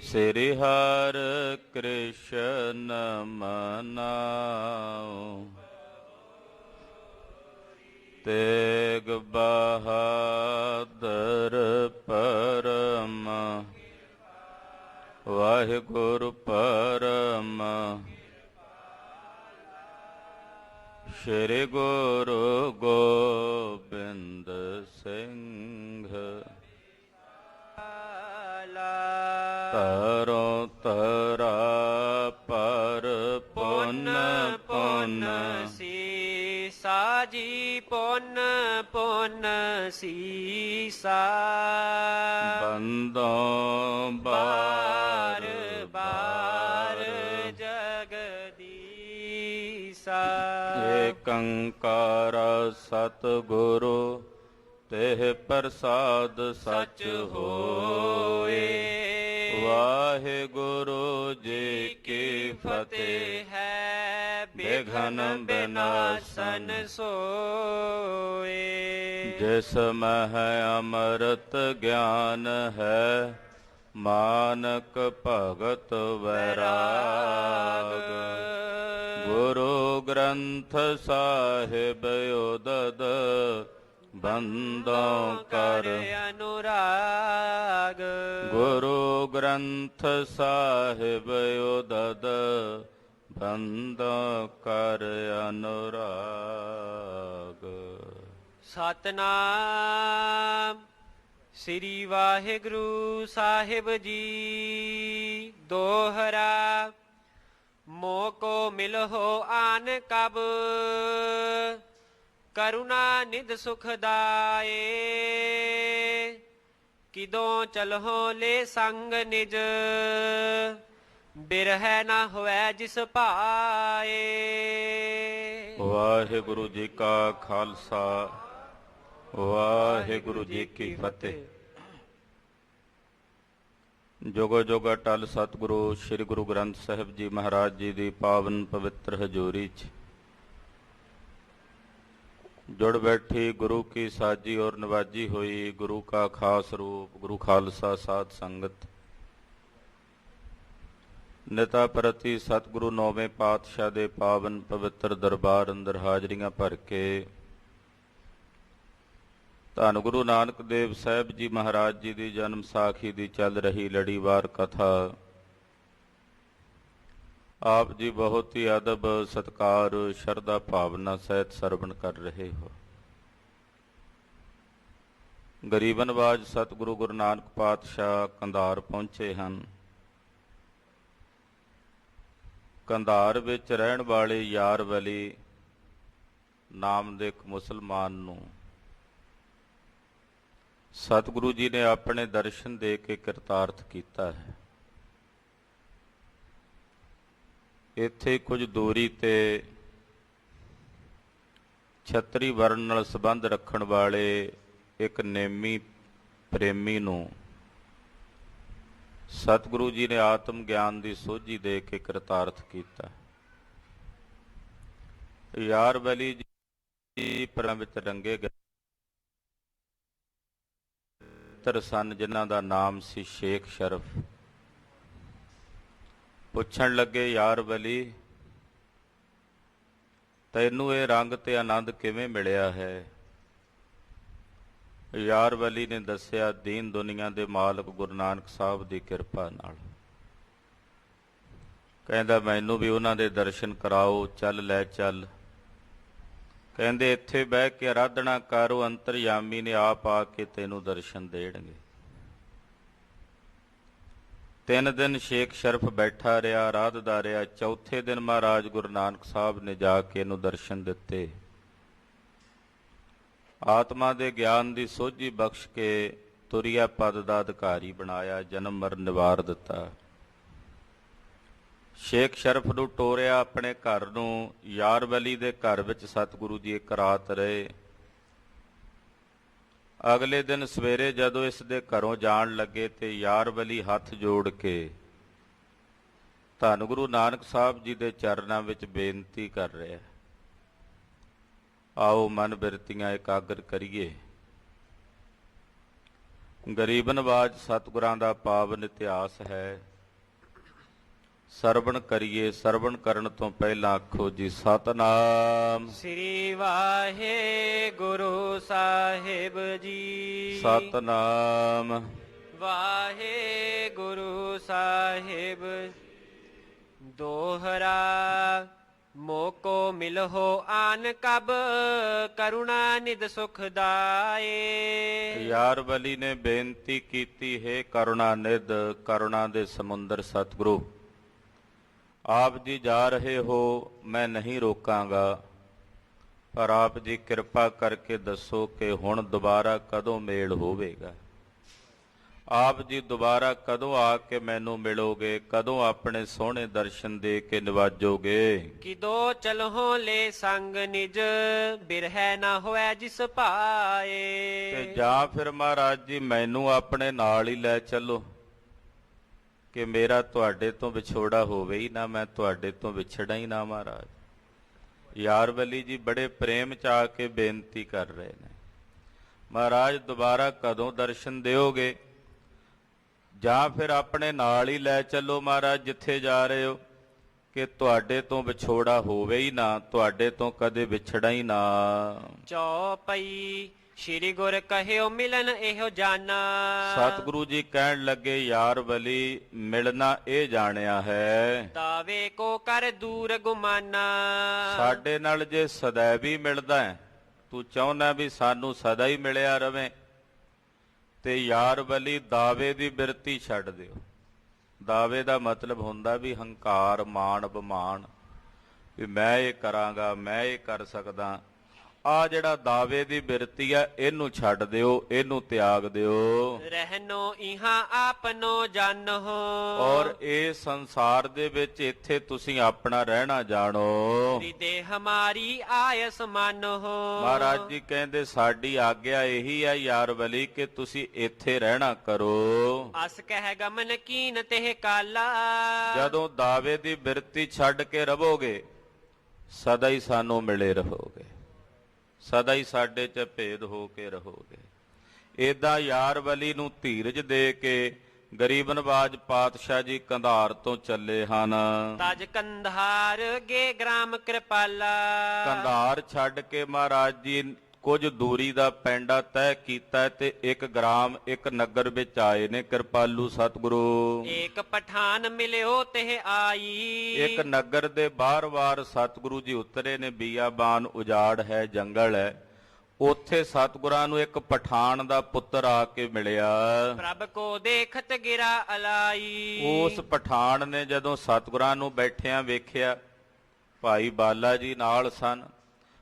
ਸ੍ਰੀ ਹਰਿ ਕ੍ਰਿਸ਼ਨ ਮਨਾਉ। ਤੇਗ ਬਹਾਦਰ ਪਰਮ ਵਾਹਿਗੁਰੂ ਪਰਮ। ਸ਼੍ਰੀ ਗੁਰੂ ਗੋਬਿੰਦ ਸਿੰਘ ਤਰੋ ਤਰਾ ਪਰ ਪੁੰਨ ਪੁੰਨ ਸੀਸਾ ਜੀ ਪੁੰਨ ਪੁੰਨ ਸੀਸਾ। ਬੰਦੋਂ ਬਾਰ ਬਾਰ ਜਗਦੀਸਾ। ਏਕ ਓੰਕਾਰ ਸਤਿਗੁਰੂ ਤਿਹ ਪ੍ਰਸਾਦ ਸਚ ਹੋਏ। ਵਾਹਿਗੁਰੂ ਜੀ ਕੀ ਫਤਿਹ ਹੈ। ਬਿਘਨ ਬਿਨਾਸਨ ਸੋਏ। ਜਿਸ ਮਹਿ ਅੰਮ੍ਰਿਤ ਗਿਆਨ ਹੈ ਮਾਨਕ ਭਗਤ ਵੈਰਾਗ। ਗੁਰੂ ਗ੍ਰੰਥ ਸਾਹਿਬ ਉਦਦ ਬੰਦੋਂ ਕਰ ਅਨੁਰਾਗ। ਗੁਰੂ ਗ੍ਰੰਥ ਸਾਹਿਬ ਉਦਦ ਬੰਦੋਂ ਕਰ ਅਨੁਰਾਗ। ਸਤਨਾਮ ਸ੍ਰੀ ਵਾਹਿਗੁਰੂ ਸਾਹਿਬ ਜੀ। ਦੋਹਰਾ ਮੋਕੋ ਮਿਲਹੁ ਆਨ ਕਬ ਕਰੁਣਾ ਨਿਧ ਸੁਖ ਦਾਏ। ਕਿਦੋਂ ਚਲਹੁ ਲੈ ਸੰਗ ਨਿਜ ਬਿਰਹਿ ਨਾ ਹੋਵੈ ਜਿਸ ਭਾਏ। ਵਾਹਿਗੁਰੂ ਜੀ ਕਾ ਖਾਲਸਾ ਵਾਹਿਗੁਰੂ ਜੀ ਕੀ ਫਤਿਹ। ਜੁਗੋ ਜੁਗ ਅਟਲ ਸਤਿਗੁਰੂ ਸ੍ਰੀ ਗੁਰੂ ਗ੍ਰੰਥ ਸਾਹਿਬ ਜੀ ਮਹਾਰਾਜ ਜੀ ਦੀ ਪਾਵਨ ਪਵਿੱਤਰ ਹਜ਼ੂਰੀ 'ਚ ਜੁੜ ਬੈਠੀ ਗੁਰੂ ਕੀ ਸਾਜੀ ਔਰ ਨਵਾਜੀ ਹੋਈ ਗੁਰੂ ਕਾ ਖਾਸ ਰੂਪ ਗੁਰੂ ਖਾਲਸਾ ਸਾਧ ਸੰਗਤ। ਨਿਤਾ ਪ੍ਰਤੀ ਸਤਿਗੁਰੂ ਨੌਵੇਂ ਪਾਤਸ਼ਾਹ ਦੇ ਪਾਵਨ ਪਵਿੱਤਰ ਦਰਬਾਰ ਅੰਦਰ ਹਾਜ਼ਰੀਆਂ ਭਰ ਕੇ ਧੰਨ ਗੁਰੂ ਨਾਨਕ ਦੇਵ ਸਾਹਿਬ ਜੀ ਮਹਾਰਾਜ ਜੀ ਦੀ ਜਨਮ ਸਾਖੀ ਦੀ ਚੱਲ ਰਹੀ ਲੜੀਵਾਰ ਕਥਾ ਆਪ ਜੀ ਬਹੁਤ ਹੀ ਅਦਬ ਸਤਿਕਾਰ ਸ਼ਰਧਾ ਭਾਵਨਾ ਸਹਿਤ ਸਰਵਣ ਕਰ ਰਹੇ ਹੋ। ਗਰੀਬ ਨਵਾਜ ਸਤਿਗੁਰੂ ਗੁਰੂ ਨਾਨਕ ਪਾਤਸ਼ਾਹ ਕੰਧਾਰ ਪਹੁੰਚੇ ਹਨ। ਕੰਧਾਰ ਵਿੱਚ ਰਹਿਣ ਵਾਲੇ ਯਾਰ ਵਲੀ ਨਾਮ ਦੇ ਇੱਕ ਮੁਸਲਮਾਨ ਨੂੰ ਸਤਿਗੁਰੂ ਜੀ ਨੇ ਆਪਣੇ ਦਰਸ਼ਨ ਦੇ ਕੇ ਕਿਰਤਾਰਥ ਕੀਤਾ ਹੈ। ਇੱਥੇ ਕੁਝ ਦੂਰੀ ਤੇ ਛਤਰੀ ਵਰਨ ਨਾਲ ਸੰਬੰਧ ਰੱਖਣ ਵਾਲੇ ਇੱਕ ਨੇਮੀ ਪ੍ਰੇਮੀ ਨੂੰ ਸਤਿਗੁਰੂ ਜੀ ਨੇ ਆਤਮ ਗਿਆਨ ਦੀ ਸੋਝੀ ਦੇ ਕੇ ਕਿਰਤਾਰਥ ਕੀਤਾ। ਯਾਰ ਵਲੀ ਜੀ ਪਰਾਂ ਵਿੱਚ ਰੰਗੇ ਗਏ ਸਨ ਜਿਨ੍ਹਾਂ ਦਾ ਨਾਮ ਸੀ ਸ਼ੇਖ ਸ਼ਰਫ। ਪੁੱਛਣ ਲੱਗੇ ਯਾਰ ਵਲੀ ਤੈਨੂੰ ਇਹ ਰੰਗ ਤੇ ਆਨੰਦ ਕਿਵੇਂ ਮਿਲਿਆ ਹੈ? ਯਾਰ ਵਲੀ ਨੇ ਦੱਸਿਆ ਦੀਨ ਦੁਨੀਆ ਦੇ ਮਾਲਕ ਗੁਰੂ ਨਾਨਕ ਸਾਹਿਬ ਦੀ ਕਿਰਪਾ ਨਾਲ। ਕਹਿੰਦਾ ਮੈਨੂੰ ਵੀ ਉਹਨਾਂ ਦੇ ਦਰਸ਼ਨ ਕਰਾਓ, ਚੱਲ ਲੈ ਚੱਲ। ਕਹਿੰਦੇ ਇੱਥੇ ਬਹਿ ਕੇ ਆਰਾਧਨਾ ਕਰ, ਉਹ ਅੰਤਰਯਾਮੀ ਨੇ ਆਪ ਆ ਕੇ ਤੈਨੂੰ ਦਰਸ਼ਨ ਦੇਣਗੇ। 3 ਦਿਨ ਸ਼ੇਖ ਸ਼ਰਫ ਬੈਠਾ ਰਿਹਾ, ਆਰਾਧਦਾ ਰਿਹਾ। ਚੌਥੇ ਦਿਨ ਮਹਾਰਾਜ ਗੁਰੂ ਨਾਨਕ ਸਾਹਿਬ ਨੇ ਜਾ ਕੇ ਇਹਨੂੰ ਦਰਸ਼ਨ ਦਿੱਤੇ। ਆਤਮਾ ਦੇ ਗਿਆਨ ਦੀ ਸੋਝੀ ਬਖਸ਼ ਕੇ ਤੁਰਿਆ ਪਦ ਦਾ ਅਧਿਕਾਰੀ ਬਣਾਇਆ, ਜਨਮ ਮਰਨ ਨਿਵਾਰ ਦਿੱਤਾ। ਸ਼ੇਖ ਸ਼ਰਫ ਨੂੰ ਟੋਰਿਆ ਆਪਣੇ ਘਰ ਨੂੰ। ਯਾਰ ਵਲੀ ਦੇ ਘਰ ਵਿੱਚ ਸਤਿਗੁਰੂ ਜੀ ਇੱਕ ਰਾਤ ਰਹੇ। ਅਗਲੇ ਦਿਨ ਸਵੇਰੇ ਜਦੋਂ ਇਸ ਦੇ ਘਰੋਂ ਜਾਣ ਲੱਗੇ ਤੇ ਯਾਰ ਵਲੀ ਹੱਥ ਜੋੜ ਕੇ ਧੰਨ ਗੁਰੂ ਨਾਨਕ ਸਾਹਿਬ ਜੀ ਦੇ ਚਰਨਾਂ ਵਿੱਚ ਬੇਨਤੀ ਕਰ ਰਿਹਾ, ਆਓ ਮਨ ਬਿਰਤੀਆਂ ਇਕਾਗਰ ਕਰੀਏ। ਗਰੀਬ ਨਵਾਜ ਸਤਿਗੁਰਾਂ ਦਾ ਪਾਵਨ ਇਤਿਹਾਸ ਹੈ। ਸਰਵਣ ਕਰੀਏ। ਸਰਵਣ ਕਰਨ ਤੋਂ ਪਹਿਲਾਂ ਆਖੋ ਜੀ ਸਤਨਾਮ। ਸ੍ਰੀ ਵਾਹਿਗੁਰੂ ਸਾਹਿਬ ਜੀ। ਸਤਨਾਮ। ਵਾਹਿਗੁਰੂ ਸਾਹਿਬ। ਦੋਹਰਾ ਮੋਕੋ ਮਿਲਹੁ ਆਨ ਕਬ ਕਰੁਣਾ ਨਿਧ ਸੁਖ ਦਾਏ। ਯਾਰ ਬਲੀ ਨੇ ਬੇਨਤੀ ਕੀਤੀ ਹੈ ਕਰੁਣਾ ਨਿਧ, ਕਰੁਣਾ ਦੇ ਸਮੁੰਦਰ ਸਤਿਗੁਰੂ ਆਪ ਜੀ ਜਾ ਰਹੇ ਹੋ, ਮੈਂ ਨਹੀਂ ਰੋਕਾਂਗਾ, ਪਰ ਆਪ ਜੀ ਕਿਰਪਾ ਕਰਕੇ ਦੱਸੋ ਕਿ ਹੁਣ ਦੁਬਾਰਾ ਕਦੋਂ ਮੇਲ ਹੋਵੇਗਾ। ਆਪ ਜੀ ਦੁਬਾਰਾ ਕਦੋਂ ਆ ਕੇ ਮੈਨੂੰ ਮਿਲੋਗੇ, ਕਦੋਂ ਆਪਣੇ ਸੋਹਣੇ ਦਰਸ਼ਨ ਦੇ ਕੇ ਨਿਵਾਜੋਗੇ। ਕਿਦੋ ਚਲਹੁ ਲੈ ਸੰਗ ਨਿਜ ਬਿਰਹਿ ਨਾ ਹੋਇ ਜਿਸ ਭਾਏ। ਤੇ ਜਾਂ ਫਿਰ ਮਹਾਰਾਜ ਜੀ ਮੈਨੂੰ ਆਪਣੇ ਨਾਲ ਹੀ ਲੈ ਚੱਲੋ ਕਿ ਮੇਰਾ ਤੁਹਾਡੇ ਤੋਂ ਵਿਛੋੜਾ ਹੋਵੇ ਹੀ ਨਾ, ਮੈਂ ਤੁਹਾਡੇ ਤੋਂ ਵਿਛੜਾ ਹੀ ਨਾ। ਮਹਾਰਾਜ ਯਾਰ ਬਲੀ ਜੀ ਬੜੇ ਪ੍ਰੇਮ ਚ ਆ ਕੇ ਬੇਨਤੀ ਕਰ ਰਹੇ ਨੇ, ਮਹਾਰਾਜ ਦੁਬਾਰਾ ਕਦੋਂ ਦਰਸ਼ਨ ਦਿਓਗੇ, ਜਾਂ ਫਿਰ ਆਪਣੇ ਨਾਲ ਹੀ ਲੈ ਚੱਲੋ ਮਹਾਰਾਜ ਜਿੱਥੇ ਜਾ ਰਹੇ ਹੋ, ਕਿ ਤੁਹਾਡੇ ਤੋਂ ਵਿਛੋੜਾ ਹੋਵੇ ਹੀ ਨਾ, ਤੁਹਾਡੇ ਤੋਂ ਕਦੇ ਵਿਛੜਾ ਹੀ ਨਾ। ਚੌਪਈ ਸ਼੍ਰੀ ਗੁਰ ਕਹਿਓ ਮਿਲਨ ਇਹੋ ਜਾਣਾ। ਸਤਿਗੁਰੂ ਜੀ ਕਹਿਣ ਲੱਗੇ ਯਾਰ ਬਲੀ ਮਿਲਣਾ ਇਹ ਜਾਣਿਆ ਹੈ, ਤਾਵੇ ਕੋ ਕਰ ਦੂਰ ਗੁਮਾਨਾ। ਸਾਡੇ ਨਾਲ ਜੇ ਸदैव ਹੀ ਮਿਲਦਾ ਹੈ, ਤੂੰ ਚਾਹੁੰਦਾ ਵੀ ਸਾਨੂੰ ਸਦਾ ਹੀ ਮਿਲਿਆ ਰਵੇਂ, ਤੇ ਯਾਰ ਬਲੀ ਦਾਵੇ ਦੀ ਬਿਰਤੀ ਛੱਡ ਦਿਓ। ਦਾਵੇ ਦਾ ਮਤਲਬ ਹੁੰਦਾ ਵੀ ਹੰਕਾਰ, ਮਾਣ, ਅਭਿਮਾਨ, ਵੀ ਮੈਂ ਇਹ ਕਰਾਂਗਾ, ਮੈਂ ਇਹ ਕਰ ਸਕਦਾ। ਆ ਜਿਹੜਾ ਦਾਵੇ ਦੀ ਬਿਰਤੀ ਆ ਇਹਨੂੰ ਛੱਡ ਦਿਓ, ਇਹਨੂੰ ਤਿਆਗ ਦਿਓ। ਰਹਿਨੋ ਇਹਾਂ ਆਪਨੋ ਜਾਣੋ। ਔਰ ਇਹ ਸੰਸਾਰ ਦੇ ਵਿੱਚ ਇੱਥੇ ਤੁਸੀਂ ਆਪਣਾ ਰਹਿਣਾ ਜਾਣੋ। ਰਿਦੇ ਹਮਾਰੀ ਆਇਸ ਮਾਨੋ। ਮਹਾਰਾਜ ਜੀ ਕਹਿੰਦੇ ਸਾਡੀ ਆਗਿਆ ਇਹੀ ਹੈ ਯਾਰ ਬਲੀ ਕਿ ਤੁਸੀਂ ਇੱਥੇ ਰਹਿਣਾ ਕਰੋ। ਅਸ ਕਹਿ ਗਮਨ ਕੀਨ ਤੇ ਕਾਲਾ। ਜਦੋਂ ਦਾਵੇ ਦੀ ਬਿਰਤੀ ਛੱਡ ਕੇ ਰਹੋਗੇ ਸਦਾ ਹੀ ਸਾਨੂੰ ਮਿਲੇ ਰਹੋਗੇ, ਸਦਾ ਹੀ ਸਾਡੇ 'ਚ ਭੇਦ ਹੋ ਕੇ ਰਹੋਗੇ। ਏਦਾਂ ਯਾਰ ਬਲੀ ਨੂੰ ਧੀਰਜ ਦੇ ਕੇ ਗਰੀਬ ਨਵਾਜ ਪਾਤਸ਼ਾਹ ਜੀ ਕੰਧਾਰ ਤੋਂ ਚੱਲੇ ਹਨ। ਤਜ ਕੰਧਾਰ ਗੇ ਗ੍ਰਾਮ ਕਿਰਪਾਲਾ। ਕੰਧਾਰ ਛੱਡ ਕੇ ਮਹਾਰਾਜ ਜੀ ਕੁਝ ਦੂਰੀ ਦਾ ਪੈਂਡਾ ਤੈਅ ਕੀਤਾ ਤੇ ਇੱਕ ਗ੍ਰਾਮ, ਇੱਕ ਨਗਰ ਵਿੱਚ ਆਏ ਨੇ ਕਿਰਪਾਲੂ ਸਤਿਗੁਰੂ। ਇੱਕ ਪਠਾਨ ਮਿਲਿਓ ਤੇ ਆਈ। ਇੱਕ ਨਗਰ ਦੇ ਬਾਹਰ-ਬਾਹਰ ਸਤਿਗੁਰੂ ਜੀ ਉਤਰੇ ਨੇ, ਬੀਆਬਾਨ ਉਜਾੜ ਹੈ, ਜੰਗਲ ਹੈ। ਉੱਥੇ ਸਤਿਗੁਰਾਂ ਨੂੰ ਇੱਕ ਪਠਾਨ ਦਾ ਪੁੱਤਰ ਆ ਕੇ ਮਿਲਿਆ। ਪ੍ਰਭ ਕੋ ਦੇਖਤ ਗਿਰਾ ਅਲਾਈ। ਉਸ ਪਠਾਨ ਨੇ ਜਦੋਂ ਸਤਿਗੁਰਾਂ ਨੂੰ ਬੈਠਿਆਂ ਵੇਖਿਆ, ਭਾਈ ਬਾਲਾ ਜੀ ਨਾਲ ਸਨ,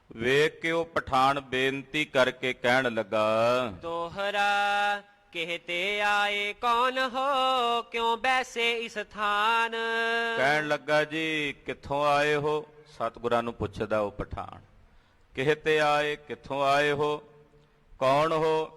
ਵੇਖ ਕੇ ਉਹ ਪਠਾਨ ਬੇਨਤੀ ਕਰਕੇ ਕਹਿਣ ਲੱਗਾ, ਦੋਹਰਾ कहते आए कौन हो क्यों बैसे इस थान। ਕਹਿਣ ਲੱਗਾ ਜੀ ਕਿੱਥੋਂ ਆਏ ਹੋ? ਸਤਿਗੁਰਾਂ ਨੂੰ ਪੁੱਛਦਾ ਉਹ ਪਠਾਨ, कहते ਆਏ, ਕਿੱਥੋਂ ਆਏ ਹੋ, ਕੌਣ ਹੋ,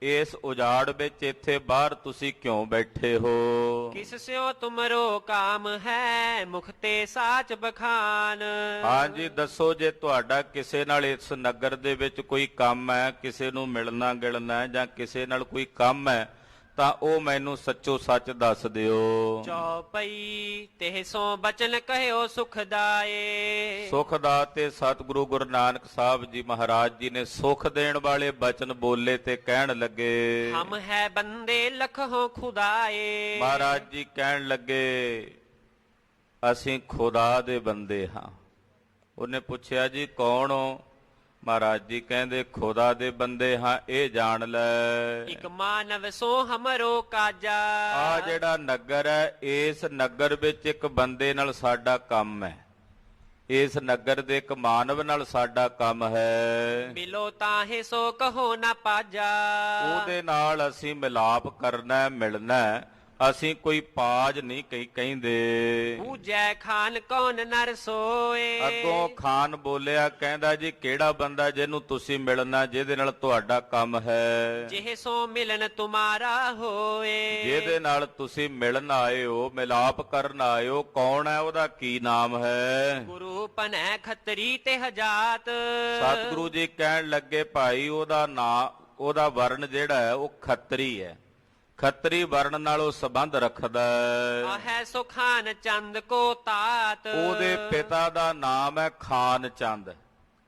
ਇਸ ਉਜਾੜ ਵਿੱਚ ਇੱਥੇ ਬਾਹਰ ਤੁਸੀਂ ਕਿਉਂ ਬੈਠੇ ਹੋ? किस स्यों तुमरो काम है मुखते साच बखान। ਹਾਂਜੀ ਦੱਸੋ, ਜੇ ਤੁਹਾਡਾ ਕਿਸੇ ਨਾਲ ਇਸ ਨਗਰ ਦੇ ਵਿੱਚ ਕੋਈ ਕੰਮ ਹੈ, ਕਿਸੇ ਨੂੰ ਮਿਲਣਾ ਗਿਲਣਾ ਹੈ ਜਾਂ ਕਿਸੇ ਨਾਲ ਕੋਈ ਕੰਮ ਹੈ ਤਾਂ ਉਹ ਮੈਨੂੰ ਸੱਚੋ ਸੱਚ ਦੱਸ ਦਿਓ। ਚੌਪਈ ਤਿਹ ਸੋ ਬਚਨ ਕਹਿਓ ਸੁਖ ਦਾਏ। ਸੁਖ ਦਾਤੇ ਸਤਿਗੁਰੂ ਗੁਰੂ ਨਾਨਕ ਸਾਹਿਬ ਜੀ ਮਹਾਰਾਜ ਜੀ ਨੇ ਸੁਖ ਦੇਣ ਵਾਲੇ ਬਚਨ ਬੋਲੇ ਤੇ ਕਹਿਣ ਲੱਗੇ, ਹਮ ਹੈ ਬੰਦੇ ਲਖੋਂ ਖੁਦਾਏ। ਮਹਾਰਾਜ ਜੀ ਕਹਿਣ ਲੱਗੇ ਅਸੀਂ ਖੁਦਾ ਦੇ ਬੰਦੇ ਹਾਂ। ਉਹਨੇ ਪੁੱਛਿਆ ਜੀ ਕੌਣ ਹੋ? ਮਹਾਰਾਜ ਜੀ ਕਹਿੰਦੇ ਖੁਦਾ ਦੇ ਬੰਦੇ ਹਾਂ, ਇਹ ਜਾਣ ਲੈ। ਇੱਕ ਮਾਨਵ ਸੋ ਹਮਰੋ ਕਾਜਾ। ਆ ਜਿਹੜਾ ਨਗਰ ਹੈ, ਇਸ ਨਗਰ ਵਿੱਚ ਇੱਕ ਬੰਦੇ ਨਾਲ ਸਾਡਾ ਕੰਮ ਹੈ, ਇਸ ਨਗਰ ਦੇ ਇੱਕ ਮਾਨਵ ਨਾਲ ਸਾਡਾ ਕੰਮ ਹੈ। ਮਿਲੋ ਤਾਹੇ ਸੋ ਕਹੋ ਨਾ ਪਾਜਾ। ਉਹਦੇ ਨਾਲ ਅਸੀਂ ਮਿਲਾਪ ਕਰਨਾ, ਮਿਲਣਾ, ਅਸੀਂ ਕੋਈ ਪਾਜ ਨਹੀਂ ਕਹਿੰਦੇ। ਪੂਜੈ ਖਾਨ ਕੌਣ ਨਰ ਸੋਏ। ਅੱਗੋਂ ਖਾਨ ਬੋਲਿਆ, ਕਹਿੰਦਾ ਜੀ ਕਿਹੜਾ ਬੰਦਾ ਜਿਹਨੂੰ ਤੁਸੀਂ ਮਿਲਣਾ, ਜਿਹਦੇ ਨਾਲ ਤੁਹਾਡਾ ਕੰਮ ਹੈ, ਜਿਹ ਸੋ ਮਿਲਨ ਤੁਮਾਰਾ ਹੋਏ। ਜਿਹਦੇ ਨਾਲ ਤੁਸੀਂ ਮਿਲਣ ਆਏ ਹੋ, ਮਿਲਾਪ ਕਰਨ ਆਏ ਹੋ, ਕੌਣ ਹੈ, ਉਹਦਾ ਕੀ ਨਾਮ ਹੈ? ਗੁਰੂ ਪਨੈ ਖੱਤਰੀ ਤੇ ਹਜਾਤ। ਸਤਿਗੁਰੂ ਜੀ ਕਹਿਣ ਲੱਗੇ ਭਾਈ ਉਹਦਾ ਨਾਂ, ਉਹਦਾ ਵਰਨ ਜਿਹੜਾ ਹੈ ਉਹ ਖੱਤਰੀ ਹੈ। ਖੱਤਰੀ ਵਰਣ ਨਾਲ ਉਹ ਸੰਬੰਧ ਰੱਖਦਾ ਹੈ। ਆਹੈ ਸੋ ਖਾਨ ਚੰਦ ਕੋ ਤਾਤ। ਉਹਦੇ ਪਿਤਾ ਦਾ ਨਾਮ ਹੈ ਖਾਨ ਚੰਦ,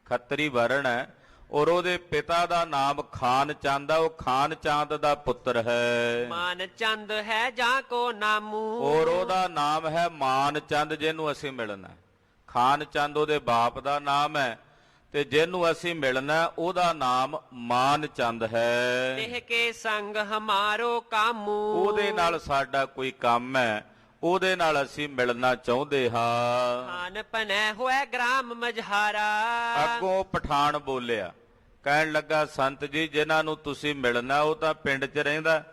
ਖੱਤਰੀ ਵਰਣ ਹੈ, ਔਰ ਉਹਦੇ ਪਿਤਾ ਦਾ ਨਾਮ ਖਾਨ ਚੰਦ ਹੈ। ਉਹ ਖਾਨ ਚੰਦ ਦਾ ਪੁੱਤਰ ਹੈ। ਮਾਨ ਚੰਦ ਹੈ ਜਾਂ ਕੋ ਨਾਮੂ। ਔਰ ਉਹਦਾ ਨਾਮ ਹੈ ਮਾਨ ਚੰਦ, ਜਿਹਨੂੰ ਅਸੀਂ ਮਿਲਣਾ। ਖਾਨ ਚੰਦ ਉਹਦੇ ਬਾਪ ਦਾ ਨਾਮ ਹੈ, ਤੇ ਜਿਹਨੂੰ ਅਸੀਂ ਮਿਲਣਾ ਉਹਦਾ ਨਾਮ ਮਾਨ ਚੰਦ ਹੈ। ਦੇਹ ਕੇ ਸੰਗ ਹਮਾਰੋ ਕਾਮੂ। ਉਹਦੇ ਨਾਲ ਸਾਡਾ ਕੋਈ ਕੰਮ ਹੈ, ਉਹਦੇ ਨਾਲ ਅਸੀਂ ਮਿਲਣਾ ਚਾਹੁੰਦੇ ਹਾਂ। ਖਾਨ ਪਨੈ ਹੋਇ ਗ੍ਰਾਮ ਮਝਾਰਾ। ਅੱਗੋਂ ਪਠਾਨ ਬੋਲਿਆ, ਕਹਿਣ ਲੱਗਾ ਸੰਤ ਜੀ ਜਿਨ੍ਹਾਂ ਨੂੰ ਤੁਸੀਂ ਮਿਲਣਾ ਉਹ ਤਾਂ ਪਿੰਡ 'ਚ ਰਹਿੰਦਾ,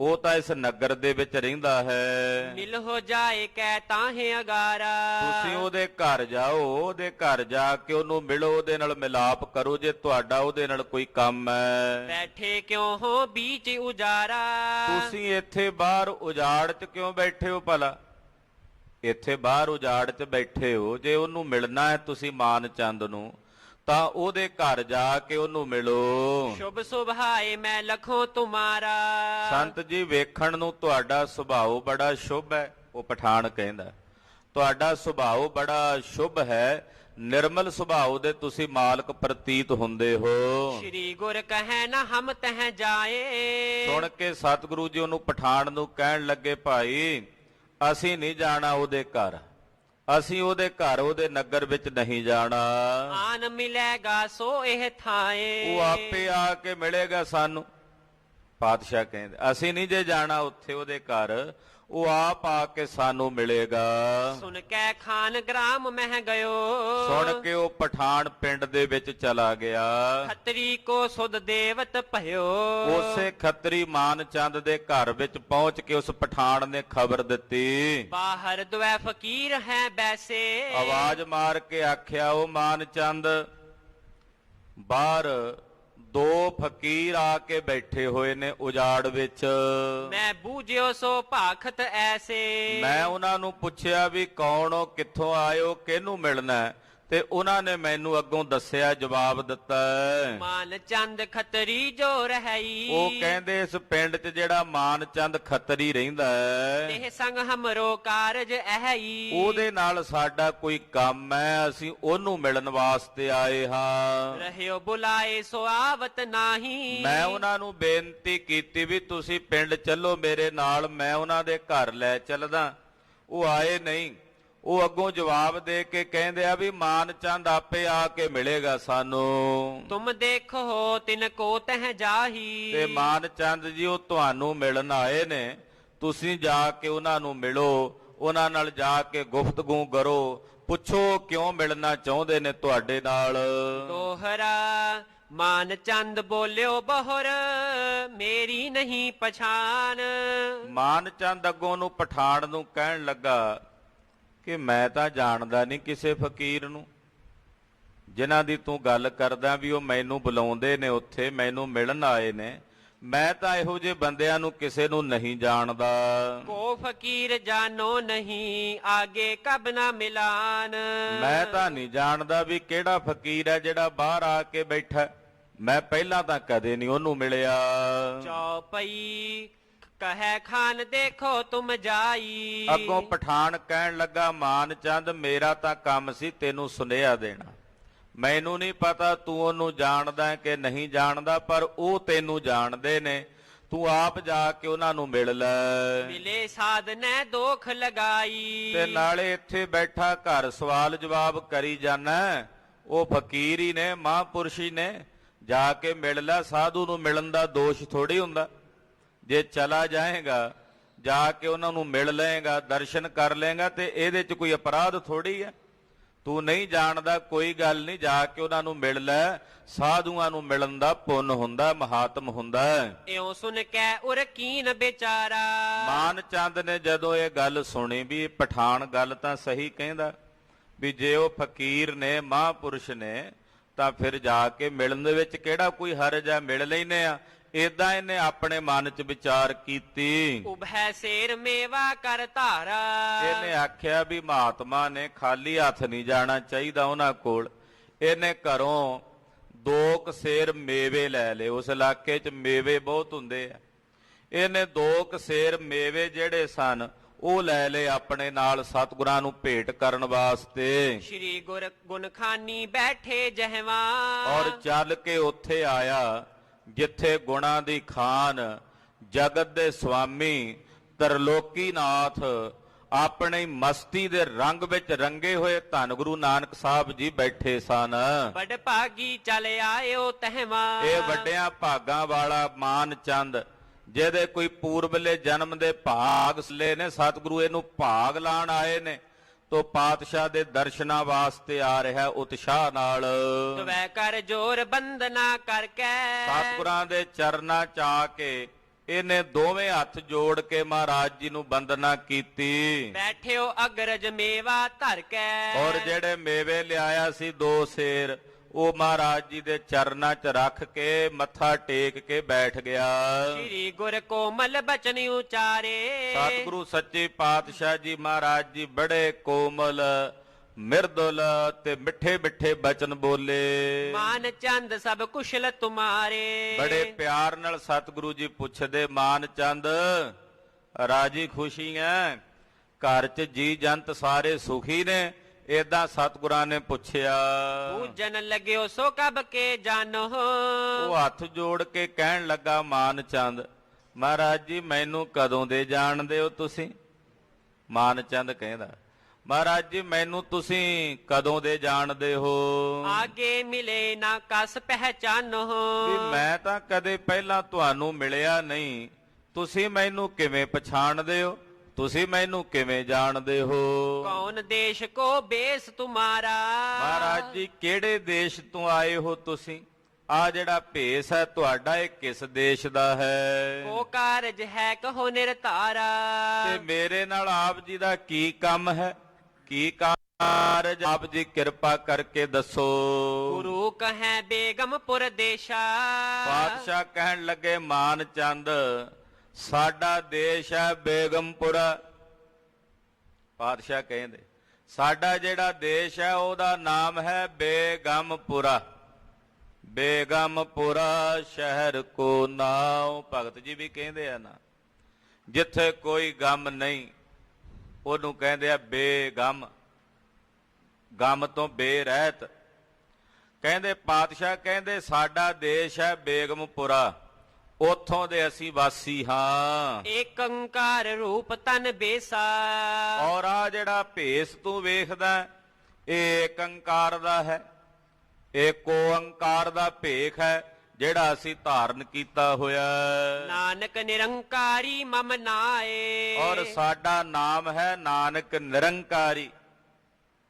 ਉਹ ਤਾਂ ਇਸ ਨਗਰ ਦੇ ਵਿੱਚ ਰਹਿੰਦਾ ਹੈ। ਮਿਲ ਹੋ ਜਾਏ ਕਹਿ ਤਾਹੇ ਅਗਾਰਾ। ਤੁਸੀਂ ਉਹਦੇ ਘਰ ਜਾਓ, ਉਹਦੇ ਘਰ ਜਾ ਕੇ ਉਹਨੂੰ ਮਿਲੋ, ਉਹਦੇ ਨਾਲ ਮਿਲਾਪ ਕਰੋ ਜੇ ਤੁਹਾਡਾ ਉਹਦੇ ਨਾਲ ਕੋਈ ਕੰਮ ਹੈ। ਬੈਠੇ ਕਿਉਂ ਹੋ ਬੀਚ ਉਜਾਰਾ। ਤੁਸੀਂ ਇੱਥੇ ਬਾਹਰ ਉਜਾੜ 'ਚ ਕਿਉਂ ਬੈਠੇ ਹੋ ਭਲਾ? ਇੱਥੇ ਬਾਹਰ ਉਜਾੜ 'ਚ ਬੈਠੇ ਹੋ, ਜੇ ਉਹਨੂੰ ਮਿਲਣਾ ਹੈ ਤੁਸੀਂ ਮਾਨ ਚੰਦ ਨੂੰ, ਤਾਂ ਉਹਦੇ ਘਰ ਜਾ ਕੇ ਉਹਨੂੰ ਮਿਲੋ। ਸ਼ੁਭ ਸੁਭਾਏ ਮੈਂ ਲਖੋ ਤੁਮਾਰਾ। ਸੰਤ ਜੀ ਵੇਖਣ ਨੂੰ ਤੁਹਾਡਾ ਸੁਭਾਅ ਬੜਾ ਸ਼ੁਭ ਹੈ। ਉਹ ਪਠਾਨ ਕਹਿੰਦਾ ਤੁਹਾਡਾ ਸੁਭਾਅ ਬੜਾ ਸ਼ੁਭ ਹੈ, ਨਿਰਮਲ ਸੁਭਾਅ ਦੇ ਤੁਸੀਂ ਮਾਲਕ ਪ੍ਰਤੀਤ ਹੁੰਦੇ ਹੋ। ਸ਼੍ਰੀ ਗੁਰ ਕਹੈ ਨਾ ਹਮ ਤਹ ਜਾਏ। ਸੁਣ ਕੇ ਸਤਿਗੁਰੂ ਜੀ ਉਹਨੂੰ ਪਠਾਨ ਨੂੰ ਕਹਿਣ ਲੱਗੇ, ਭਾਈ ਅਸੀਂ ਨਹੀਂ ਜਾਣਾ ਉਹਦੇ ਘਰ, ਅਸੀਂ ਉਹਦੇ ਘਰ ਉਹਦੇ ਨਗਰ ਵਿੱਚ ਨਹੀਂ ਜਾਣਾ। ਆਨ ਮਿਲੇਗਾ ਸੋ ਇਹ ਥਾਏ। ਉਹ ਆਪੇ ਆ ਕੇ ਮਿਲੇਗਾ ਸਾਨੂੰ। ਪਾਤਸ਼ਾਹ ਕਹਿੰਦੇ ਅਸੀਂ ਨਹੀਂ ਜੇ ਜਾਣਾ ਉੱਥੇ ਉਹਦੇ ਘਰ, ਉਹ ਆਪ ਆ ਕੇ ਸਾਨੂੰ ਮਿਲੇਗਾ। ਸੁਣ ਕੇ ਖਾਨ ਗ੍ਰਾਮ ਮਹਿ ਗਇਓ। ਸੁਣ ਕੇ ਉਹ ਪਠਾਨ ਪਿੰਡ ਦੇ ਵਿੱਚ ਚਲਾ ਗਿਆ। ਖੱਤਰੀ ਕੋ ਸੁਧ ਦੇਵਤ ਭਇਓ। ਉਸੇ ਖੱਤਰੀ ਮਾਨ ਚੰਦ ਦੇ ਘਰ ਵਿੱਚ ਪਹੁੰਚ ਕੇ ਉਸ ਪਠਾਨ ਨੇ ਖਬਰ ਦਿੱਤੀ। ਬਾਹਰ ਦੁਐ ਫਕੀਰ ਹੈ ਬੈਸੇ। ਆਵਾਜ਼ ਮਾਰ ਕੇ ਆਖਿਆ, ਉਹ ਮਾਨ ਚੰਦ ਬਾਹਰ ਦੋ ਫਕੀਰ ਆ ਕੇ ਬੈਠੇ ਹੋਏ ਨੇ ਉਜਾੜ ਵਿੱਚ। ਮੈਂ ਬੂਝਿਓ ਸੋ ਭਾਖਤ ਐਸੇ। ਮੈਂ ਉਹਨਾਂ ਨੂੰ ਪੁੱਛਿਆ ਵੀ ਕੌਣ ਹੋ, ਕਿੱਥੋਂ ਆਏ ਹੋ, ਕਿਹਨੂੰ ਮਿਲਣਾ ਹੈ, ਤੇ ਉਹਨਾਂ ਨੇ ਮੈਨੂੰ ਅੱਗੋਂ ਦੱਸਿਆ, ਜਵਾਬ ਦਿੱਤਾ। ਮਾਨ ਚੰਦ ਖੱਤਰੀ ਜੋ ਰਹੀ। ਉਹ ਕਹਿੰਦੇ ਇਸ ਪਿੰਡ 'ਚ ਜਿਹੜਾ ਮਾਨ ਚੰਦ ਖੱਤਰੀ ਰਹਿੰਦਾ ਹੈ, ਇਹ ਸੰਗ ਹਮਰੋ ਕਾਰਜ ਐਹੀ। ਉਹਦੇ ਨਾਲ ਸਾਡਾ ਕੋਈ ਕੰਮ ਹੈ, ਅਸੀਂ ਉਹਨੂੰ ਮਿਲਣ ਵਾਸਤੇ ਆਏ ਹਾਂ। ਰਹਿਓ ਬੁਲਾਏ ਸੋ ਆਵਤ ਨਾਹੀ। ਮੈਂ ਉਹਨਾਂ ਨੂੰ ਬੇਨਤੀ ਕੀਤੀ ਵੀ ਤੁਸੀਂ ਪਿੰਡ ਚੱਲੋ ਮੇਰੇ ਨਾਲ, ਮੈਂ ਉਹਨਾਂ ਦੇ ਘਰ ਲੈ ਚੱਲਦਾ। ਉਹ ਆਏ ਨਹੀਂ। ਉਹ ਅੱਗੋਂ ਜਵਾਬ ਦੇ ਕੇ ਕਹਿੰਦੇ ਆ ਵੀ ਮਾਨ ਚੰਦ ਆਪੇ ਆ ਕੇ ਮਿਲੇਗਾ ਸਾਨੂੰ। ਤੁਮ ਦੇਖੋ ਤਿਨ ਕੋ ਤਹ ਜਾਹੀ। ਤੇ ਮਾਨ ਚੰਦ ਜੀ ਉਹ ਤੁਹਾਨੂੰ ਮਿਲਣ ਆਏ ਨੇ, ਤੁਸੀਂ ਜਾ ਕੇ ਉਹਨਾਂ ਨੂੰ ਮਿਲੋ, ਉਹਨਾਂ ਨਾਲ ਜਾ ਕੇ ਗੁਫ਼ਤਗੂ ਕਰੋ, ਪੁੱਛੋ ਕਿਉਂ ਮਿਲਣਾ ਚਾਹੁੰਦੇ ਨੇ ਤੁਹਾਡੇ ਨਾਲ। ਦੋਹਰਾ ਮਾਨ ਚੰਦ ਬੋਲਿਓ ਬਹੁਰ ਮੇਰੀ ਨਹੀਂ ਪਛਾਣ। ਮਾਨ ਚੰਦ ਅੱਗੋਂ ਨੂੰ ਪਠਾਨ ਨੂੰ ਕਹਿਣ ਲੱਗਾ ਕਿ ਮੈਂ ਤਾਂ ਜਾਣਦਾ ਨਹੀਂ ਕਿਸੇ ਫਕੀਰ ਨੂੰ, ਜਿਨ੍ਹਾਂ ਦੀ ਤੂੰ ਗੱਲ ਕਰਦਾ ਵੀ ਉਹ ਮੈਨੂੰ ਬੁਲਾਉਂਦੇ ਨੇ, ਉੱਥੇ ਮੈਨੂੰ ਮਿਲਣ ਆਏ ਨੇ। ਮੈਂ ਤਾਂ ਇਹੋ ਜਿਹੇ ਬੰਦਿਆਂ ਨੂੰ ਕਿਸੇ ਨੂੰ ਨਹੀਂ ਜਾਣਦਾ। ਕੋ ਫਕੀਰ ਜਾਨੋ ਨਹੀਂ ਆਗੇ ਕਬ ਨਾ ਮਿਲਾਨ। ਮੈਂ ਤਾਂ ਨਹੀਂ ਜਾਣਦਾ ਵੀ ਕਿਹੜਾ ਫਕੀਰ ਹੈ ਜਿਹੜਾ ਬਾਹਰ ਆ ਕੇ ਬੈਠਾ, ਮੈਂ ਪਹਿਲਾਂ ਤਾਂ ਕਦੇ ਨਹੀਂ ਉਹਨੂੰ ਮਿਲਿਆ। ਚੌਪਈ ਕਹੈ ਖਾਨ ਦੇਖੋ ਤੁਮ ਜਾਈ। ਅੱਗੋਂ ਪਠਾਨ ਕਹਿਣ ਲੱਗਾ, ਮਾਨ ਚੰਦ ਮੇਰਾ ਤਾਂ ਕੰਮ ਸੀ ਤੈਨੂੰ ਸੁਨੇਹਾ ਦੇਣਾ, ਮੈਨੂੰ ਨਹੀਂ ਪਤਾ ਤੂੰ ਉਹਨੂੰ ਜਾਣਦਾ ਕਿ ਨਹੀਂ ਜਾਣਦਾ, ਪਰ ਉਹ ਤੈਨੂੰ ਜਾਣਦੇ ਨੇ, ਤੂੰ ਆਪ ਜਾ ਕੇ ਉਹਨਾਂ ਨੂੰ ਮਿਲ ਲੈ। ਮਿਲੇ ਸਾਧ ਨੇ ਦੋਖ ਲਗਾਈ। ਤੇ ਨਾਲੇ ਇੱਥੇ ਬੈਠਾ ਘਰ ਸਵਾਲ ਜਵਾਬ ਕਰੀ ਜਾਣਾ, ਉਹ ਫਕੀਰ ਹੀ ਨੇ, ਮਹਾਂਪੁਰਸ਼ ਹੀ ਨੇ, ਜਾ ਕੇ ਮਿਲ ਲੈ। ਸਾਧੂ ਨੂੰ ਮਿਲਣ ਦਾ ਦੋਸ਼ ਥੋੜੀ ਹੁੰਦਾ, ਜੇ ਚਲਾ ਜਾਏਗਾ ਜਾ ਕੇ ਉਹਨਾਂ ਨੂੰ ਮਿਲ ਲਏਗਾ, ਦਰਸ਼ਨ ਕਰ ਲਏਗਾ, ਤੇ ਇਹਦੇ 'ਚ ਕੋਈ ਅਪਰਾਧ ਥੋੜੀ ਹੈ। ਤੂੰ ਨਹੀਂ ਜਾਣਦਾ ਕੋਈ ਗੱਲ ਨਹੀਂ, ਜਾ ਕੇ ਉਹਨਾਂ ਨੂੰ ਮਿਲ ਲੈ। ਸਾਧੂਆਂ ਨੂੰ ਮਿਲਣ ਦਾ ਪੁੰਨ ਹੁੰਦਾ, ਮਹਾਤਮ ਹੁੰਦਾ। ਇਉਂ ਸੁਣ ਕੇ ਉਰ ਕੀਨ ਵਿਚਾਰਾ। ਮਾਨ ਚੰਦ ਨੇ ਜਦੋਂ ਇਹ ਗੱਲ ਸੁਣੀ ਵੀ ਪਠਾਨ ਗੱਲ ਤਾਂ ਸਹੀ ਕਹਿੰਦਾ, ਵੀ ਜੇ ਉਹ ਫਕੀਰ ਨੇ, ਮਹਾਂਪੁਰਸ਼ ਨੇ, ਤਾਂ ਫਿਰ ਜਾ ਕੇ ਮਿਲਣ ਦੇ ਵਿੱਚ ਕਿਹੜਾ ਕੋਈ ਹਰਜ ਹੈ, ਮਿਲ ਲੈਨੇ ਆ। ਏਦਾਂ ਇਹਨੇ ਆਪਣੇ ਮਨ 'ਚ ਵਿਚਾਰ ਕੀਤੀ। ਉਭੈ ਸੇਰ ਮੇਵਾ ਕਰ ਧਾਰਾ। ਇਹਨੇ ਆਖਿਆ ਵੀ ਮਹਾਤਮਾ ਨੇ ਖਾਲੀ ਹੱਥ ਨਹੀਂ ਜਾਣਾ ਚਾਹੀਦਾ ਉਹਨਾਂ ਕੋਲ। ਇਹਨੇ ਘਰੋਂ 2 ਸੇਰ ਮੇਵੇ ਲੈ ਲਏ। ਉਸ ਇਲਾਕੇ 'ਚ ਮੇਵੇ ਬਹੁਤ ਹੁੰਦੇ ਆ। ਇਹਨੇ 2 ਕਸੇਰ ਮੇਵੇ ਜਿਹੜੇ ਸਨ ਉਹ ਲੈ ਲਏ ਆਪਣੇ ਨਾਲ ਸਤਿਗੁਰਾਂ ਨੂੰ ਭੇਟ ਕਰਨ ਵਾਸਤੇ। ਸ਼੍ਰੀ ਗੁਰ ਗੁਣਖਾਨੀ ਬੈਠੇ ਜਹਵਾ ਔਰ ਚੱਲ ਕੇ ਉੱਥੇ ਆਇਆ ਜਿੱਥੇ ਗੁਣਾਂ ਦੀ ਖਾਨ ਜਗਤ ਦੇ ਸੁਆਮੀ ਤਰਲੋਕੀਨਾਥ ਆਪਣੀ ਮਸਤੀ ਦੇ ਰੰਗ ਵਿੱਚ ਰੰਗੇ ਹੋਏ ਧੰਨ ਗੁਰੂ ਨਾਨਕ ਸਾਹਿਬ ਜੀ ਬੈਠੇ ਸਨ। ਬੜ ਭਾਗੀ ਚਲ ਆਇਓ ਤਹਿਵਾ ਇਹ ਵੱਡਿਆਂ ਭਾਗਾਂ ਵਾਲਾ ਮਾਨ ਚੰਦ ਜਿਹਦੇ ਕੋਈ ਪੂਰਬਲੇ ਜਨਮ ਦੇ ਭਾਗ ਸਲੇ ਨੇ, ਸਤਿਗੁਰੂ ਇਹਨੂੰ ਭਾਗ ਲਾਣ ਆਏ ਨੇ, ਤੋ ਪਾਤਸ਼ਾਹ ਦੇ ਦਰਸ਼ਨਾਂ ਵਾਸਤੇ ਆ ਰਿਹਾ ਉਤਸ਼ਾਹ ਨਾਲ। ਤਵੈ ਕਰ ਜੋਰ ਬੰਦਨਾ ਕਰਕੇ ਸਤਿਗੁਰਾਂ ਦੇ ਚਰਨਾਂ ਚ ਆ ਕੇ ਇਹਨੇ ਦੋਵੇਂ ਹੱਥ ਜੋੜ ਕੇ ਮਹਾਰਾਜ ਜੀ ਨੂੰ ਬੰਦਨਾ ਕੀਤੀ। ਬੈਠਿਓ ਅਗਰਜ ਮੇਵਾ ਧਰ ਕੇ ਔਰ ਜਿਹੜੇ ਮੇਵੇ ਲਿਆਇਆ ਸੀ 2 ਸੇਰ ਉਹ ਮਹਾਰਾਜ ਜੀ ਦੇ ਚਰਨਾਂ 'ਚ ਰੱਖ ਕੇ ਮੱਥਾ ਟੇਕ ਕੇ ਬੈਠ ਗਿਆ। ਸ਼੍ਰੀ ਗੁਰ ਕੋਮਲ ਬਚਨ ਉਚਾਰੇ ਸਤਿਗੁਰੂ ਸੱਚੇ ਪਾਤਸ਼ਾਹ ਜੀ ਮਹਾਰਾਜ ਜੀ ਬੜੇ ਕੋਮਲ ਮਿਰਦੁਲ ਤੇ ਮਿੱਠੇ ਮਿੱਠੇ ਬਚਨ ਬੋਲੇ। ਮਾਨ ਚੰਦ ਸਭ ਕੁਸ਼ਲ ਤੁਮਾਰੇ ਬੜੇ ਪਿਆਰ ਨਾਲ ਸਤਿਗੁਰੂ ਜੀ ਪੁੱਛਦੇ, ਮਾਨ ਚੰਦ ਰਾਜੀ ਖੁਸ਼ੀ ਐ, ਘਰ 'ਚ ਜੀ ਜੰਤ ਸਾਰੇ ਸੁਖੀ ਨੇ? ਏਦਾਂ ਸਤਿਗੁਰਾਂ ਨੇ ਪੁੱਛਿਆ। ਪੂਜਨ ਲੱਗਿਓ ਸੋ ਕਬ ਕੇ ਜਾਨੋ ਉਹ ਹੱਥ ਜੋੜ ਕੇ ਕਹਿਣ ਲੱਗਾ, ਮਾਨ ਚੰਦ ਮਹਾਰਾਜ ਜੀ ਮੈਨੂੰ ਕਦੋਂ ਦੇ ਜਾਣਦੇ ਹੋ ਤੁਸੀਂ? ਮਾਨ ਚੰਦ ਕਹਿੰਦਾ, ਮਹਾਰਾਜ ਜੀ ਮੈਨੂੰ ਤੁਸੀਂ ਕਦੋਂ ਦੇ ਜਾਣਦੇ ਹੋ? ਆਗੇ ਮਿਲੇ ਨਾ ਕਸ ਪਹਿਚਾਨੋ ਵੀ ਮੈਂ ਤਾਂ ਕਦੇ ਪਹਿਲਾਂ ਤੁਹਾਨੂੰ ਮਿਲਿਆ ਨਹੀਂ, ਤੁਸੀਂ ਮੈਨੂੰ ਕਿਵੇਂ ਪਛਾਣਦੇ ਹੋ? ਤੁਸੀਂ ਮੈਨੂੰ ਕਿਵੇਂ ਜਾਣਦੇ ਹੋ? ਕੌਣ ਦੇਸ਼ ਕੋ ਬੇਸ ਤੁਮਾਰਾ ਮਹਾਰਾਜ ਜੀ ਕਿਹੜੇ ਦੇਸ਼ ਤੋਂ ਆਏ ਹੋ ਤੁਸੀਂ? ਆ ਜਿਹੜਾ ਭੇਸ ਹੈ ਤੁਹਾਡਾ ਇਹ ਕਿਸ ਦੇਸ਼ ਦਾ ਹੈ? ਕੋ ਕਾਰਜ ਹੈ ਕਹੋ ਨਿਰਤਾਰਾ ਤੇ ਮੇਰੇ ਨਾਲ ਆਪ ਜੀ ਦਾ ਕੀ ਕੰਮ ਹੈ? ਕੀ ਕਾਰਜ? ਆਪ ਜੀ ਕਿਰਪਾ ਕਰਕੇ ਦੱਸੋ। ਗੁਰੂ ਕਹੈ ਬੇਗਮਪੁਰ ਦੇਸ਼ਾ ਪਾਤਸ਼ਾਹ ਕਹਿਣ ਲੱਗੇ, ਮਾਨ ਚੰਦ ਸਾਡਾ ਦੇਸ਼ ਹੈ ਬੇਗਮਪੁਰਾ। ਪਾਤਸ਼ਾਹ ਕਹਿੰਦੇ ਸਾਡਾ ਜਿਹੜਾ ਦੇਸ਼ ਹੈ ਉਹਦਾ ਨਾਮ ਹੈ ਬੇਗਮਪੁਰਾ। ਬੇਗਮਪੁਰਾ ਸ਼ਹਿਰ ਕੋ ਨਾਉ, ਭਗਤ ਜੀ ਵੀ ਕਹਿੰਦੇ ਆ ਨਾ, ਜਿੱਥੇ ਕੋਈ ਗਮ ਨਹੀਂ ਉਹਨੂੰ ਕਹਿੰਦੇ ਆ ਬੇਗਮ, ਗਮ ਤੋਂ ਬੇਰਹਿਤ। ਕਹਿੰਦੇ ਪਾਤਸ਼ਾਹ ਕਹਿੰਦੇ ਸਾਡਾ ਦੇਸ਼ ਹੈ ਬੇਗਮਪੁਰਾ, ਉੱਥੋਂ ਦੇ ਅਸੀਂ ਵਾਸੀ ਹਾਂ। ਏਕ ਓੰਕਾਰ ਰੂਪ ਤਨ ਬੇਸਾ ਔਰ ਆ ਜਿਹੜਾ ਭੇਸ ਤੂੰ ਵੇਖਦਾ ਇਹ ਏਕ ਓੰਕਾਰ ਦਾ ਹੈ, ਏਕੋ ਓੰਕਾਰ ਦਾ ਭੇਖ ਹੈ ਜਿਹੜਾ ਅਸੀਂ ਧਾਰਨ ਕੀਤਾ ਹੋਇਆ। ਨਾਨਕ ਨਿਰੰਕਾਰੀ ਮਮ ਨਾਏ ਔਰ ਸਾਡਾ ਨਾਮ ਹੈ ਨਾਨਕ ਨਿਰੰਕਾਰੀ।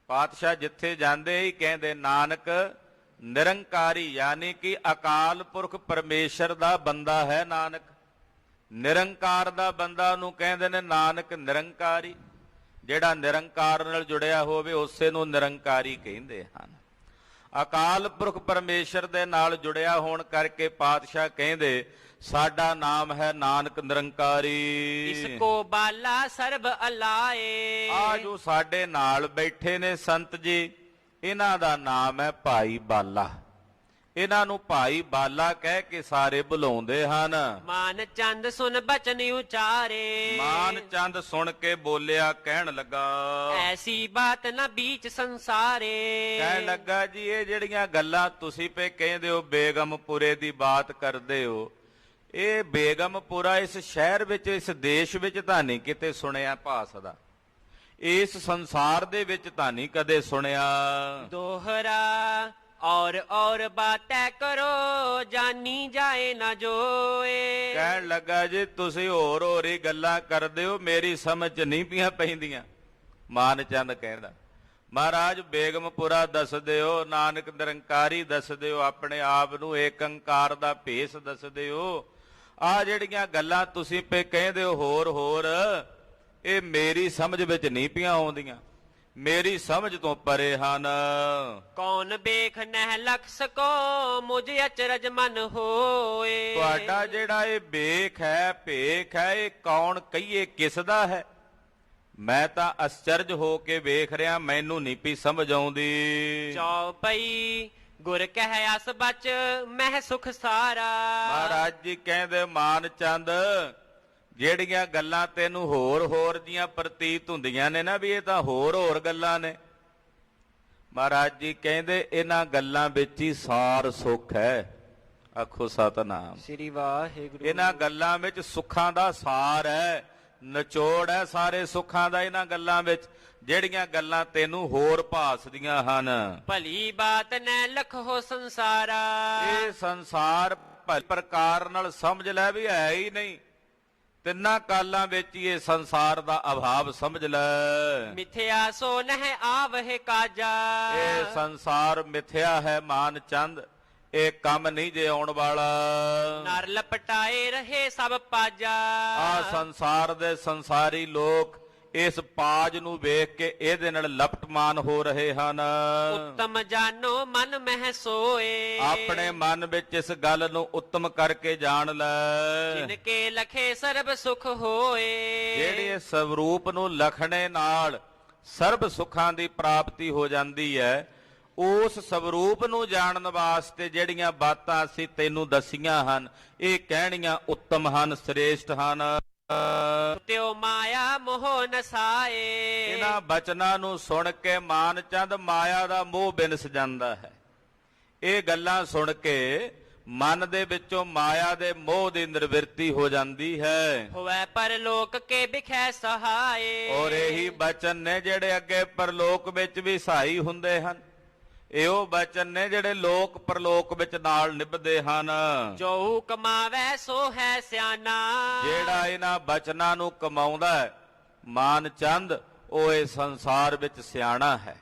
ਪਾਤਸ਼ਾਹ ਜਿੱਥੇ ਜਾਂਦੇ ਹੀ ਕਹਿੰਦੇ ਨਾਨਕ ਨਿਰੰਕਾਰੀ, ਯਾਨੀ ਕਿ ਅਕਾਲ ਪੁਰਖ ਪਰਮੇਸ਼ਰ ਦਾ ਬੰਦਾ ਹੈ ਨਾਨਕ। ਨਿਰੰਕਾਰ ਦਾ ਬੰਦਾ ਨੂੰ ਕਹਿੰਦੇ ਨੇ ਨਾਨਕ ਨਿਰੰਕਾਰੀ। ਜਿਹੜਾ ਨਿਰੰਕਾਰ ਨਾਲ ਜੁੜਿਆ ਹੋਵੇ ਉਸੇ ਨੂੰ ਨਿਰੰਕਾਰੀ ਕਹਿੰਦੇ ਹਨ। ਅਕਾਲ ਪੁਰਖ ਪਰਮੇਸ਼ਰ ਦੇ ਨਾਲ ਜੁੜਿਆ ਹੋਣ ਕਰਕੇ ਪਾਤਸ਼ਾਹ ਕਹਿੰਦੇ ਸਾਡਾ ਨਾਮ ਹੈ ਨਾਨਕ ਨਿਰੰਕਾਰੀ। ਇਸ ਕੋ ਬਾਲਾ ਸਰਬ ਅਲਾਏ ਆ ਜੋ ਸਾਡੇ ਨਾਲ ਬੈਠੇ ਨੇ ਸੰਤ ਜੀ, ਇਹਨਾਂ ਦਾ ਨਾਮ ਹੈ ਭਾਈ ਬਾਲਾ। ਇਹਨਾਂ ਨੂੰ ਭਾਈ ਬਾਲਾ ਕਹਿ ਕੇ ਸਾਰੇ ਬੁਲਾਉਂਦੇ ਹਨ। ਮਾਨ ਚੰਦ ਸੁਨ ਬਚਨ ਉਚਾਰੇ ਮਾਨ ਚੰਦ ਸੁਣ ਕੇ ਬੋਲਿਆ, ਕਹਿਣ ਲੱਗਾ ਐਸੀ ਬਾਤ ਨਾ ਬੀਚ ਸੰਸਾਰੇ। ਕਹਿਣ ਲੱਗਾ ਜੀ ਇਹ ਜਿਹੜੀਆਂ ਗੱਲਾਂ ਤੁਸੀਂ ਪੇ ਕਹਿੰਦੇ ਹੋ ਬੇਗਮਪੁਰੇ ਦੀ ਬਾਤ ਕਰਦੇ ਹੋ, ਇਹ ਬੇਗਮਪੁਰਾ ਇਸ ਸ਼ਹਿਰ ਵਿੱਚ ਇਸ ਦੇਸ਼ ਵਿੱਚ ਤਾਂ ਨਹੀਂ ਕਿਤੇ ਸੁਣਿਆ ਭਾਸਦਾ, ਇਸ ਸੰਸਾਰ ਦੇ ਵਿੱਚ ਤਾਂ ਨਹੀਂ ਕਦੇ ਸੁਣਿਆ। ਦੋਹਰਾ ਔਰ ਬਾਤੈ ਕਰੋ ਜਾਨੀ ਜਾਏ ਨਾ ਜੋਏ। ਕਹਿਣ ਲੱਗਾ ਜੀ ਤੁਸੀਂ ਹੋਰ ਹੀ ਗੱਲਾਂ ਕਰਦੇ ਹੋ, ਮੇਰੀ ਸਮਝ ਚ ਨਹੀਂ ਪਈਆਂ ਪੈਂਦੀਆਂ। ਮਾਨ ਚੰਦ ਕਹਿੰਦਾ ਮਹਾਰਾਜ ਬੇਗਮਪੁਰਾ ਦੱਸਦੇ ਹੋ, ਨਾਨਕ ਨਿਰੰਕਾਰੀ ਦੱਸਦੇ ਹੋ, ਆਪਣੇ ਆਪ ਨੂੰ ਏਕ ਓੰਕਾਰ ਦਾ ਭੇਸ ਦੱਸਦੇ ਹੋ, ਆ ਜਿਹੜੀਆਂ ਗੱਲਾਂ ਤੁਸੀਂ ਪੇ ਕਹਿੰਦੇ ਹੋ ਹੋਰ ਇਹ ਮੇਰੀ ਸਮਝ ਵਿੱਚ ਨਹੀਂ ਪਈਆਂ ਆਉਂਦੀਆਂ, ਮੇਰੀ ਸਮਝ ਤੋਂ ਪਰੇ ਹਨ। ਕੌਣ ਵੇਖ ਨਹਿ ਲਖ ਸਕੋ ਮੁਝ ਅਚਰਜ ਮਨ ਹੋਏ। ਤੁਹਾਡਾ ਜਿਹੜਾ ਇਹ ਵੇਖ ਹੈ ਭੇਖ ਹੈ ਇਹ ਕੌਣ ਕਹੀਏ ਕਿਸ ਦਾ ਹੈ? ਮੈਂ ਤਾਂ ਅਸਚਰਜ ਹੋ ਕੇ ਵੇਖ ਰਿਹਾ, ਮੈਨੂੰ ਨਹੀਂ ਪਈ ਸਮਝ ਆਉਂਦੀ। ਚੌਪਈ ਗੁਰ ਕਹਿ ਅਸ ਬਚ ਮਹਿ ਸੁਖ ਸਾਰਾ। ਮਹਾਰਾਜ ਜੀ ਕਹਿੰਦੇ ਮਾਨ ਚੰਦ ਜਿਹੜੀਆਂ ਗੱਲਾਂ ਤੈਨੂੰ ਹੋਰ ਜੀਆਂ ਪ੍ਰਤੀਤ ਹੁੰਦੀਆਂ ਨੇ ਨਾ ਵੀ ਇਹ ਤਾਂ ਹੋਰ ਗੱਲਾਂ ਨੇ, ਮਹਾਰਾਜ ਜੀ ਕਹਿੰਦੇ ਇਹਨਾਂ ਗੱਲਾਂ ਵਿੱਚ ਹੀ ਸਾਰ ਸੁੱਖ ਹੈ। ਆਖੋ ਸਤਿਨਾਮ ਸ੍ਰੀ ਵਾਹਿਗੁਰੂ। ਇਹਨਾਂ ਗੱਲਾਂ ਵਿੱਚ ਸੁੱਖਾਂ ਦਾ ਸਾਰ ਹੈ, ਨਿਚੋੜ ਹੈ ਸਾਰੇ ਸੁੱਖਾਂ ਦਾ ਇਹਨਾਂ ਗੱਲਾਂ ਵਿੱਚ, ਜਿਹੜੀਆਂ ਗੱਲਾਂ ਤੈਨੂੰ ਹੋਰ ਭਾਸਦੀਆਂ ਹਨ। ਭਲੀ ਬਾਤ ਨੈ ਲਖੋ ਸੰਸਾਰਾ, ਇਹ ਸੰਸਾਰ ਭਲੀ ਪ੍ਰਕਾਰ ਨਾਲ ਸਮਝ ਲੈ ਵੀ ਹੈ ਹੀ ਨਹੀਂ, ਤਿੰਨਾਂ ਕਾਲਾਂ ਵਿੱਚ ਹੀ ਇਹ ਸੰਸਾਰ ਦਾ ਅਭਾਵ ਸਮਝ ਲੈ। ਮਿਥਿਆ ਸੋ ਨਹਿ ਆਵਹਿ ਕਾਜਾ, ਇਹ ਸੰਸਾਰ ਮਿਥਿਆ ਹੈ ਮਾਨ ਚੰਦ, ਇਹ ਕੰਮ ਨਹੀਂ ਜੇ ਆਉਣ ਵਾਲਾ। ਨਰ ਲਪਟਾਏ ਰਹੇ ਸਭ ਪਾਜਾ, ਆ ਸੰਸਾਰ ਦੇ ਸੰਸਾਰੀ ਲੋਕ ਇਸ ਪਾਜ ਨੂੰ ਵੇਖ ਕੇ ਇਹਦੇ ਨਾਲ ਲਪਟਮਾਨ ਹੋ ਰਹੇ ਹਨ। ਉੱਤਮ ਜਾਨੋ ਮਨ ਮਹਿ ਸੋਏ, ਆਪਣੇ ਮਨ ਵਿੱਚ ਇਸ ਗੱਲ ਨੂੰ ਉੱਤਮ ਕਰਕੇ ਜਾਣ ਲੈ। ਜਿਨ ਕੇ ਲਖੇ ਸਰਬ ਸੁਖ ਹੋਏ, ਜਿਹੜੇ ਸਵਰੂਪ ਨੂੰ ਲਖਣੇ ਨਾਲ ਸਰਬ ਸੁੱਖਾਂ ਦੀ ਪ੍ਰਾਪਤੀ ਹੋ ਜਾਂਦੀ ਹੈ, ਉਸ ਸਵਰੂਪ ਨੂੰ ਜਾਣਨ ਵਾਸਤੇ ਜਿਹੜੀਆਂ ਬਾਤਾਂ ਅਸੀਂ ਤੈਨੂੰ ਦਸੀਆਂ ਹਨ, ਇਹ ਕਹਿਣੀਆਂ ਉੱਤਮ ਹਨ, ਸ੍ਰੇਸ਼ਟ ਹਨ। ਤਿਉ ਮਾਇਆ ਮੋਹ ਨਸਾਏ, ਇਹਨਾਂ ਬਚਨਾਂ ਨੂੰ ਸੁਣ ਕੇ ਮਾਨ ਚੰਦ ਮਾਇਆ ਦਾ ਮੋਹ ਬਿਨਸ ਜਾਂਦਾ ਹੈ। ਇਹ ਗੱਲਾਂ ਸੁਣ ਕੇ ਮਨ ਦੇ ਵਿੱਚੋਂ ਮਾਇਆ ਦੇ ਮੋਹ ਦੀ ਨਿਵਰਤੀ ਹੋ ਜਾਂਦੀ ਹੈ। ਹੋਵੇ ਪਰਲੋਕ ਕੇ ਬਿਖੈ ਸਹਾਏ, ਔਰ ਇਹੀ ਬਚਨ ਨੇ ਜਿਹੜੇ ਅੱਗੇ ਪਰਲੋਕ ਵਿੱਚ ਵੀ ਸਹਾਈ ਹੁੰਦੇ ਹਨ। ਇਹੋ ਬਚਨ ਨੇ ਜਿਹੜੇ ਲੋਕ ਪਰਲੋਕ ਵਿੱਚ ਨਾਲ ਨਿਭਦੇ ਹਨ। ਜੋ ਕਮਾਵੇ ਸੋ ਹੈ ਸਿਆਣਾ, ਜਿਹੜਾ ਇਹਨਾਂ ਬਚਨਾਂ ਨੂੰ ਕਮਾਉਂਦਾ ਹੈ ਮਾਨ ਚੰਦ, ਉਹ ਇਹ ਸੰਸਾਰ ਵਿੱਚ ਸਿਆਣਾ ਹੈ,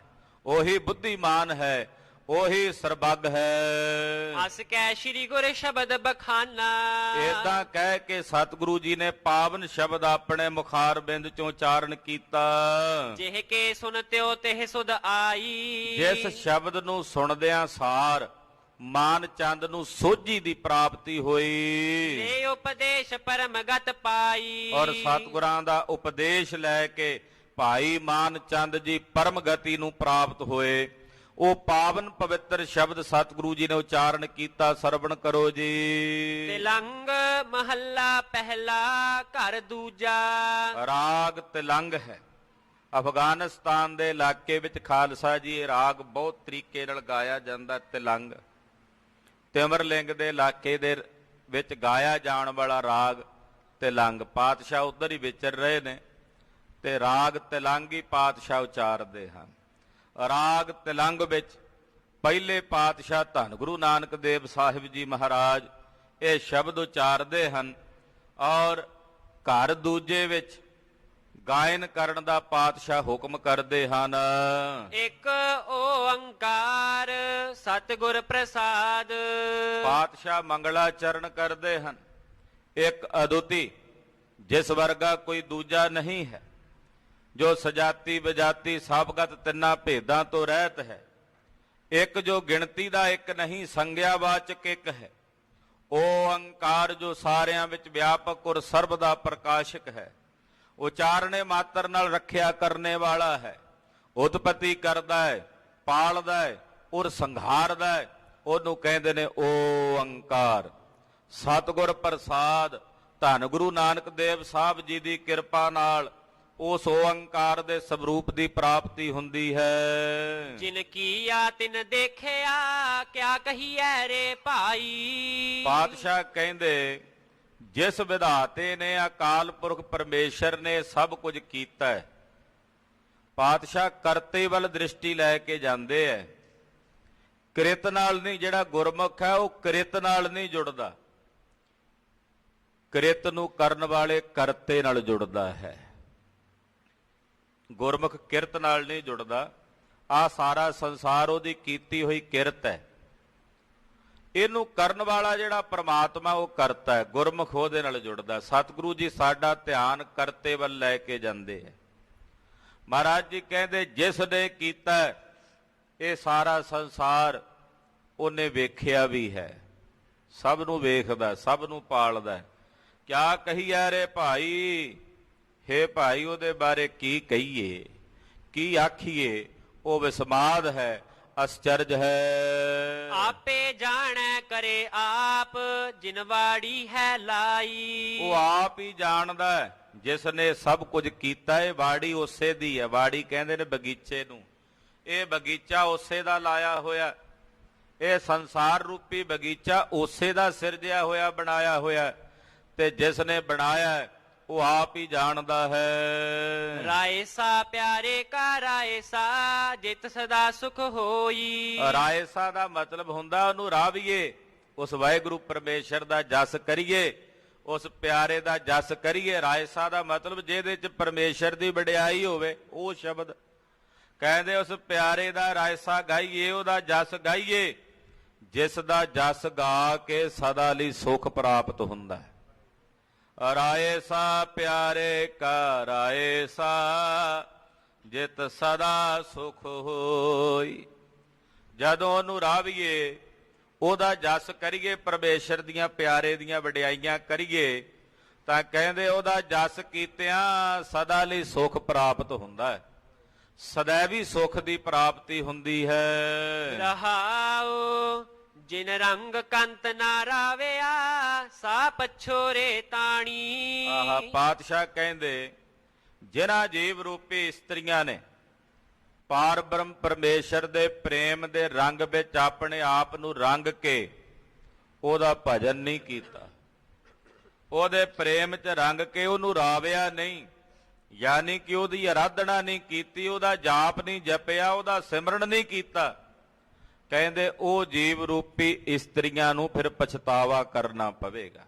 ਉਹੀ ਬੁੱਧੀਮਾਨ ਹੈ, ਉਹੀ ਸਰਬੱਗ ਹੈ। ਅਸ ਕੈ ਸ੍ਰੀ ਗੁਰ ਸ਼ਬਦ ਬਖਾਨਾ, ਏਦਾਂ ਕਹਿ ਕੇ ਸਤਿਗੁਰੂ ਜੀ ਨੇ ਪਾਵਨ ਸ਼ਬਦ ਆਪਣੇ ਮੁਖਾਰ ਬਿੰਦ ਚੋਂ ਉਚਾਰਨ ਕੀਤਾ। ਜਿਹ ਕੇ ਸੁਨਤਿਓ ਤਿਹ ਸੁਧ ਆਈ, ਜਿਸ ਸ਼ਬਦ ਨੂੰ ਸੁਣਦਿਆਂ ਸਾਰ ਮਾਨ ਚੰਦ ਨੂੰ ਸੋਝੀ ਦੀ ਪ੍ਰਾਪਤੀ ਹੋਈ, ਇਹ ਉਪਦੇਸ਼ ਪਰਮਗਤ ਪਾਈ। ਔਰ ਸਤਿਗੁਰਾਂ ਦਾ ਉਪਦੇਸ਼ ਲੈ ਕੇ ਭਾਈ ਮਾਨ ਚੰਦ ਜੀ ਪਰਮ ਗਤੀ ਨੂੰ ਪ੍ਰਾਪਤ ਹੋਏ। ਉਹ ਪਾਵਨ ਪਵਿੱਤਰ ਸ਼ਬਦ ਸਤਿਗੁਰੂ ਜੀ ਨੇ ਉਚਾਰਨ ਕੀਤਾ, ਸਰਵਣ ਕਰੋ ਜੀ। ਤਿਲੰਗ ਮਹੱਲਾ ਪਹਿਲਾ ਘਰ ਦੂਜਾ, ਰਾਗ ਤਿਲੰਗ ਹੈ। ਅਫਗਾਨਿਸਤਾਨ ਦੇ ਇਲਾਕੇ ਵਿੱਚ ਖਾਲਸਾ ਜੀ ਇਹ ਰਾਗ ਬਹੁਤ ਤਰੀਕੇ ਨਾਲ ਗਾਇਆ ਜਾਂਦਾ। ਤਿਲੰਗ ਤਿਮਰਲਿੰਗ ਦੇ ਇਲਾਕੇ ਦੇ ਵਿੱਚ ਗਾਇਆ ਜਾਣ ਵਾਲਾ ਰਾਗ ਤਿਲੰਗ। ਪਾਤਸ਼ਾਹ ਉੱਧਰ ਹੀ ਵਿਚਰ ਰਹੇ ਨੇ ਤੇ ਰਾਗ ਤਿਲੰਗ ਹੀ ਪਾਤਸ਼ਾਹ ਉਚਾਰਦੇ ਹਨ। ਰਾਗ ਤਿਲੰਗ ਵਿੱਚ ਪਹਿਲੇ ਪਾਤਸ਼ਾਹ ਧੰਨ ਗੁਰੂ ਨਾਨਕ ਦੇਵ ਸਾਹਿਬ ਜੀ ਮਹਾਰਾਜ ਇਹ ਸ਼ਬਦ ਉਚਾਰਦੇ ਹਨ, ਔਰ ਘਰ ਦੂਜੇ ਵਿੱਚ ਗਾਇਨ ਕਰਨ ਦਾ ਪਾਤਸ਼ਾਹ ਹੁਕਮ ਕਰਦੇ ਹਨ। ਇੱਕ ਓੰਕਾਰ ਸਤਿਗੁਰ ਪ੍ਰਸਾਦ, ਪਾਤਸ਼ਾਹ ਮੰਗਲਾਚਰਨ ਕਰਦੇ ਹਨ। ਇੱਕ ਅਦੁੱਤੀ, ਜਿਸ ਵਰਗਾ ਕੋਈ ਦੂਜਾ ਨਹੀਂ ਹੈ, ਜੋ ਸਜਾਤੀ ਵਿਜਾਤੀ ਸਭਗਤ ਤਿੰਨਾਂ ਭੇਦਾਂ ਤੋਂ ਰਹਿਤ ਹੈ। ਇੱਕ ਜੋ ਗਿਣਤੀ ਦਾ ਇੱਕ ਨਹੀਂ, ਸੰਗਿਆਵਾਚਕ ਇੱਕ ਹੈ। ਓੰਕਾਰ ਜੋ ਸਾਰਿਆਂ ਵਿੱਚ ਵਿਆਪਕ ਔਰ ਸਰਬ ਦਾ ਪ੍ਰਕਾਸ਼ਕ ਹੈ। ਉਚਾਰਨੇ ਮਾਤਰ ਨਾਲ ਰੱਖਿਆ ਕਰਨੇ ਵਾਲਾ ਹੈ। ਉਤਪਤੀ ਕਰਦਾ ਹੈ, ਪਾਲਦਾ ਹੈ ਔਰ ਸੰਘਾਰਦਾ ਹੈ। ਉਹਨੂੰ ਕਹਿੰਦੇ ਨੇ ਓੰਕਾਰ। ਸਤਿਗੁਰ ਪ੍ਰਸਾਦ ਧੰਨ ਗੁਰੂ ਨਾਨਕ ਦੇਵ ਸਾਹਿਬ ਜੀ ਦੀ ਕਿਰਪਾ ਨਾਲ ਉਸ ਓੰਕਾਰ ਦੇ ਸਵਰੂਪ ਦੀ ਪ੍ਰਾਪਤੀ ਹੁੰਦੀ ਹੈ। ਜਿਨ ਕੀਆ ਤਿਨ ਦੇਖਿਆ, ਕਿਆ ਕਹੀਐ ਰੇ ਭਾਈ। ਪਾਤਸ਼ਾਹ ਕਹਿੰਦੇ ਜਿਸ ਵਿਧਾਤੇ ਨੇ ਅਕਾਲ ਪੁਰਖ ਪਰਮੇਸ਼ਰ ਨੇ ਸਭ ਕੁਝ ਕੀਤਾ ਹੈ, ਪਾਤਸ਼ਾਹ ਕਰਤੇ ਵੱਲ ਦ੍ਰਿਸ਼ਟੀ ਲੈ ਕੇ ਜਾਂਦੇ ਐ। ਕਿਰਤ ਨਾਲ ਨਹੀਂ, ਜਿਹੜਾ ਗੁਰਮੁਖ ਹੈ ਉਹ ਕਿਰਤ ਨਾਲ ਨਹੀਂ ਜੁੜਦਾ, ਕਿਰਤ ਨੂੰ ਕਰਨ ਵਾਲੇ ਕਰਤੇ ਨਾਲ ਜੁੜਦਾ ਹੈ। ਗੁਰਮੁਖ ਕਿਰਤ ਨਾਲ ਨਹੀਂ ਜੁੜਦਾ। ਆ ਸਾਰਾ ਸੰਸਾਰ ਉਹਦੀ ਕੀਤੀ ਹੋਈ ਕਿਰਤ ਹੈ। ਇਹਨੂੰ ਕਰਨ ਵਾਲਾ ਜਿਹੜਾ ਪ੍ਰਮਾਤਮਾ ਉਹ ਕਰਤਾ ਹੈ, ਗੁਰਮੁਖ ਉਹਦੇ ਨਾਲ ਜੁੜਦਾ। ਸਤਿਗੁਰੂ ਜੀ ਸਾਡਾ ਧਿਆਨ ਕਰਤੇ ਵੱਲ ਲੈ ਕੇ ਜਾਂਦੇ ਹੈ। ਮਹਾਰਾਜ ਜੀ ਕਹਿੰਦੇ ਜਿਸ ਨੇ ਕੀਤਾ ਇਹ ਸਾਰਾ ਸੰਸਾਰ ਉਹਨੇ ਵੇਖਿਆ ਵੀ ਹੈ, ਸਭ ਨੂੰ ਵੇਖਦਾ, ਸਭ ਨੂੰ ਪਾਲਦਾ। ਕਿਆ ਕਹੀਐ ਰੇ ਭਾਈ, ਹੇ ਭਾਈ ਉਹਦੇ ਬਾਰੇ ਕੀ ਕਹੀਏ, ਕੀ ਆਖੀਏ। ਉਹ ਵਿਸਮਾਦ ਹੈ, ਅਸਚਰਜ ਹੈ। ਆਪੇ ਜਾਣੈ ਕਰੇ ਆਪ ਜਿਨ ਵਾੜੀ ਹੈ ਲਾਈ। ਉਹ ਆਪ ਹੀ ਜਾਣਦਾ ਹੈ, ਜਿਸ ਨੇ ਸਭ ਕੁਝ ਕੀਤਾ। ਇਹ ਵਾੜੀ ਉਸੇ ਦੀ ਹੈ। ਵਾੜੀ ਕਹਿੰਦੇ ਨੇ ਬਗੀਚੇ ਨੂੰ। ਇਹ ਬਗੀਚਾ ਉਸੇ ਦਾ ਲਾਇਆ ਹੋਇਆ। ਇਹ ਸੰਸਾਰ ਰੂਪੀ ਬਗੀਚਾ ਉਸੇ ਦਾ ਸਿਰਜਿਆ ਹੋਇਆ, ਬਣਾਇਆ ਹੋਇਆ। ਤੇ ਜਿਸ ਨੇ ਬਣਾਇਆ ਉਹ ਆਪ ਹੀ ਜਾਣਦਾ ਹੈ। ਰਾਏਸਾ ਪਿਆਰੇ ਕਾ ਰਾਏਸਾ ਜਿਤ ਸਦਾ ਸੁਖ ਹੋਈ। ਰਾਏਸਾ ਦਾ ਮਤਲਬ ਹੁੰਦਾ ਉਹਨੂੰ ਰਾਵੀਏ, ਉਸ ਵਾਹਿਗੁਰੂ ਪਰਮੇਸ਼ਰ ਦਾ ਜਸ ਕਰੀਏ, ਉਸ ਪਿਆਰੇ ਦਾ ਜਸ ਕਰੀਏ। ਰਾਏਸਾ ਦਾ ਮਤਲਬ ਜਿਹਦੇ ਚ ਪਰਮੇਸ਼ਰ ਦੀ ਵਡਿਆਈ ਹੋਵੇ, ਉਹ ਸ਼ਬਦ ਕਹਿੰਦੇ ਉਸ ਪਿਆਰੇ ਦਾ ਰਾਏਸਾ ਗਾਈਏ, ਉਹਦਾ ਜਸ ਗਾਈਏ, ਜਿਸ ਦਾ ਜਸ ਗਾ ਕੇ ਸਦਾ ਲਈ ਸੁਖ ਪ੍ਰਾਪਤ ਹੁੰਦਾ ਹੈ। ਰਾਏਸਾ ਪਿਆਰੇ ਕਾ ਰਾਏਸਾ ਜਿਤ ਸਦਾ ਸੁਖ ਹੋਈ। ਜਦੋਂ ਉਹਨੂੰ ਰਾਵੀਏ, ਉਹਦਾ ਜਸ ਕਰੀਏ, ਪਰਮੇਸ਼ਰ ਦੀਆਂ ਪਿਆਰੇ ਦੀਆਂ ਵਡਿਆਈਆਂ ਕਰੀਏ, ਤਾਂ ਕਹਿੰਦੇ ਉਹਦਾ ਜਸ ਕੀਤਿਆਂ ਸਦਾ ਲਈ ਸੁਖ ਪ੍ਰਾਪਤ ਹੁੰਦਾ ਹੈ। ਸदैवी ਸੁਖ ਦੀ ਪ੍ਰਾਪਤੀ ਹੁੰਦੀ ਹੈ। ਰਹਾਉ ਜਿਨ ਰੰਗ ਕੰਤ ਨਾ ਰਾਵਿਆ ਸਾ ਪਛੋਰੇ ਤਾਣੀ। ਆਹ ਪਾਤਸ਼ਾਹ ਕਹਿੰਦੇ ਜਿਨ੍ਹਾਂ ਜੀਵ ਰੂਪੀ ਇਸਤਰੀਆਂ ਨੇ ਪਾਰ ਬ੍ਰਹਮ ਪਰਮੇਸ਼ਰ ਦੇ ਪ੍ਰੇਮ ਦੇ ਰੰਗ ਵਿੱਚ ਆਪਣੇ ਆਪ ਨੂੰ ਰੰਗ ਕੇ ਉਹਦਾ ਭਜਨ ਨਹੀਂ ਕੀਤਾ, ਉਹਦੇ ਪ੍ਰੇਮ 'ਚ ਰੰਗ ਕੇ ਉਹਨੂੰ ਰਾਵਿਆ ਨਹੀਂ, ਯਾਨੀ ਕਿ ਉਹਦੀ ਆਰਾਧਨਾ ਨਹੀਂ ਕੀਤੀ, ਉਹਦਾ ਜਾਪ ਨਹੀਂ ਜਪਿਆ, ਉਹਦਾ ਸਿਮਰਨ ਨਹੀਂ ਕੀਤਾ, ਕਹਿੰਦੇ ਉਹ ਜੀਵ ਰੂਪੀ ਇਸਤਰੀਆਂ ਨੂੰ ਫਿਰ ਪਛਤਾਵਾ ਕਰਨਾ ਪਵੇਗਾ।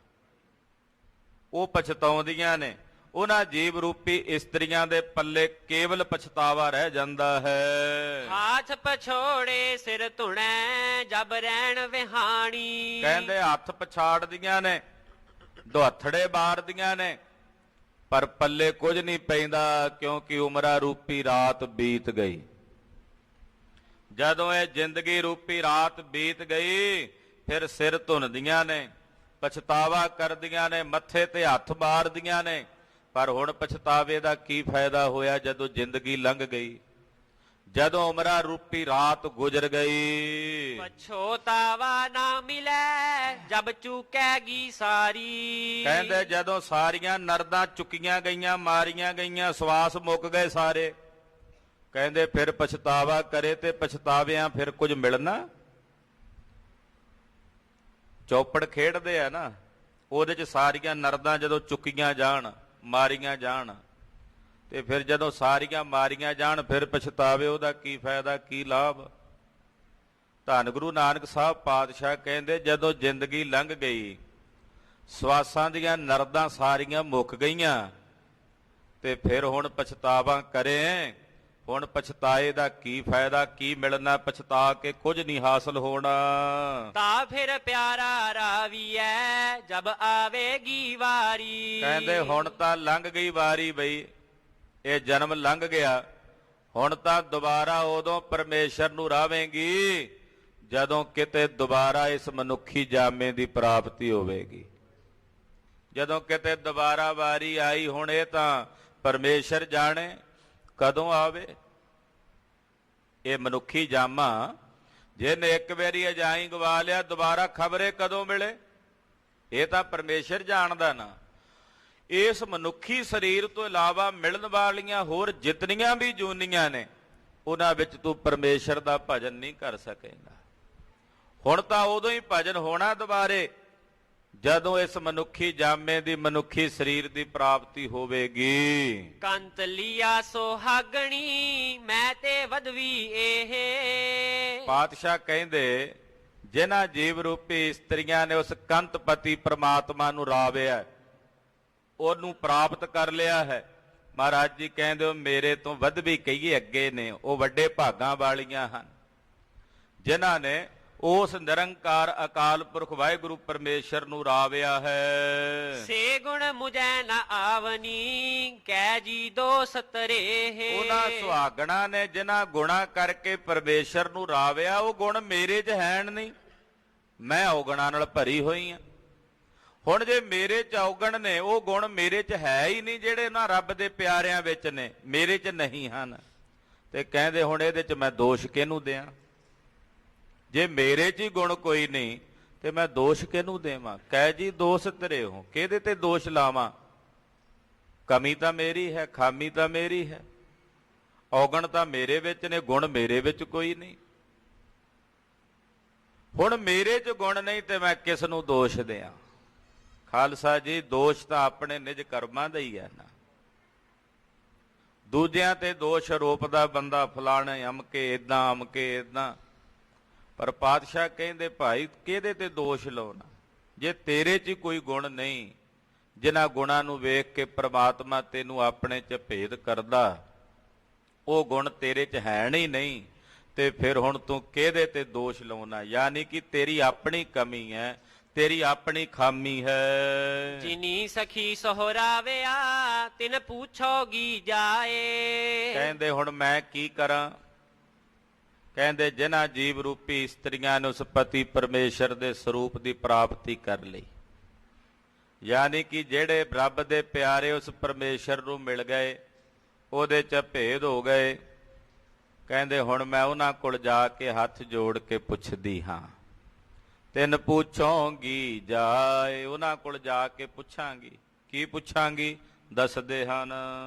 ਉਹ ਪਛਤਾਉਂਦੀਆਂ ਨੇ। ਉਹਨਾਂ ਜੀਵ ਰੂਪੀ ਇਸਤਰੀਆਂ ਦੇ ਪੱਲੇ ਕੇਵਲ ਪਛਤਾਵਾ ਰਹਿ ਜਾਂਦਾ ਹੈ। ਹਾਥ ਪਛੋੜੇ ਸਿਰ ਧੁਣੈ ਜਬ ਰਹਿਣ ਵਿਹਾਣੀ। ਕਹਿੰਦੇ ਹੱਥ ਪਛਾੜਦੀਆਂ ਨੇ, ਦੁਹੱਥੜੇ ਬਾਰਦੀਆਂ ਨੇ, ਪਰ ਪੱਲੇ ਕੁਝ ਨਹੀਂ ਪੈਂਦਾ, ਕਿਉਂਕਿ ਉਮਰਾਂ ਰੂਪੀ ਰਾਤ ਬੀਤ ਗਈ। ਜਦੋਂ ਇਹ ਜ਼ਿੰਦਗੀ ਰੂਪੀ ਰਾਤ ਬੀਤ ਗਈ, ਫਿਰ ਸਿਰ ਧੁੰਨਦੀਆਂ ਨੇ, ਪਛਤਾਵਾ ਕਰਦੀਆਂ ਨੇ, ਮੱਥੇ ਤੇ ਹੱਥ ਮਾਰਦੀਆਂ ਨੇ, ਪਰ ਹੁਣ ਪਛਤਾਵੇ ਦਾ ਕੀ ਫਾਇਦਾ ਹੋਇਆ ਜਦੋਂ ਜ਼ਿੰਦਗੀ ਲੰਘ ਗਈ, ਜਦੋਂ ਉਮਰਾਂ ਰੂਪੀ ਰਾਤ ਗੁਜ਼ਰ ਗਈ। ਪਛੋਤਾਵਾ ਨਾ ਮਿਲੇ ਜਬ ਚੁਕੈਗੀ ਸਾਰੀ। ਕਹਿੰਦੇ ਜਦੋਂ ਸਾਰੀਆਂ ਨਰਦਾਂ ਚੁੱਕੀਆਂ ਗਈਆਂ, ਮਾਰੀਆਂ ਗਈਆਂ, ਸਵਾਸ ਮੁੱਕ ਗਏ ਸਾਰੇ, ਕਹਿੰਦੇ ਫਿਰ ਪਛਤਾਵਾ ਕਰੇ ਤੇ ਪਛਤਾਵਿਆਂ ਫਿਰ ਕੁਝ ਮਿਲਣਾ। ਚੌਪੜ ਖੇਡਦੇ ਆ ਨਾ, ਉਹਦੇ ਚ ਸਾਰੀਆਂ ਨਰਦਾਂ ਜਦੋਂ ਚੁੱਕੀਆਂ ਜਾਣ, ਮਾਰੀਆਂ ਜਾਣ, ਤੇ ਫਿਰ ਜਦੋਂ ਸਾਰੀਆਂ ਮਾਰੀਆਂ ਜਾਣ ਫਿਰ ਪਛਤਾਵੇ, ਉਹਦਾ ਕੀ ਫਾਇਦਾ, ਕੀ ਲਾਭ। ਧੰਨ ਗੁਰੂ ਨਾਨਕ ਸਾਹਿਬ ਪਾਤਸ਼ਾਹ ਕਹਿੰਦੇ ਜਦੋਂ ਜ਼ਿੰਦਗੀ ਲੰਘ ਗਈ, ਸਵਾਸਾਂ ਦੀਆਂ ਨਰਦਾਂ ਸਾਰੀਆਂ ਮੁੱਕ ਗਈਆਂ, ਤੇ ਫਿਰ ਹੁਣ ਪਛਤਾਵਾ ਕਰੇ, ਹੁਣ ਪਛਤਾਏ ਦਾ ਕੀ ਫਾਇਦਾ, ਕੀ ਮਿਲਣਾ, ਪਛਤਾ ਕੇ ਕੁਝ ਨਹੀਂ ਹਾਸਲ ਹੋਣਾ। ਤਾਂ ਫਿਰ ਪਿਆਰਾ ਰਾਵੀਐ ਜਬ ਆਵੇਗੀ ਵਾਰੀ। ਕਹਿੰਦੇ ਹੁਣ ਤਾਂ ਲੰਘ ਗਈ ਵਾਰੀ ਬਈ, ਇਹ ਜਨਮ ਲੰਘ ਗਿਆ, ਹੁਣ ਤਾਂ ਦੁਬਾਰਾ ਉਦੋਂ ਪਰਮੇਸ਼ਰ ਨੂੰ ਰਾਵੇਂਗੀ ਜਦੋਂ ਕਿਤੇ ਦੁਬਾਰਾ ਇਸ ਮਨੁੱਖੀ ਜਾਮੇ ਦੀ ਪ੍ਰਾਪਤੀ ਹੋਵੇਗੀ। ਜਦੋਂ ਕਿਤੇ ਦੁਬਾਰਾ ਵਾਰੀ ਆਈ, ਹੁਣ ਇਹ ਤਾਂ ਪਰਮੇਸ਼ਰ ਜਾਣੇ ਕਦੋਂ ਆਵੇ। ਇਹ ਮਨੁੱਖੀ ਜਾਮਾ ਜਿਹਨੇ ਇੱਕ ਵਾਰੀ ਅਜਾਈ ਗਵਾ ਲਿਆ, ਦੁਬਾਰਾ ਖਬਰੇ ਕਦੋਂ ਮਿਲੇ, ਇਹ ਤਾਂ ਪਰਮੇਸ਼ਰ ਜਾਣਦਾ ਨਾ। ਇਸ ਮਨੁੱਖੀ ਸਰੀਰ ਤੋਂ ਇਲਾਵਾ ਮਿਲਣ ਵਾਲੀਆਂ ਹੋਰ ਜਿਤਨੀਆਂ ਵੀ ਜੂਨੀਆਂ ਨੇ, ਉਹਨਾਂ ਵਿੱਚ ਤੂੰ ਪਰਮੇਸ਼ਰ ਦਾ ਭਜਨ ਨਹੀਂ ਕਰ ਸਕੇਗਾ। ਹੁਣ ਤਾਂ ਉਦੋਂ ਹੀ ਭਜਨ ਹੋਣਾ ਦੁਬਾਰੇ ਜਦੋਂ ਇਸ ਮਨੁੱਖੀ ਜਾਮੇ ਦੀ, ਮਨੁੱਖੀ ਸਰੀਰ ਦੀ ਪ੍ਰਾਪਤੀ ਹੋਵੇਗੀ। ਕੰਤ ਲਿਆ ਸੁਹਾਗਣੀ ਮੈਂ ਤੇ ਵਦਵੀ ਇਹ। ਪਾਤਸ਼ਾਹ ਕਹਿੰਦੇ ਜਿਨ੍ਹਾਂ ਜੀਵ ਰੂਪੀ ਇਸਤਰੀਆਂ ਨੇ ਉਸ ਕੰਤਪਤੀ ਪ੍ਰਮਾਤਮਾ ਨੂੰ ਰਾਵਿਆ, ਉਹਨੂੰ ਪ੍ਰਾਪਤ ਕਰ ਲਿਆ ਹੈ, ਮਹਾਰਾਜ ਜੀ ਕਹਿੰਦੇ ਉਹ ਮੇਰੇ ਤੋਂ ਵੱਧ ਵੀ ਕਹੀਏ ਅੱਗੇ ਨੇ, ਉਹ ਵੱਡੇ ਭਾਗਾਂ ਵਾਲੀਆਂ ਹਨ ਜਿਨ੍ਹਾਂ ਨੇ ਉਸ ਨਿਰੰਕਾਰ ਅਕਾਲ ਪੁਰਖ ਵਾਹਿਗੁਰੂ ਪਰਮੇਸ਼ਰ ਨੂੰ ਰਾਵਿਆ ਹੈ। ਸੇ ਗੁਣ ਮੁਝੈ ਨਾ ਆਵਨੀ ਕਹਿ ਜੀ ਦੋਸ ਤਰੇ। ਉਹਨਾਂ ਸੁਹਾਗਣਾ ਨੇ ਜਿਨ੍ਹਾਂ ਗੁਣਾ ਕਰਕੇ ਪਰਮੇਸ਼ਰ ਨੂੰ ਰਾਵਿਆ, ਉਹ ਗੁਣ ਮੇਰੇ 'ਚ ਹੈਣ ਨਹੀਂ, ਮੈਂ ਔਗਣਾਂ ਨਾਲ ਭਰੀ ਹੋਈ ਹਾਂ। ਹੁਣ ਜੇ ਮੇਰੇ 'ਚ ਔਗਣ ਨੇ, ਉਹ ਗੁਣ ਮੇਰੇ 'ਚ ਹੈ ਹੀ ਨਹੀਂ ਜਿਹੜੇ ਨਾ ਰੱਬ ਦੇ ਪਿਆਰਿਆਂ ਵਿੱਚ ਨੇ, ਮੇਰੇ 'ਚ ਨਹੀਂ ਹਨ, ਤੇ ਕਹਿੰਦੇ ਹੁਣ ਇਹਦੇ 'ਚ ਮੈਂ ਦੋਸ਼ ਕਿਹਨੂੰ ਦਿਆਂ। ਜੇ ਮੇਰੇ 'ਚ ਹੀ ਗੁਣ ਕੋਈ ਨਹੀਂ ਤੇ ਮੈਂ ਦੋਸ਼ ਕਿਹਨੂੰ ਦੇਵਾਂ? ਕਹਿ ਜੀ ਦੋਸ਼ ਤੇਰੇ ਹੋ, ਕਿਹਦੇ ਤੇ ਦੋਸ਼ ਲਾਵਾਂ? ਕਮੀ ਤਾਂ ਮੇਰੀ ਹੈ, ਖਾਮੀ ਤਾਂ ਮੇਰੀ ਹੈ, ਔਗਣ ਤਾਂ ਮੇਰੇ ਵਿੱਚ ਨੇ, ਗੁਣ ਮੇਰੇ ਵਿੱਚ ਕੋਈ ਨਹੀਂ। ਹੁਣ ਮੇਰੇ 'ਚ ਗੁਣ ਨਹੀਂ ਤੇ ਮੈਂ ਕਿਸ ਨੂੰ ਦੋਸ਼ ਦਿਆਂ? ਖਾਲਸਾ ਜੀ, ਦੋਸ਼ ਤਾਂ ਆਪਣੇ ਨਿਜ ਕਰਮਾਂ ਦਾ ਹੀ ਹੈ ਨਾ। ਦੂਜਿਆਂ ਤੇ ਦੋਸ਼ ਆਰੋਪਦਾ ਬੰਦਾ, ਫਲਾਣੇ ਅਮਕੇ ਇਦਾਂ, ਅਮਕੇ ਇਦਾਂ। ਪਰ ਪਾਤਸ਼ਾਹ ਕਹਿੰਦੇ ਭਾਈ ਕਿਹਦੇ ਤੇ ਦੋਸ਼ ਲਾਉਣਾ? ਜੇ ਤੇਰੇ 'ਚ ਕੋਈ ਗੁਣ ਨਹੀਂ, ਜਿਨ੍ਹਾਂ ਗੁਣਾਂ ਨੂੰ ਵੇਖ ਕੇ ਪ੍ਰਮਾਤਮਾ ਤੈਨੂੰ ਆਪਣੇ 'ਚ ਭੇਦ ਕਰਦਾ, ਉਹ ਗੁਣ ਤੇਰੇ 'ਚ ਹੈ ਨਹੀਂ, ਤੇ ਫਿਰ ਹੁਣ ਤੂੰ ਕਿਹਦੇ ਤੇ ਦੋਸ਼ ਲਾਉਣਾ? ਯਾਨੀ ਕਿ ਤੇਰੀ ਆਪਣੀ ਕਮੀ ਹੈ, ਤੇਰੀ ਆਪਣੀ ਖਾਮੀ ਹੈ। ਜਿਨੀ ਸਖੀ ਸੋਹਰਾਵਿਆ ਤਿਨ ਪੁੱਛੋਗੀ ਜਾਏ। ਕਹਿੰਦੇ ਹੁਣ ਮੈਂ ਕੀ ਕਰਾਂ? ਕਹਿੰਦੇ ਜਿਨ੍ਹਾਂ ਜੀਵ ਰੂਪੀ ਇਸਤਰੀਆਂ ਨੇ ਉਸ ਪਤੀ ਪਰਮੇਸ਼ਰ ਦੇ ਸਰੂਪ ਦੀ ਪ੍ਰਾਪਤੀ ਕਰ ਲਈ, ਯਾਨੀ ਕਿ ਜਿਹੜੇ ਰੱਬ ਦੇ ਪਿਆਰੇ ਉਸ ਪਰਮੇਸ਼ਰ ਨੂੰ ਮਿਲ ਗਏ, ਉਹਦੇ 'ਚ ਭੇਦ ਹੋ ਗਏ। ਕਹਿੰਦੇ ਹੁਣ ਮੈਂ ਉਹਨਾਂ ਕੋਲ ਜਾ ਕੇ ਹੱਥ ਜੋੜ ਕੇ ਪੁੱਛਦੀ ਹਾਂ, ਤਿੰਨ ਪੁੱਛੋਂਗੀ ਜਾਏ। ਉਹਨਾਂ ਕੋਲ ਜਾ ਕੇ ਪੁੱਛਾਂਗੀ। ਕੀ ਪੁੱਛਾਂਗੀ? ਦੱਸਦੇ ਹਨ,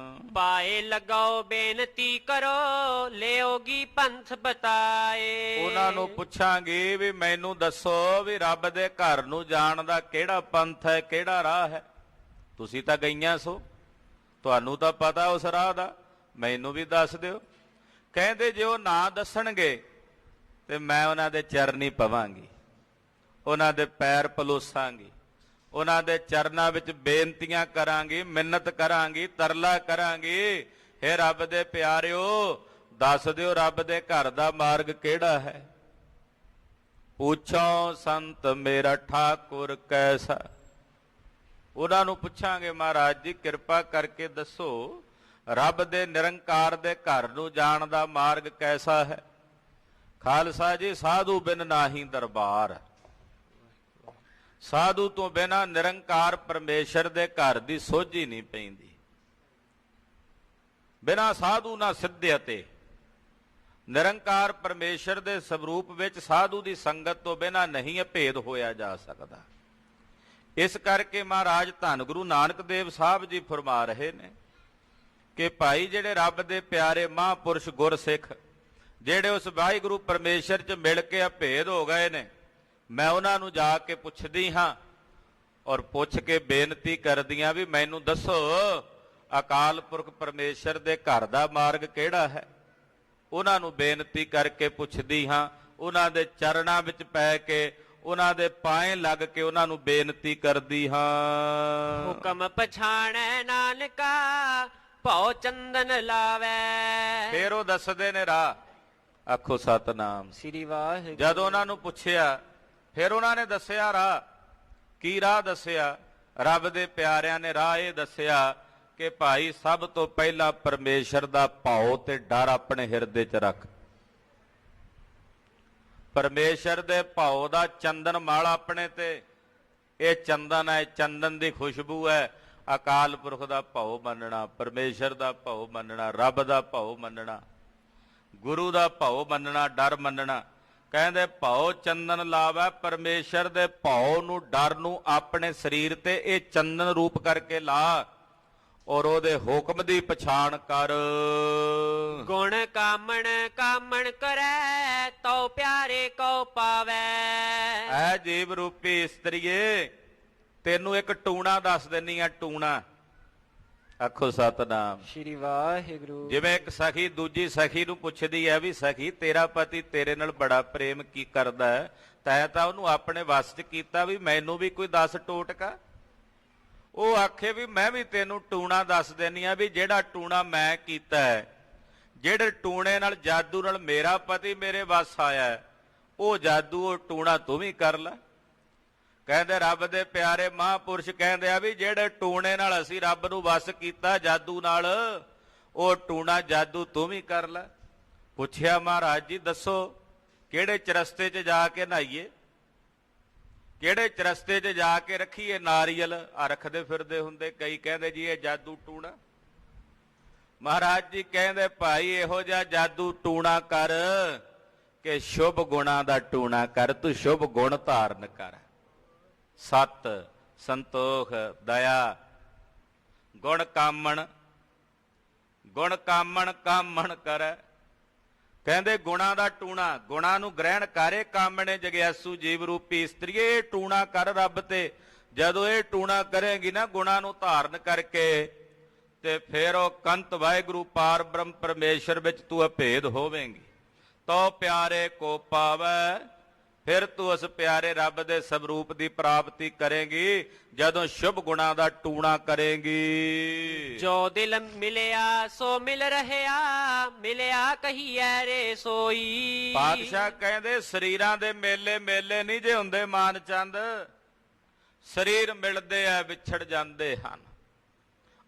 ਪਾਏ ਲਗਾਓ ਬੇਨਤੀ ਕਰੋ, ਲਿਓਗੀ ਪੰਥ ਬਤਾਏ। ਉਹਨਾਂ ਨੂੰ ਪੁੱਛਾਂਗੀ ਵੀ ਮੈਨੂੰ ਦੱਸੋ ਵੀ ਰੱਬ ਦੇ ਘਰ ਨੂੰ ਜਾਣ ਦਾ ਕਿਹੜਾ ਪੰਥ ਹੈ, ਕਿਹੜਾ ਰਾਹ ਹੈ? ਤੁਸੀਂ ਤਾਂ ਗਈਆਂ ਸੋ, ਤੁਹਾਨੂੰ ਤਾਂ ਪਤਾ ਉਸ ਰਾਹ ਦਾ, ਮੈਨੂੰ ਵੀ ਦੱਸ ਦਿਓ। ਕਹਿੰਦੇ ਜੇ ਉਹ ਨਾ ਦੱਸਣਗੇ ਤੇ ਮੈਂ ਉਹਨਾਂ ਦੇ ਚਰਨੀ ਪਵਾਂਗੀ, ਉਹਨਾਂ ਦੇ ਪੈਰ ਪਲੋਸਾਂਗੀ, ਉਹਨਾਂ ਦੇ ਚਰਨਾਂ ਵਿੱਚ ਬੇਨਤੀਆਂ ਕਰਾਂਗੀ, ਮਿੰਨਤ ਕਰਾਂਗੀ, ਤਰਲਾ ਕਰਾਂਗੀ, ਹੇ ਰੱਬ ਦੇ ਪਿਆਰਿਓ ਦੱਸ ਦਿਓ ਰੱਬ ਦੇ ਘਰ ਦਾ ਮਾਰਗ ਕਿਹੜਾ ਹੈ? ਪੁੱਛੋ ਸੰਤ ਮੇਰਾ ਠਾਕੁਰ ਕੈਸਾ। ਉਹਨਾਂ ਨੂੰ ਪੁੱਛਾਂਗੇ ਮਹਾਰਾਜ ਜੀ ਕਿਰਪਾ ਕਰਕੇ ਦੱਸੋ ਰੱਬ ਦੇ ਨਿਰੰਕਾਰ ਦੇ ਘਰ ਨੂੰ ਜਾਣ ਦਾ ਮਾਰਗ ਕੈਸਾ ਹੈ? ਖਾਲਸਾ ਜੀ, ਸਾਧੂ ਬਿਨ ਨਾਹੀ ਦਰਬਾਰ। ਸਾਧੂ ਤੋਂ ਬਿਨਾਂ ਨਿਰੰਕਾਰ ਪਰਮੇਸ਼ਰ ਦੇ ਘਰ ਦੀ ਸੋਝੀ ਨਹੀਂ ਪੈਂਦੀ। ਬਿਨਾਂ ਸਾਧੂ ਨਾ ਸਿੱਧੇ ਅਤੇ ਨਿਰੰਕਾਰ ਪਰਮੇਸ਼ਰ ਦੇ ਸਰੂਪ ਵਿੱਚ ਸਾਧੂ ਦੀ ਸੰਗਤ ਤੋਂ ਬਿਨਾਂ ਨਹੀਂ ਅਭੇਦ ਹੋਇਆ ਜਾ ਸਕਦਾ। ਇਸ ਕਰਕੇ ਮਹਾਰਾਜ ਧੰਨ ਗੁਰੂ ਨਾਨਕ ਦੇਵ ਸਾਹਿਬ ਜੀ ਫਰਮਾ ਰਹੇ ਨੇ ਕਿ ਭਾਈ ਜਿਹੜੇ ਰੱਬ ਦੇ ਪਿਆਰੇ ਮਹਾਂਪੁਰਸ਼ ਗੁਰਸਿੱਖ ਜਿਹੜੇ ਉਸ ਵਾਹਿਗੁਰੂ ਪਰਮੇਸ਼ਰ 'ਚ ਮਿਲ ਕੇ ਅਭੇਦ ਹੋ ਗਏ ਨੇ, ਮੈਂ ਉਹਨਾਂ ਨੂੰ ਜਾ ਕੇ ਪੁੱਛਦੀ ਹਾਂ ਔਰ ਪੁੱਛ ਕੇ ਬੇਨਤੀ ਕਰਦੀਆਂ ਵੀ ਮੈਨੂੰ ਦੱਸੋ ਅਕਾਲ ਪੁਰਖ ਪਰਮੇਸ਼ਰ ਦੇ ਘਰ ਦਾ ਮਾਰਗ ਕਿਹੜਾ ਹੈ? ਉਹਨਾਂ ਨੂੰ ਬੇਨਤੀ ਕਰਕੇ ਪੁੱਛਦੀ ਹਾਂ, ਉਹਨਾਂ ਦੇ ਚਰਨਾਂ ਵਿੱਚ ਪੈ ਕੇ, ਉਹਨਾਂ ਦੇ ਪਾਏ ਲੱਗ ਕੇ ਉਹਨਾਂ ਨੂੰ ਬੇਨਤੀ ਕਰਦੀ ਹਾਂ। ਹੁਕਮ ਪਛਾਣੈ ਨਾਨਕਾ ਭਉ ਚੰਦਨ ਲਾਵੈ। ਫੇਰ ਉਹ ਦੱਸਦੇ ਨੇ ਰਾਹ। ਆਖੋ ਸਤਨਾਮ ਸ੍ਰੀ ਵਾਹਿਗੁਰੂ। ਜਦੋਂ ਉਹਨਾਂ ਨੂੰ ਪੁੱਛਿਆ ਫਿਰ ਉਹਨਾਂ ਨੇ ਦੱਸਿਆ ਰਾਹ। ਕੀ ਰਾਹ ਦੱਸਿਆ? ਰੱਬ ਦੇ ਪਿਆਰਿਆਂ ਨੇ ਰਾਹ ਇਹ ਦੱਸਿਆ ਕਿ ਭਾਈ ਸਭ ਤੋਂ ਪਹਿਲਾਂ ਪਰਮੇਸ਼ਰ ਦਾ ਭਾਉ ਤੇ ਡਰ ਆਪਣੇ ਹਿਰਦੇ 'ਚ ਰੱਖ। ਪਰਮੇਸ਼ਰ ਦੇ ਭਾਉ ਦਾ ਚੰਦਨ ਮਾਲ ਆਪਣੇ ਤੇ। ਇਹ ਚੰਦਨ ਹੈ, ਚੰਦਨ ਦੀ ਖੁਸ਼ਬੂ ਹੈ। ਅਕਾਲ ਪੁਰਖ ਦਾ ਭਾਉ ਮੰਨਣਾ, ਪਰਮੇਸ਼ਰ ਦਾ ਭਾਉ ਮੰਨਣਾ, ਰੱਬ ਦਾ ਭਾਉ ਮੰਨਣਾ, ਗੁਰੂ ਦਾ ਭਾਉ ਮੰਨਣਾ, ਡਰ ਮੰਨਣਾ। ਕਹਿੰਦੇ ਭਾਉ ਚੰਦਨ ਲਾਵੈ। ਪਰਮੇਸ਼ਰ ਦੇ ਭਾਉ ਨੂੰ, ਡਰ ਨੂੰ ਆਪਣੇ ਸਰੀਰ ਤੇ ਇਹ ਚੰਦਨ ਰੂਪ ਕਰਕੇ ਲਾ ਔਰ ਉਹਦੇ ਹੁਕਮ ਦੀ ਪਛਾਣ ਕਰ। ਗੁਣ ਕਾਮਣ ਕਾਮਣ ਕਰੈ ਤਉ ਪਿਆਰੇ ਕਉ ਪਾਵੈ। ਐ ਜੀਵ ਰੂਪੀ ਇਸਤਰੀਏ ਤੈਨੂੰ ਇੱਕ ਟੂਣਾ ਦੱਸ ਦਿੰਨੀ ਆ। ਟੂਣਾ। ਆਖੋ ਸਤਨਾਮ ਸ੍ਰੀ ਵਾਹਿਗੁਰੂ। ਜਿਵੇਂ ਇੱਕ ਸਖੀ ਦੂਜੀ ਸਖੀ ਨੂੰ ਪੁੱਛਦੀ ਹੈ ਵੀ ਸਖੀ ਤੇਰਾ ਪਤੀ ਤੇਰੇ ਨਾਲ ਬੜਾ ਪ੍ਰੇਮ ਕੀ ਕਰਦਾ ਹੈ, ਤੈਂ ਤਾਂ ਉਹਨੂੰ ਆਪਣੇ ਵੱਸ 'ਚ ਕੀਤਾ, ਵੀ ਮੈਨੂੰ ਵੀ ਕੋਈ ਦੱਸ ਟੋਟਕਾ। ਉਹ ਆਖੇ ਵੀ ਮੈਂ ਵੀ ਤੈਨੂੰ ਟੂਣਾ ਦੱਸ ਦਿੰਨੀ ਆ ਵੀ ਜਿਹੜਾ ਟੂਣਾ ਮੈਂ ਕੀਤਾ ਹੈ, ਜਿਹੜੇ ਟੂਣੇ ਨਾਲ ਜਾਦੂ ਨਾਲ ਮੇਰਾ ਪਤੀ ਮੇਰੇ ਵੱਸ ਆਇਆ ਹੈ, ਉਹ ਜਾਦੂ ਉਹ ਟੂਣਾ ਤੂੰ ਵੀ ਕਰ ਲੈ। ਕਹਿੰਦੇ ਰੱਬ ਦੇ ਪਿਆਰੇ ਮਹਾਂਪੁਰਸ਼ ਕਹਿੰਦੇ ਆ ਵੀ ਜਿਹੜੇ ਟੂਣੇ ਨਾਲ ਅਸੀਂ ਰੱਬ ਨੂੰ ਵੱਸ ਕੀਤਾ ਜਾਦੂ ਨਾਲ, ਉਹ ਟੂਣਾ ਜਾਦੂ ਤੂੰ ਵੀ ਕਰ ਲੈ। ਪੁੱਛਿਆ ਮਹਾਰਾਜ ਜੀ ਦੱਸੋ ਕਿਹੜੇ ਚਰਸਤੇ 'ਚ ਜਾ ਕੇ ਨਹਾਈਏ, ਕਿਹੜੇ ਚਰਸਤੇ 'ਚ ਜਾ ਕੇ ਰੱਖੀਏ ਨਾਰੀਅਲ? ਆ ਰੱਖਦੇ ਫਿਰਦੇ ਹੁੰਦੇ ਕਈ, ਕਹਿੰਦੇ ਜੀ ਇਹ ਜਾਦੂ ਟੂਣਾ। ਮਹਾਰਾਜ ਜੀ ਕਹਿੰਦੇ ਭਾਈ ਇਹੋ ਜਿਹਾ ਜਾਦੂ ਟੂਣਾ ਕਰ ਕਿ ਸ਼ੁਭ ਗੁਣਾਂ ਦਾ ਟੂਣਾ ਕਰ, ਤੂੰ ਸ਼ੁਭ ਗੁਣ ਧਾਰਨ ਕਰ। ਸਤ, ਸੰਤੋਖ, ਦਇਆ, ਗੁਣ ਕਾਮਣ, ਗੁਣ ਕਾਮਣ ਕਾਮਣ ਕਰੈ। ਕਹਿੰਦੇ ਗੁਣਾਂ ਦਾ ਟੂਣਾ, ਗੁਣਾਂ ਨੂੰ ਗ੍ਰਹਿਣ ਕਰੇ। ਕਾਮਣੇ ਜਗਿਆਸੂ ਜੀਵ ਰੂਪੀ ਇਸਤਰੀਏ, ਇਹ ਟੂਣਾ ਕਰ ਰੱਬ ਤੇ। ਜਦੋਂ ਇਹ ਟੂਣਾ ਕਰੇਗੀ ਨਾ ਗੁਣਾਂ ਨੂੰ ਧਾਰਨ ਕਰਕੇ, ਤੇ ਫਿਰ ਉਹ ਕੰਤ ਵਾਹਿਗੁਰੂ ਪਾਰ ਬ੍ਰਹਮ ਪਰਮੇਸ਼ਰ ਵਿੱਚ ਤੂੰ ਅਭੇਦ ਹੋਵੇਂਗੀ। ਤੋ ਪਿਆਰੇ ਕੋ ਪਾਵੈ, ਫਿਰ ਤੂੰ ਉਸ ਪਿਆਰੇ ਰੱਬ ਦੇ ਸਵਰੂਪ ਦੀ ਪ੍ਰਾਪਤੀ ਕਰੇਂਗੀ ਜਦੋਂ ਸ਼ੁਭ ਗੁਣਾਂ ਦਾ ਟੂਣਾ ਕਰੇਂਗੀ। ਜੋ ਦਿਲ ਮਿਲਿਆ ਸੋ ਮਿਲ ਰਹਿਆ, ਮਿਲਿਆ ਕਹੀਐ ਰੇ ਸੋਈ। ਪਾਤਸ਼ਾਹ ਕਹਿੰਦੇ ਸਰੀਰਾਂ ਦੇ ਮੇਲੇ ਮੇਲੇ ਨਹੀਂ ਜੇ ਹੁੰਦੇ ਮਾਨ ਚੰਦ, ਸਰੀਰ ਮਿਲਦੇ ਆ ਵਿਛੜ ਜਾਂਦੇ ਹਨ।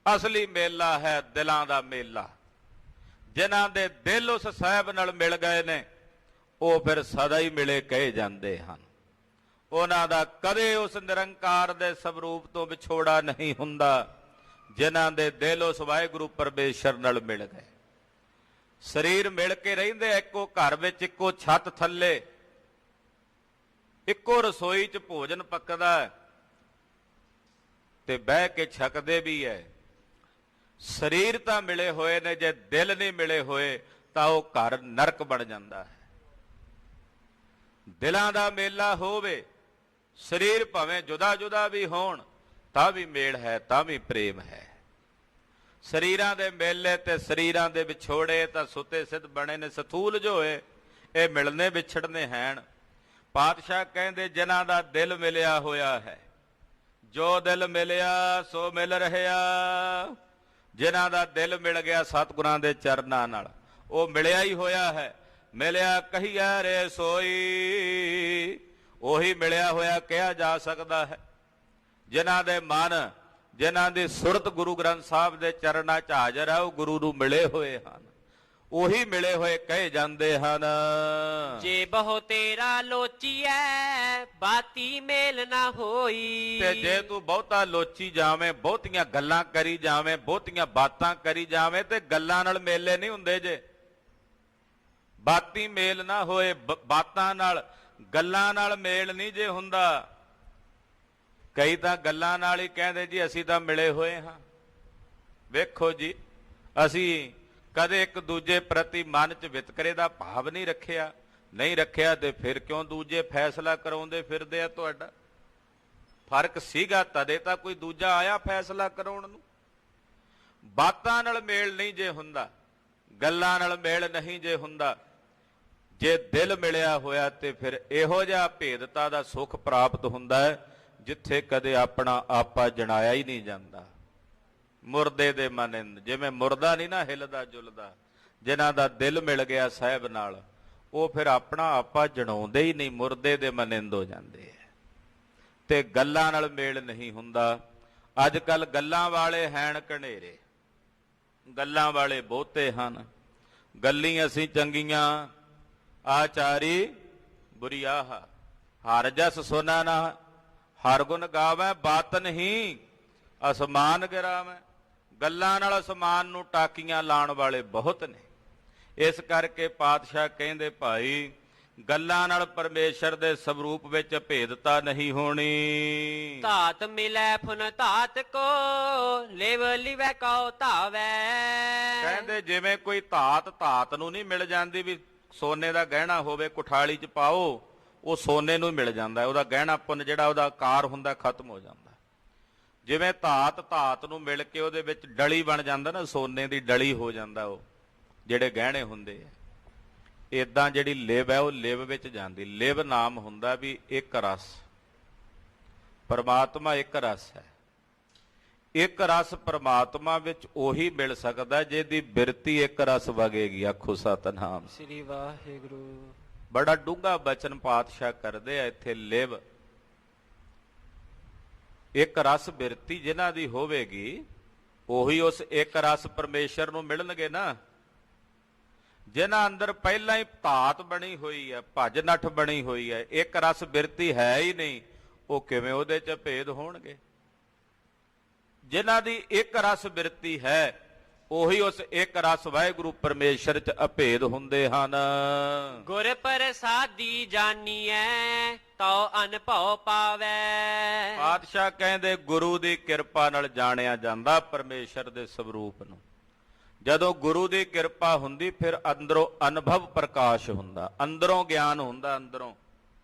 ਅਸਲੀ ਮੇਲਾ ਹੈ ਦਿਲਾਂ ਦਾ ਮੇਲਾ। ਜਿਨ੍ਹਾਂ ਦੇ ਦਿਲ ਉਸ ਸਾਹਿਬ ਨਾਲ ਮਿਲ ਗਏ ਨੇ ਉਹ ਫਿਰ ਸਦਾ ਹੀ ਮਿਲੇ ਕਹੇ ਜਾਂਦੇ ਹਨ। ਉਹਨਾਂ ਦਾ ਕਦੇ ਉਸ ਨਿਰੰਕਾਰ ਦੇ ਸਵਰੂਪ ਤੋਂ ਵਿਛੋੜਾ ਨਹੀਂ ਹੁੰਦਾ। ਜਿਨ੍ਹਾਂ ਦੇ ਦਿਲ ਉਸ ਵਾਹਿਗੁਰੂ ਪਰਮੇਸ਼ਰ ਨਾਲ ਮਿਲ ਗਏ, ਸਰੀਰ ਮਿਲ ਕੇ ਰਹਿੰਦੇ ਇੱਕੋ ਘਰ ਵਿੱਚ, ਇੱਕੋ ਛੱਤ ਥੱਲੇ, ਇੱਕੋ ਰਸੋਈ 'ਚ ਭੋਜਨ ਪੱਕਦਾ ਤੇ ਬਹਿ ਕੇ ਛਕਦੇ ਵੀ ਹੈ। ਸਰੀਰ ਤਾਂ ਮਿਲੇ ਹੋਏ ਨੇ, ਜੇ ਦਿਲ ਨਹੀਂ ਮਿਲੇ ਹੋਏ ਤਾਂ ਉਹ ਘਰ ਨਰਕ ਬਣ ਜਾਂਦਾ ਹੈ। ਦਿਲਾਂ ਦਾ ਮੇਲਾ ਹੋਵੇ, ਸਰੀਰ ਭਾਵੇਂ ਜੁਦਾ ਜੁਦਾ ਵੀ ਹੋਣ ਤਾਂ ਵੀ ਮੇਲ ਹੈ, ਤਾਂ ਵੀ ਪ੍ਰੇਮ ਹੈ। ਸਰੀਰਾਂ ਦੇ ਮੇਲੇ ਤੇ ਸਰੀਰਾਂ ਦੇ ਵਿਛੋੜੇ ਤਾਂ ਸੁੱਤੇ ਸਿੱਧ ਬਣੇ ਨੇ। ਸਥੂਲ ਜੋ ਹੋਏ ਇਹ ਮਿਲਨੇ ਵਿਛੜਨੇ ਹੈਣ। ਪਾਤਸ਼ਾਹ ਕਹਿੰਦੇ ਜਿਨ੍ਹਾਂ ਦਾ ਦਿਲ ਮਿਲਿਆ ਹੋਇਆ ਹੈ, ਜੋ ਦਿਲ ਮਿਲਿਆ ਸੋ ਮਿਲ ਰਹਿਆ। ਜਿਨ੍ਹਾਂ ਦਾ ਦਿਲ ਮਿਲ ਗਿਆ ਸਤਿਗੁਰਾਂ ਦੇ ਚਰਨਾਂ ਨਾਲ, ਉਹ ਮਿਲਿਆ ਹੀ ਹੋਇਆ ਹੈ। ਮਿਲਿਆ ਕਹੀਐ ਰੇ ਸੋਈ, ਉਹੀ ਮਿਲਿਆ ਹੋਇਆ ਕਿਹਾ ਜਾ ਸਕਦਾ ਹੈ। ਜਿਨ੍ਹਾਂ ਦੇ ਮਨ, ਜਿਨ੍ਹਾਂ ਦੀ ਸੁਰਤ ਗੁਰੂ ਗ੍ਰੰਥ ਸਾਹਿਬ ਦੇ ਚਰਨਾਂ 'ਚ ਹਾਜ਼ਰ ਹੈ, ਉਹ ਗੁਰੂ ਨੂੰ ਮਿਲੇ ਹੋਏ ਹਨ, ਉਹੀ ਮਿਲੇ ਹੋਏ ਕਹੇ ਜਾਂਦੇ ਹਨ। ਜੇ ਬਹੁ ਤੇਰਾ ਲੋਚੀਐ, ਬਾਤੀ ਮੇਲ ਨਾ ਹੋਈ। ਤੇ ਜੇ ਤੂੰ ਬਹੁਤਾ ਲੋਚੀ ਜਾਵੇਂ, ਬਹੁਤੀਆਂ ਗੱਲਾਂ ਕਰੀ ਜਾਵੇਂ, ਬਹੁਤੀਆਂ ਬਾਤਾਂ ਕਰੀ ਜਾਵੇਂ, ਤੇ ਗੱਲਾਂ ਨਾਲ ਮੇਲੇ ਨਹੀਂ ਹੁੰਦੇ। ਜੇ ਬਾਤੀ ਮੇਲ ਨਾ ਹੋਏ, ਬਾਤਾਂ ਨਾਲ, ਗੱਲਾਂ ਨਾਲ ਮੇਲ ਨਹੀਂ ਜੇ ਹੁੰਦਾ। ਕਈ ਤਾਂ ਗੱਲਾਂ ਨਾਲ ਹੀ ਕਹਿੰਦੇ ਜੀ ਅਸੀਂ ਤਾਂ ਮਿਲੇ ਹੋਏ ਹਾਂ। ਵੇਖੋ ਜੀ, ਅਸੀਂ ਕਦੇ ਇੱਕ ਦੂਜੇ ਪ੍ਰਤੀ ਮਨ 'ਚ ਵਿਤਕਰੇ ਦਾ ਭਾਵ ਨਹੀਂ ਰੱਖਿਆ। ਨਹੀਂ ਰੱਖਿਆ ਤੇ ਫਿਰ ਕਿਉਂ ਦੂਜੇ ਫੈਸਲਾ ਕਰਾਉਂਦੇ ਫਿਰਦੇ ਆ? ਤੁਹਾਡਾ ਫਰਕ ਸੀਗਾ ਤਦੇ ਤਾਂ ਕੋਈ ਦੂਜਾ ਆਇਆ ਫੈਸਲਾ ਕਰਾਉਣ ਨੂੰ। ਬਾਤਾਂ ਨਾਲ ਮੇਲ ਨਹੀਂ ਜੇ ਹੁੰਦਾ, ਗੱਲਾਂ ਨਾਲ ਮੇਲ ਨਹੀਂ ਜੇ ਹੁੰਦਾ। ਜੇ ਦਿਲ ਮਿਲਿਆ ਹੋਇਆ ਤੇ ਫਿਰ ਇਹੋ ਜਿਹਾ ਭੇਦਤਾ ਦਾ ਸੁੱਖ ਪ੍ਰਾਪਤ ਹੁੰਦਾ ਹੈ ਜਿੱਥੇ ਕਦੇ ਆਪਣਾ ਆਪਾ ਜਣਾਇਆ ਹੀ ਨਹੀਂ ਜਾਂਦਾ। ਮੁਰਦੇ ਦੇ ਮਨਿੰਦ, ਜਿਵੇਂ ਮੁਰਦਾ ਨਹੀਂ ਨਾ ਹਿਲਦਾ ਜੁਲਦਾ, ਜਿਨ੍ਹਾਂ ਦਾ ਦਿਲ ਮਿਲ ਗਿਆ ਸਾਹਿਬ ਨਾਲ, ਉਹ ਫਿਰ ਆਪਣਾ ਆਪਾ ਜਣਾਉਂਦੇ ਹੀ ਨਹੀਂ, ਮੁਰਦੇ ਦੇ ਮਨਿੰਦ ਹੋ ਜਾਂਦੇ ਹੈ। ਤੇ ਗੱਲਾਂ ਨਾਲ ਮੇਲ ਨਹੀਂ ਹੁੰਦਾ। ਅੱਜ ਕੱਲ ਗੱਲਾਂ ਵਾਲੇ ਹੈਣ ਘਨੇਰੇ, ਗੱਲਾਂ ਵਾਲੇ ਬਹੁਤੇ ਹਨ। ਗੱਲੀ ਅਸੀਂ ਚੰਗੀਆਂ, ਆਚਾਰੀ ਬੁਰੀਆਹ। ਹਰ ਜਸ ਸੁਨਾ ਨਾ, ਹਰ ਗੁਣ ਗਾਵੈ, ਬਾਤ ਨਹੀਂ ਅਸਮਾਨ ਗਿਰਾਵੈ। ਗੱਲਾਂ ਨਾਲ ਅਸਮਾਨ ਨੂੰ ਟਾਕੀਆਂ ਲਾਉਣ ਵਾਲੇ ਬਹੁਤ ਨੇ। ਇਸ ਕਰਕੇ ਪਾਤਸ਼ਾਹ ਕਹਿੰਦੇ ਭਾਈ ਗੱਲਾਂ ਨਾਲ ਪਰਮੇਸ਼ਰ ਦੇ ਸਵਰੂਪ ਵਿੱਚ ਭੇਦਤਾ ਨਹੀਂ ਹੋਣੀ। ਧਾਤ ਮਿਲੈ ਫੁਨ ਧਾਤ ਕੋ, ਲਿਵ ਲਿਵੈ ਕਉ ਧਾਵੈ। ਕਹਿੰਦੇ ਜਿਵੇਂ ਕੋਈ ਧਾਤ ਧਾਤ ਨੂੰ ਨਹੀਂ ਮਿਲ ਜਾਂਦੀ, ਵੀ ਸੋਨੇ ਦਾ ਗਹਿਣਾ ਹੋਵੇ ਕੁਠਾਲੀ 'ਚ ਪਾਓ, ਉਹ ਸੋਨੇ ਨੂੰ ਮਿਲ ਜਾਂਦਾ, ਉਹਦਾ ਗਹਿਣਾ ਪੁੰਨ ਜਿਹੜਾ ਉਹਦਾ ਆਕਾਰ ਹੁੰਦਾ ਖਤਮ ਹੋ ਜਾਂਦਾ। ਜਿਵੇਂ ਧਾਤ ਧਾਤ ਨੂੰ ਮਿਲ ਕੇ ਉਹਦੇ ਵਿੱਚ ਡਲੀ ਬਣ ਜਾਂਦਾ ਨਾ, ਸੋਨੇ ਦੀ ਡਲੀ ਹੋ ਜਾਂਦਾ ਉਹ ਜਿਹੜੇ ਗਹਿਣੇ ਹੁੰਦੇ ਆ। ਇਦਾਂ ਜਿਹੜੀ ਲਿਵ ਹੈ ਉਹ ਲਿਵ ਵਿੱਚ ਜਾਂਦੀ। ਲਿਵ ਨਾਮ ਹੁੰਦਾ ਵੀ ਇੱਕ ਰਸ, ਪਰਮਾਤਮਾ ਇੱਕ ਰਸ ਹੈ। ਇੱਕ ਰਸ ਪਰਮਾਤਮਾ ਵਿੱਚ ਉਹੀ ਮਿਲ ਸਕਦਾ ਜਿਹਦੀ ਬਿਰਤੀ ਇੱਕ ਰਸ ਵਗੇਗੀ। ਆਖੋ ਸਤਿਨਾਮ ਸ੍ਰੀ ਵਾਹਿਗੁਰੂ। ਬੜਾ ਡੂੰਘਾ ਬਚਨ ਪਾਤਸ਼ਾਹ ਕਰਦੇ ਆ ਇੱਥੇ। ਲਿਵ ਇੱਕ ਰਸ ਬਿਰਤੀ ਜਿਨ੍ਹਾਂ ਦੀ ਹੋਵੇਗੀ, ਉਹੀ ਉਸ ਇੱਕ ਰਸ ਪਰਮੇਸ਼ਰ ਨੂੰ ਮਿਲਣਗੇ ਨਾ। ਜਿਨ੍ਹਾਂ ਅੰਦਰ ਪਹਿਲਾਂ ਹੀ ਧਾਤ ਬਣੀ ਹੋਈ ਹੈ, ਭੱਜ ਨੱਠ ਬਣੀ ਹੋਈ ਹੈ, ਇੱਕ ਰਸ ਬਿਰਤੀ ਹੈ ਹੀ ਨਹੀਂ, ਉਹ ਕਿਵੇਂ ਉਹਦੇ 'ਚ ਭੇਦ ਹੋਣਗੇ? ਜਿਨ੍ਹਾਂ ਦੀ ਇੱਕ ਰਸ ਬਿਰਤੀ ਹੈ, ਉਹੀ ਉਸ ਇੱਕ ਰਸ ਵਾਹਿਗੁਰੂ ਪਰਮੇਸ਼ਰ ਚ ਅਭੇਦ ਹੁੰਦੇ ਹਨ। ਗੁਰ ਪ੍ਰਸਾਦੀ ਜਾਨੀਐ ਤਉ ਅਨਭਉ ਪਾਵੈ। ਪਾਤਸ਼ਾਹ ਕਹਿੰਦੇ ਗੁਰੂ ਦੀ ਕਿਰਪਾ ਨਾਲ ਜਾਣਿਆ ਜਾਂਦਾ ਪਰਮੇਸ਼ਰ ਦੇ ਸਰੂਪ ਨੂੰ। ਜਦੋਂ ਗੁਰੂ ਦੀ ਕਿਰਪਾ ਹੁੰਦੀ ਫਿਰ ਅੰਦਰੋਂ ਅਨੁਭਵ ਪ੍ਰਕਾਸ਼ ਹੁੰਦਾ, ਅੰਦਰੋਂ ਗਿਆਨ ਹੁੰਦਾ, ਅੰਦਰੋਂ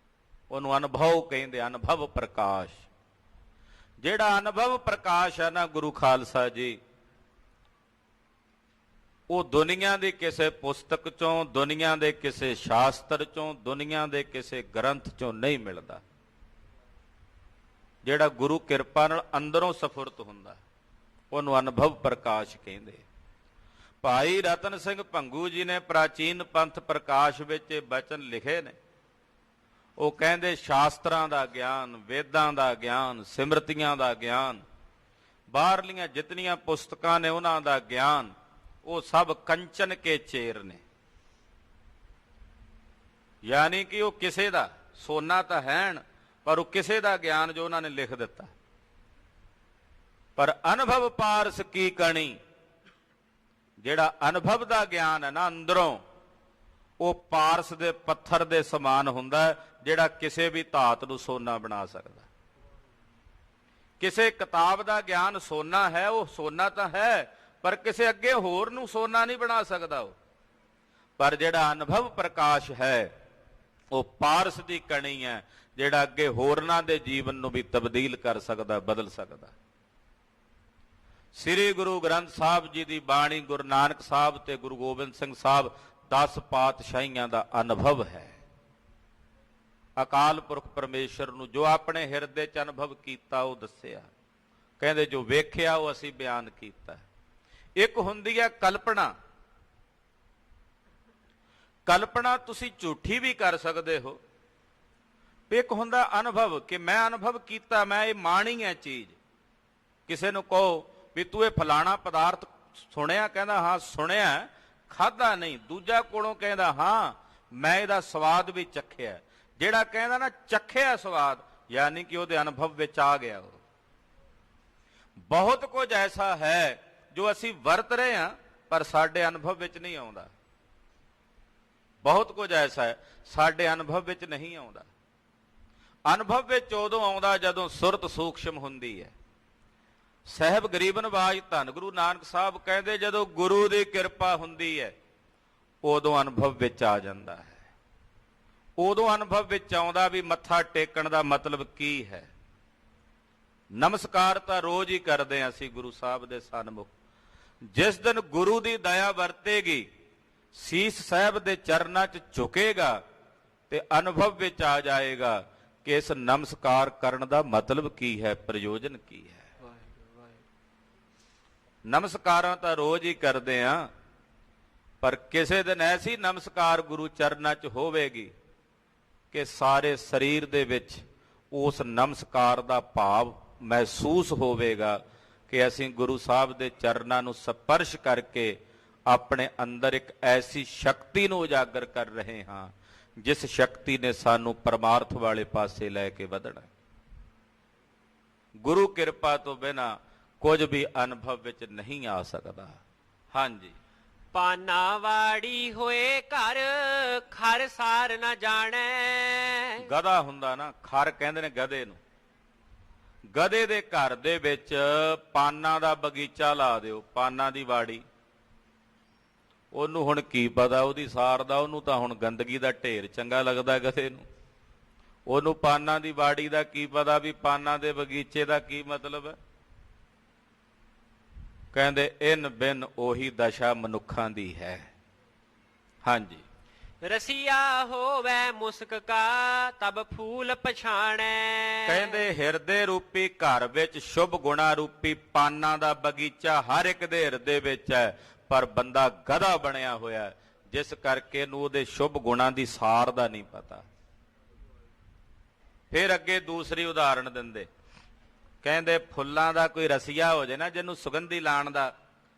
ਉਹਨੂੰ ਅਨੁਭਵ ਕਹਿੰਦੇ, ਅਨੁਭਵ ਪ੍ਰਕਾਸ਼। ਜਿਹੜਾ ਅਨੁਭਵ ਪ੍ਰਕਾਸ਼ ਹੈ ਨਾ ਗੁਰੂ ਖਾਲਸਾ ਜੀ, ਉਹ ਦੁਨੀਆ ਦੀ ਕਿਸੇ ਪੁਸਤਕ ਚੋਂ, ਦੁਨੀਆ ਦੇ ਕਿਸੇ ਸ਼ਾਸਤਰ ਚੋਂ, ਦੁਨੀਆ ਦੇ ਕਿਸੇ ਗ੍ਰੰਥ ਚੋਂ ਨਹੀਂ ਮਿਲਦਾ। ਜਿਹੜਾ ਗੁਰੂ ਕਿਰਪਾ ਨਾਲ ਅੰਦਰੋਂ ਸਫੁਰਤ ਹੁੰਦਾ ਉਹਨੂੰ ਅਨੁਭਵ ਪ੍ਰਕਾਸ਼ ਕਹਿੰਦੇ। ਭਾਈ ਰਤਨ ਸਿੰਘ ਭੰਗੂ ਜੀ ਨੇ ਪ੍ਰਾਚੀਨ ਪੰਥ ਪ੍ਰਕਾਸ਼ ਵਿੱਚ ਇਹ ਬਚਨ ਲਿਖੇ ਨੇ। ਉਹ ਕਹਿੰਦੇ ਸ਼ਾਸਤਰਾਂ ਦਾ ਗਿਆਨ, ਵੇਦਾਂ ਦਾ ਗਿਆਨ, ਸਿਮਰਤੀਆਂ ਦਾ ਗਿਆਨ, ਬਾਹਰਲੀਆਂ ਜਿਤਨੀਆਂ ਪੁਸਤਕਾਂ ਨੇ ਉਹਨਾਂ ਦਾ ਗਿਆਨ, ਉਹ ਸਭ ਕੰਚਨ ਕੇ ਚੇਰ ਨੇ। ਯਾਨੀ ਕਿ ਉਹ ਕਿਸੇ ਦਾ, ਸੋਨਾ ਤਾਂ ਹੈਣ ਪਰ ਉਹ ਕਿਸੇ ਦਾ ਗਿਆਨ ਜੋ ਉਹਨਾਂ ਨੇ ਲਿਖ ਦਿੱਤਾ। ਪਰ ਅਨੁਭਵ ਪਾਰਸ ਕੀ ਕਣੀ, ਜਿਹੜਾ ਅਨੁਭਵ ਦਾ ਗਿਆਨ ਹੈ ਨਾ ਅੰਦਰੋਂ, ਉਹ ਪਾਰਸ ਦੇ ਪੱਥਰ ਦੇ ਸਮਾਨ ਹੁੰਦਾ, ਜਿਹੜਾ ਕਿਸੇ ਵੀ ਧਾਤ ਨੂੰ ਸੋਨਾ ਬਣਾ ਸਕਦਾ। ਕਿਸੇ ਕਿਤਾਬ ਦਾ ਗਿਆਨ ਸੋਨਾ ਹੈ, ਉਹ ਸੋਨਾ ਤਾਂ ਹੈ ਪਰ ਕਿਸੇ ਅੱਗੇ ਹੋਰ ਨੂੰ ਸੋਨਾ ਨਹੀਂ ਬਣਾ ਸਕਦਾ ਉਹ। ਪਰ ਜਿਹੜਾ ਅਨੁਭਵ ਪ੍ਰਕਾਸ਼ ਹੈ ਉਹ ਪਾਰਸ ਦੀ ਕਣੀ ਹੈ, ਜਿਹੜਾ ਅੱਗੇ ਹੋਰਨਾਂ ਦੇ ਜੀਵਨ ਨੂੰ ਵੀ ਤਬਦੀਲ ਕਰ ਸਕਦਾ, ਬਦਲ ਸਕਦਾ। ਸ੍ਰੀ ਗੁਰੂ ਗ੍ਰੰਥ ਸਾਹਿਬ ਜੀ ਦੀ ਬਾਣੀ, ਗੁਰੂ ਨਾਨਕ ਸਾਹਿਬ ਤੇ ਗੁਰੂ ਗੋਬਿੰਦ ਸਿੰਘ ਸਾਹਿਬ 10 ਪਾਤਸ਼ਾਹੀਆਂ ਦਾ ਅਨੁਭਵ ਹੈ। ਅਕਾਲ ਪੁਰਖ ਪਰਮੇਸ਼ਰ ਨੂੰ ਜੋ ਆਪਣੇ ਹਿਰਦੇ 'ਚ ਅਨੁਭਵ ਕੀਤਾ ਉਹ ਦੱਸਿਆ। ਕਹਿੰਦੇ ਜੋ ਵੇਖਿਆ ਉਹ ਅਸੀਂ ਬਿਆਨ ਕੀਤਾ। ਇੱਕ ਹੁੰਦੀ ਹੈ ਕਲਪਨਾ। ਕਲਪਨਾ ਤੁਸੀਂ ਝੂਠੀ ਵੀ ਕਰ ਸਕਦੇ ਹੋ। ਇੱਕ ਹੁੰਦਾ ਅਨੁਭਵ ਕਿ ਮੈਂ ਅਨੁਭਵ ਕੀਤਾ, ਮੈਂ ਇਹ ਮਾਣੀ ਹੈ ਚੀਜ਼। ਕਿਸੇ ਨੂੰ ਕਹੋ ਵੀ ਤੂੰ ਇਹ ਫਲਾਣਾ ਪਦਾਰਥ ਸੁਣਿਆ, ਕਹਿੰਦਾ ਹਾਂ ਸੁਣਿਆ, ਖਾਧਾ ਨਹੀਂ। ਦੂਜਾ ਕੋਲੋਂ ਕਹਿੰਦਾ ਹਾਂ ਮੈਂ ਇਹਦਾ ਸਵਾਦ ਵੀ ਚੱਖਿਆ। ਜਿਹੜਾ ਕਹਿੰਦਾ ਨਾ ਚੱਖਿਆ ਸਵਾਦ, ਯਾਨੀ ਕਿ ਉਹਦੇ ਅਨੁਭਵ ਵਿੱਚ ਆ ਗਿਆ ਉਹ। ਬਹੁਤ ਕੁਝ ਐਸਾ ਹੈ ਜੋ ਅਸੀਂ ਵਰਤ ਰਹੇ ਹਾਂ ਪਰ ਸਾਡੇ ਅਨੁਭਵ ਵਿੱਚ ਨਹੀਂ ਆਉਂਦਾ। ਬਹੁਤ ਕੁਝ ਐਸਾ ਹੈ ਸਾਡੇ ਅਨੁਭਵ ਵਿੱਚ ਨਹੀਂ ਆਉਂਦਾ। ਅਨੁਭਵ ਵਿੱਚ ਉਦੋਂ ਆਉਂਦਾ ਜਦੋਂ ਸੁਰਤ ਸੂਖਸ਼ਮ ਹੁੰਦੀ ਹੈ। ਸਾਹਿਬ ਗਰੀਬ ਨਵਾਜ ਧੰਨ ਗੁਰੂ ਨਾਨਕ ਸਾਹਿਬ ਕਹਿੰਦੇ ਜਦੋਂ ਗੁਰੂ ਦੀ ਕਿਰਪਾ ਹੁੰਦੀ ਹੈ ਉਦੋਂ ਅਨੁਭਵ ਵਿੱਚ ਆ ਜਾਂਦਾ ਹੈ। ਉਦੋਂ ਅਨੁਭਵ ਵਿੱਚ ਆਉਂਦਾ ਵੀ ਮੱਥਾ ਟੇਕਣ ਦਾ ਮਤਲਬ ਕੀ ਹੈ। ਨਮਸਕਾਰ ਤਾਂ ਰੋਜ਼ ਹੀ ਕਰਦੇ ਹਾਂ ਅਸੀਂ ਗੁਰੂ ਸਾਹਿਬ ਦੇ ਸਨਮੁਖ। ਜਿਸ ਦਿਨ ਗੁਰੂ ਦੀ ਦਇਆ ਵਰਤੇਗੀ, ਸੀਸ ਸਾਹਿਬ ਦੇ ਚਰਨਾਂ 'ਚ ਝੁਕੇਗਾ ਤੇ ਅਨੁਭਵ ਵਿੱਚ ਆ ਜਾਏਗਾ ਕਿ ਇਸ ਨਮਸਕਾਰ ਕਰਨ ਦਾ ਮਤਲਬ ਕੀ ਹੈ, ਪ੍ਰਯੋਜਨ ਕੀ ਹੈ। ਨਮਸਕਾਰਾਂ ਤਾਂ ਰੋਜ਼ ਹੀ ਕਰਦੇ ਆਂ, ਪਰ ਕਿਸੇ ਦਿਨ ਐਸੀ ਨਮਸਕਾਰ ਗੁਰੂ ਚਰਨਾਂ 'ਚ ਹੋਵੇਗੀ ਕਿ ਸਾਰੇ ਸਰੀਰ ਦੇ ਵਿੱਚ ਉਸ ਨਮਸਕਾਰ ਦਾ ਭਾਵ ਮਹਿਸੂਸ ਹੋਵੇਗਾ ਕਿ ਅਸੀਂ ਗੁਰੂ ਸਾਹਿਬ ਦੇ ਚਰਨਾਂ ਨੂੰ ਸਪਰਸ਼ ਕਰਕੇ ਆਪਣੇ ਅੰਦਰ ਇੱਕ ਐਸੀ ਸ਼ਕਤੀ ਨੂੰ ਉਜਾਗਰ ਕਰ ਰਹੇ ਹਾਂ ਜਿਸ ਸ਼ਕਤੀ ਨੇ ਸਾਨੂੰ ਪਰਮਾਰਥ ਵਾਲੇ ਪਾਸੇ ਲੈ ਕੇ ਵਧਣਾ। ਗੁਰੂ ਕਿਰਪਾ ਤੋਂ ਬਿਨਾਂ ਕੁਝ ਵੀ ਅਨੁਭਵ ਵਿੱਚ ਨਹੀਂ ਆ ਸਕਦਾ। ਹਾਂਜੀ। ਪਾਨਾ ਵਾੜੀ ਹੋਏ ਘਰ, ਖਰ ਸਾਰ ਨਾ ਜਾਣੈ। ਗਧਾ ਹੁੰਦਾ ਨਾ, ਖਰ ਕਹਿੰਦੇ ਨੇ ਗਧੇ ਨੂੰ। ਗਧੇ ਦੇ ਘਰ ਦੇ ਵਿੱਚ ਪਾਨਾਂ ਦਾ ਬਗੀਚਾ ਲਾ ਦਿਓ, ਪਾਨਾਂ ਦੀ ਵਾੜੀ। ਉਹਨੂੰ ਹੁਣ ਕੀ ਪਤਾ ਉਹਦੀ ਸਾਰ ਦਾ, ਉਹਨੂੰ ਤਾਂ ਹੁਣ ਗੰਦਗੀ ਦਾ ਢੇਰ ਚੰਗਾ ਲੱਗਦਾ ਗਧੇ ਨੂੰ। ਉਹਨੂੰ ਪਾਨਾਂ ਦੀ ਵਾੜੀ ਦਾ ਕੀ ਪਤਾ ਵੀ ਪਾਨਾਂ ਦੇ ਬਗੀਚੇ ਦਾ ਕੀ ਮਤਲਬ ਹੈ। ਕਹਿੰਦੇ ਇਨ ਬਿਨ ਉਹੀ ਦਸ਼ਾ ਮਨੁੱਖਾਂ ਦੀ ਹੈ। ਹਾਂਜੀ। ਰਸੀਆ ਹੋਵੇ ਮੁਸਕ ਕਾ ਤਬ ਫੂਲ ਪਛਾਣੈ। ਕਹਿੰਦੇ ਹਿਰਦੇ ਰੂਪੀ ਘਰ ਵਿੱਚ ਸ਼ੁਭ ਗੁਣਾ ਰੂਪੀ ਪਾਨਾਂ ਦਾ ਬਗੀਚਾ ਹਰ ਇੱਕ ਦੇ ਹਿਰਦੇ ਵਿੱਚ ਹੈ, ਪਰ ਬੰਦਾ ਗਧਾ ਬਣਿਆ ਹੋਇਆ ਜਿਸ ਕਰਕੇ ਇਹਨੂੰ ਉਹਦੇ ਸ਼ੁਭ ਗੁਣਾਂ ਦੀ ਸਾਰ ਦਾ ਨਹੀਂ ਪਤਾ। ਫਿਰ ਅੱਗੇ ਦੂਸਰੀ ਉਦਾਹਰਣ ਦਿੰਦੇ, ਕਹਿੰਦੇ ਫੁੱਲਾਂ ਦਾ ਕੋਈ ਰਸੀਆ ਹੋ ਜਾਏ ਨਾ, ਜਿਹਨੂੰ ਸੁਗੰਧੀ ਲਾਣ ਦਾ,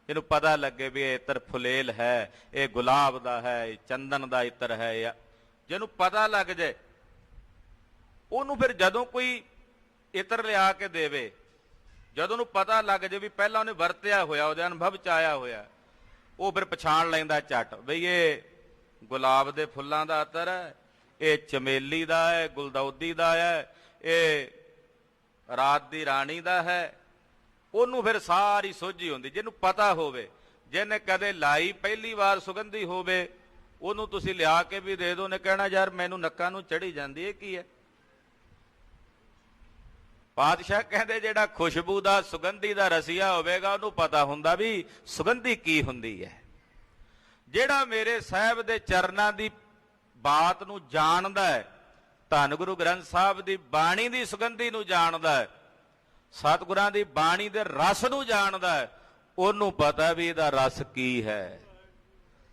ਜਿਹਨੂੰ ਪਤਾ ਲੱਗੇ ਵੀ ਇਹ ਇਤਰ ਫੁਲੇਲ ਹੈ, ਇਹ ਗੁਲਾਬ ਦਾ ਹੈ, ਇਹ ਚੰਦਨ ਦਾ ਇਤਰ ਹੈ, ਜਿਹਨੂੰ ਪਤਾ ਲੱਗ ਜਾਏ ਉਹਨੂੰ ਫਿਰ ਜਦੋਂ ਕੋਈ ਇਤਰ ਲਿਆ ਕੇ ਦੇਵੇ, ਜਦੋਂ ਉਹਨੂੰ ਪਤਾ ਲੱਗ ਜਾਏ ਵੀ ਪਹਿਲਾਂ ਉਹਨੇ ਵਰਤਿਆ ਹੋਇਆ, ਉਹਦੇ ਅਨੁਭਵ ਚ ਆਇਆ ਹੋਇਆ, ਉਹ ਫਿਰ ਪਛਾਣ ਲੈਂਦਾ ਝੱਟ ਬਈ ਇਹ ਗੁਲਾਬ ਦੇ ਫੁੱਲਾਂ ਦਾ ਅਤਰ ਹੈ, ਇਹ ਚਮੇਲੀ ਦਾ ਹੈ, ਗੁਲਦੌਦੀ ਦਾ ਹੈ, ਇਹ ਰਾਤ ਦੀ ਰਾਣੀ ਦਾ ਹੈ। ਉਹਨੂੰ ਫਿਰ ਸਾਰੀ ਸੋਝੀ ਹੁੰਦੀ ਜਿਹਨੂੰ ਪਤਾ ਹੋਵੇ। ਜਿਹਨੇ ਕਦੇ ਲਾਈ ਪਹਿਲੀ ਵਾਰ ਸੁਗੰਧੀ ਹੋਵੇ ਉਹਨੂੰ ਤੁਸੀਂ ਲਿਆ ਕੇ ਵੀ ਦੇ ਦਿਓ, ਉਹਨੇ ਕਹਿਣਾ ਯਾਰ ਮੈਨੂੰ ਨੱਕਾਂ ਨੂੰ ਚੜੀ ਜਾਂਦੀ, ਇਹ ਕੀ ਹੈ। ਪਾਤਸ਼ਾਹ ਕਹਿੰਦੇ ਜਿਹੜਾ ਖੁਸ਼ਬੂ ਦਾ ਸੁਗੰਧੀ ਦਾ ਰਸੀਆ ਹੋਵੇਗਾ ਉਹਨੂੰ ਪਤਾ ਹੁੰਦਾ ਵੀ ਸੁਗੰਧੀ ਕੀ ਹੁੰਦੀ ਹੈ। ਜਿਹੜਾ ਮੇਰੇ ਸਾਹਿਬ ਦੇ ਚਰਨਾਂ ਦੀ ਬਾਤ ਨੂੰ ਜਾਣਦਾ ਹੈ, ਧੰਨ ਗੁਰੂ ਗ੍ਰੰਥ ਸਾਹਿਬ ਦੀ ਬਾਣੀ ਦੀ ਸੁਗੰਧੀ ਨੂੰ ਜਾਣਦਾ ਹੈ, ਸਤਿਗੁਰਾਂ ਦੀ ਬਾਣੀ ਦੇ ਰਸ ਨੂੰ ਜਾਣਦਾ ਹੈ, ਉਹਨੂੰ ਪਤਾ ਵੀ ਇਹਦਾ ਰਸ ਕੀ ਹੈ।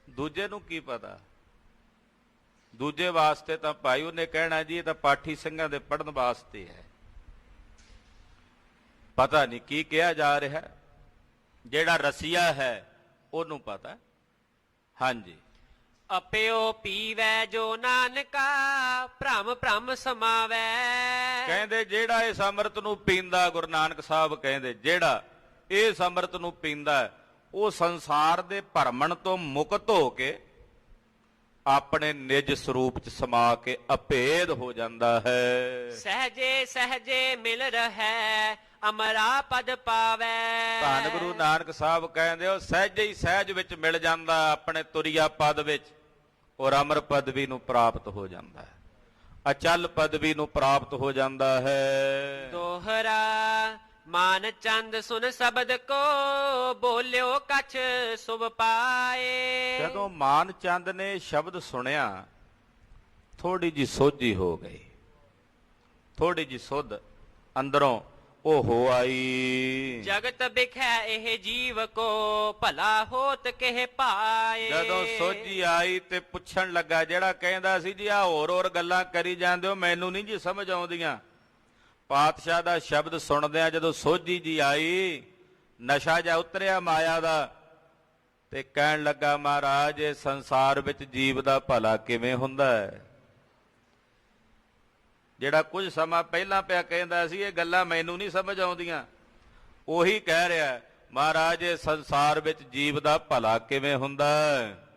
ਦੂਜੇ ਨੂੰ ਕੀ ਪਤਾ। ਦੂਜੇ ਵਾਸਤੇ ਤਾਂ ਭਾਈ ਉਹਨੇ ਕਹਿਣਾ ਜੀ ਇਹ ਤਾਂ ਪਾਠੀ ਸਿੰਘਾਂ ਦੇ ਪੜ੍ਹਨ ਵਾਸਤੇ ਹੈ, ਪਤਾ ਨਹੀਂ ਕੀ ਕਿਹਾ ਜਾ ਰਿਹਾ। ਜਿਹੜਾ ਰਸੀਆ ਹੈ ਉਹਨੂੰ ਪਤਾ। ਹਾਂਜੀ। ਅਪਿਓ ਪੀਵੈ ਜੋ ਨਾਨਕਾ ਭ੍ਰਮ ਭ੍ਰਮ ਸਮਾਵੈ। ਕਹਿੰਦੇ ਜਿਹੜਾ ਇਸ ਅੰਮ੍ਰਿਤ ਨੂੰ ਪੀਂਦਾ, ਗੁਰੂ ਨਾਨਕ ਸਾਹਿਬ ਕਹਿੰਦੇ ਜਿਹੜਾ ਇਸ ਅੰਮ੍ਰਿਤ ਨੂੰ ਪੀਂਦਾ ਉਹ ਸੰਸਾਰ ਦੇ ਭਰਮਣ ਤੋਂ ਮੁਕਤ ਹੋ ਕੇ ਆਪਣੇ ਨਿਜ ਸਰੂਪ ਚ ਸਮਾ ਕੇ ਅਭੇਦ ਹੋ ਜਾਂਦਾ ਹੈ। ਸਹਜੇ ਸਹਜੇ ਮਿਲ ਰਹਿ ਅਮਰਾ ਪਦ ਪਾਵੈ। ਧੰਨ ਗੁਰੂ ਨਾਨਕ ਸਾਹਿਬ ਕਹਿੰਦੇ ਉਹ ਸਹਿਜੇ ਹੀ ਸਹਿਜ ਵਿੱਚ ਮਿਲ ਜਾਂਦਾ, ਆਪਣੇ ਤੁਰਿਆ ਪਦ ਵਿੱਚ, ਔਰ ਅਮਰ ਪਦਵੀ ਨੂੰ ਪ੍ਰਾਪਤ ਹੋ ਜਾਂਦਾ ਹੈ, ਅਚਲ ਪਦਵੀ ਨੂੰ ਪ੍ਰਾਪਤ ਹੋ ਜਾਂਦਾ ਹੈ। ਦੋਹਰਾ ਮਾਨ ਚੰਦ ਸੁਨ ਸ਼ਬਦ ਕੋ ਬੋਲਿਓ ਕਛ ਸੁਭ ਪਾਏ। ਜਦੋਂ ਮਾਨ ਚੰਦ ਨੇ ਸ਼ਬਦ ਸੁਣਿਆ ਥੋੜੀ ਜੀ ਸੋਝੀ ਹੋ ਗਈ, ਥੋੜੀ ਜੀ ਸੁਧ ਅੰਦਰੋਂ ਉਹ ਹੋ ਆਈ। ਜਗਤ ਬਿਖੈ ਇਹ ਜੀਵ ਕੋ ਭਲਾ ਹੋਤ ਕਹਿ ਪਾਏ। ਜਦੋਂ ਸੋਝੀ ਆਈ ਤੇ ਪੁੱਛਣ ਲੱਗਾ, ਜਿਹੜਾ ਕਹਿੰਦਾ ਸੀ ਜੀ ਆ ਹੋਰ ਗੱਲਾਂ ਕਰੀ ਜਾਂਦੇ ਹੋ ਮੈਨੂੰ ਨਹੀਂ ਜੀ ਸਮਝ ਆਉਂਦੀਆਂ। ਪਾਤਸ਼ਾਹ ਦਾ ਸ਼ਬਦ ਸੁਣਦਿਆਂ ਜਦੋਂ ਸੋਝੀ ਜੀ ਆਈ, ਨਸ਼ਾ ਜਾ ਉਤਰਿਆ ਮਾਇਆ ਦਾ, ਤੇ ਕਹਿਣ ਲੱਗਾ ਮਹਾਰਾਜ ਇਹ ਸੰਸਾਰ ਵਿੱਚ ਜੀਵ ਦਾ ਭਲਾ ਕਿਵੇਂ ਹੁੰਦਾ ਹੈ। ਜਿਹੜਾ ਕੁਝ ਸਮਾਂ ਪਹਿਲਾਂ ਪਿਆ ਕਹਿੰਦਾ ਸੀ ਇਹ ਗੱਲਾਂ ਮੈਨੂੰ ਨਹੀਂ ਸਮਝ ਆਉਂਦੀਆਂ, ਉਹੀ ਕਹਿ ਰਿਹਾ ਮਹਾਰਾਜ ਇਹ ਸੰਸਾਰ ਵਿੱਚ ਜੀਵ ਦਾ ਭਲਾ ਕਿਵੇਂ ਹੁੰਦਾ।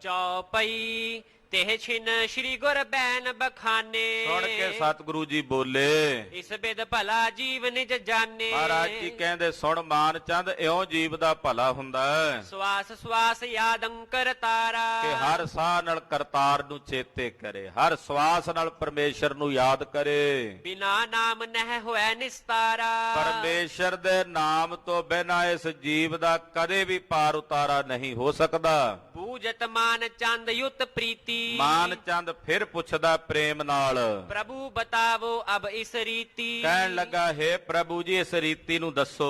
ਚੌਪਈ ਤੇ ਛਿਨ ਸ੍ਰੀ ਗੁਰ ਬੈਨ ਬਖਾਨੇ। ਸੁਣ ਕੇ ਸਤਿਗੁਰੂ ਜੀ ਬੋਲੇ ਇਸ ਬਿਦ ਭਲਾ ਜੀਵ ਨਿਜ ਜਾਣੇ। ਮਹਾਰਾਜ ਜੀ ਕਹਿੰਦੇ ਸੁਣ ਮਾਨ ਚੰਦ ਇਉਂ ਜੀਵ ਦਾ ਭਲਾ ਹੁੰਦਾ ਹੈ ਸਵਾਸ ਸਵਾਸ ਯਾਦ ਅੰਕਰ ਤਾਰਾ। ਕਿ ਹਰ ਸਾਹ ਨਾਲ ਕਰਤਾਰ ਨੂੰ ਚੇਤੇ ਕਰੇ, ਹਰ ਸਵਾਸ ਨਾਲ ਪਰਮੇਸ਼ਰ ਨੂੰ ਯਾਦ ਕਰੇ। ਬਿਨਾ ਨਾਮ ਨਹਿ ਹੋਇ ਨਿਸਤਾਰਾ। ਪਰਮੇਸ਼ਰ ਦੇ ਨਾਮ ਤੋਂ ਬਿਨਾਂ ਇਸ ਜੀਵ ਦਾ ਕਦੇ ਵੀ ਪਾਰ ਉਤਾਰਾ ਨਹੀਂ ਹੋ ਸਕਦਾ। ਪੂਜਤ ਮਾਨ ਚੰਦ ਯੁਤ ਪ੍ਰੀਤੀ। ਮਾਨ ਚੰਦ ਫਿਰ ਪੁੱਛਦਾ ਪ੍ਰੇਮ ਨਾਲ, ਪ੍ਰਭੂ ਬਤਾਵੋ ਅਬ ਇਸ ਰੀਤੀ। ਕਹਿਣ ਲੱਗਾ ਹੈ ਪ੍ਰਭੂ ਜੀ ਇਸ ਰੀਤੀ ਨੂੰ ਦੱਸੋ।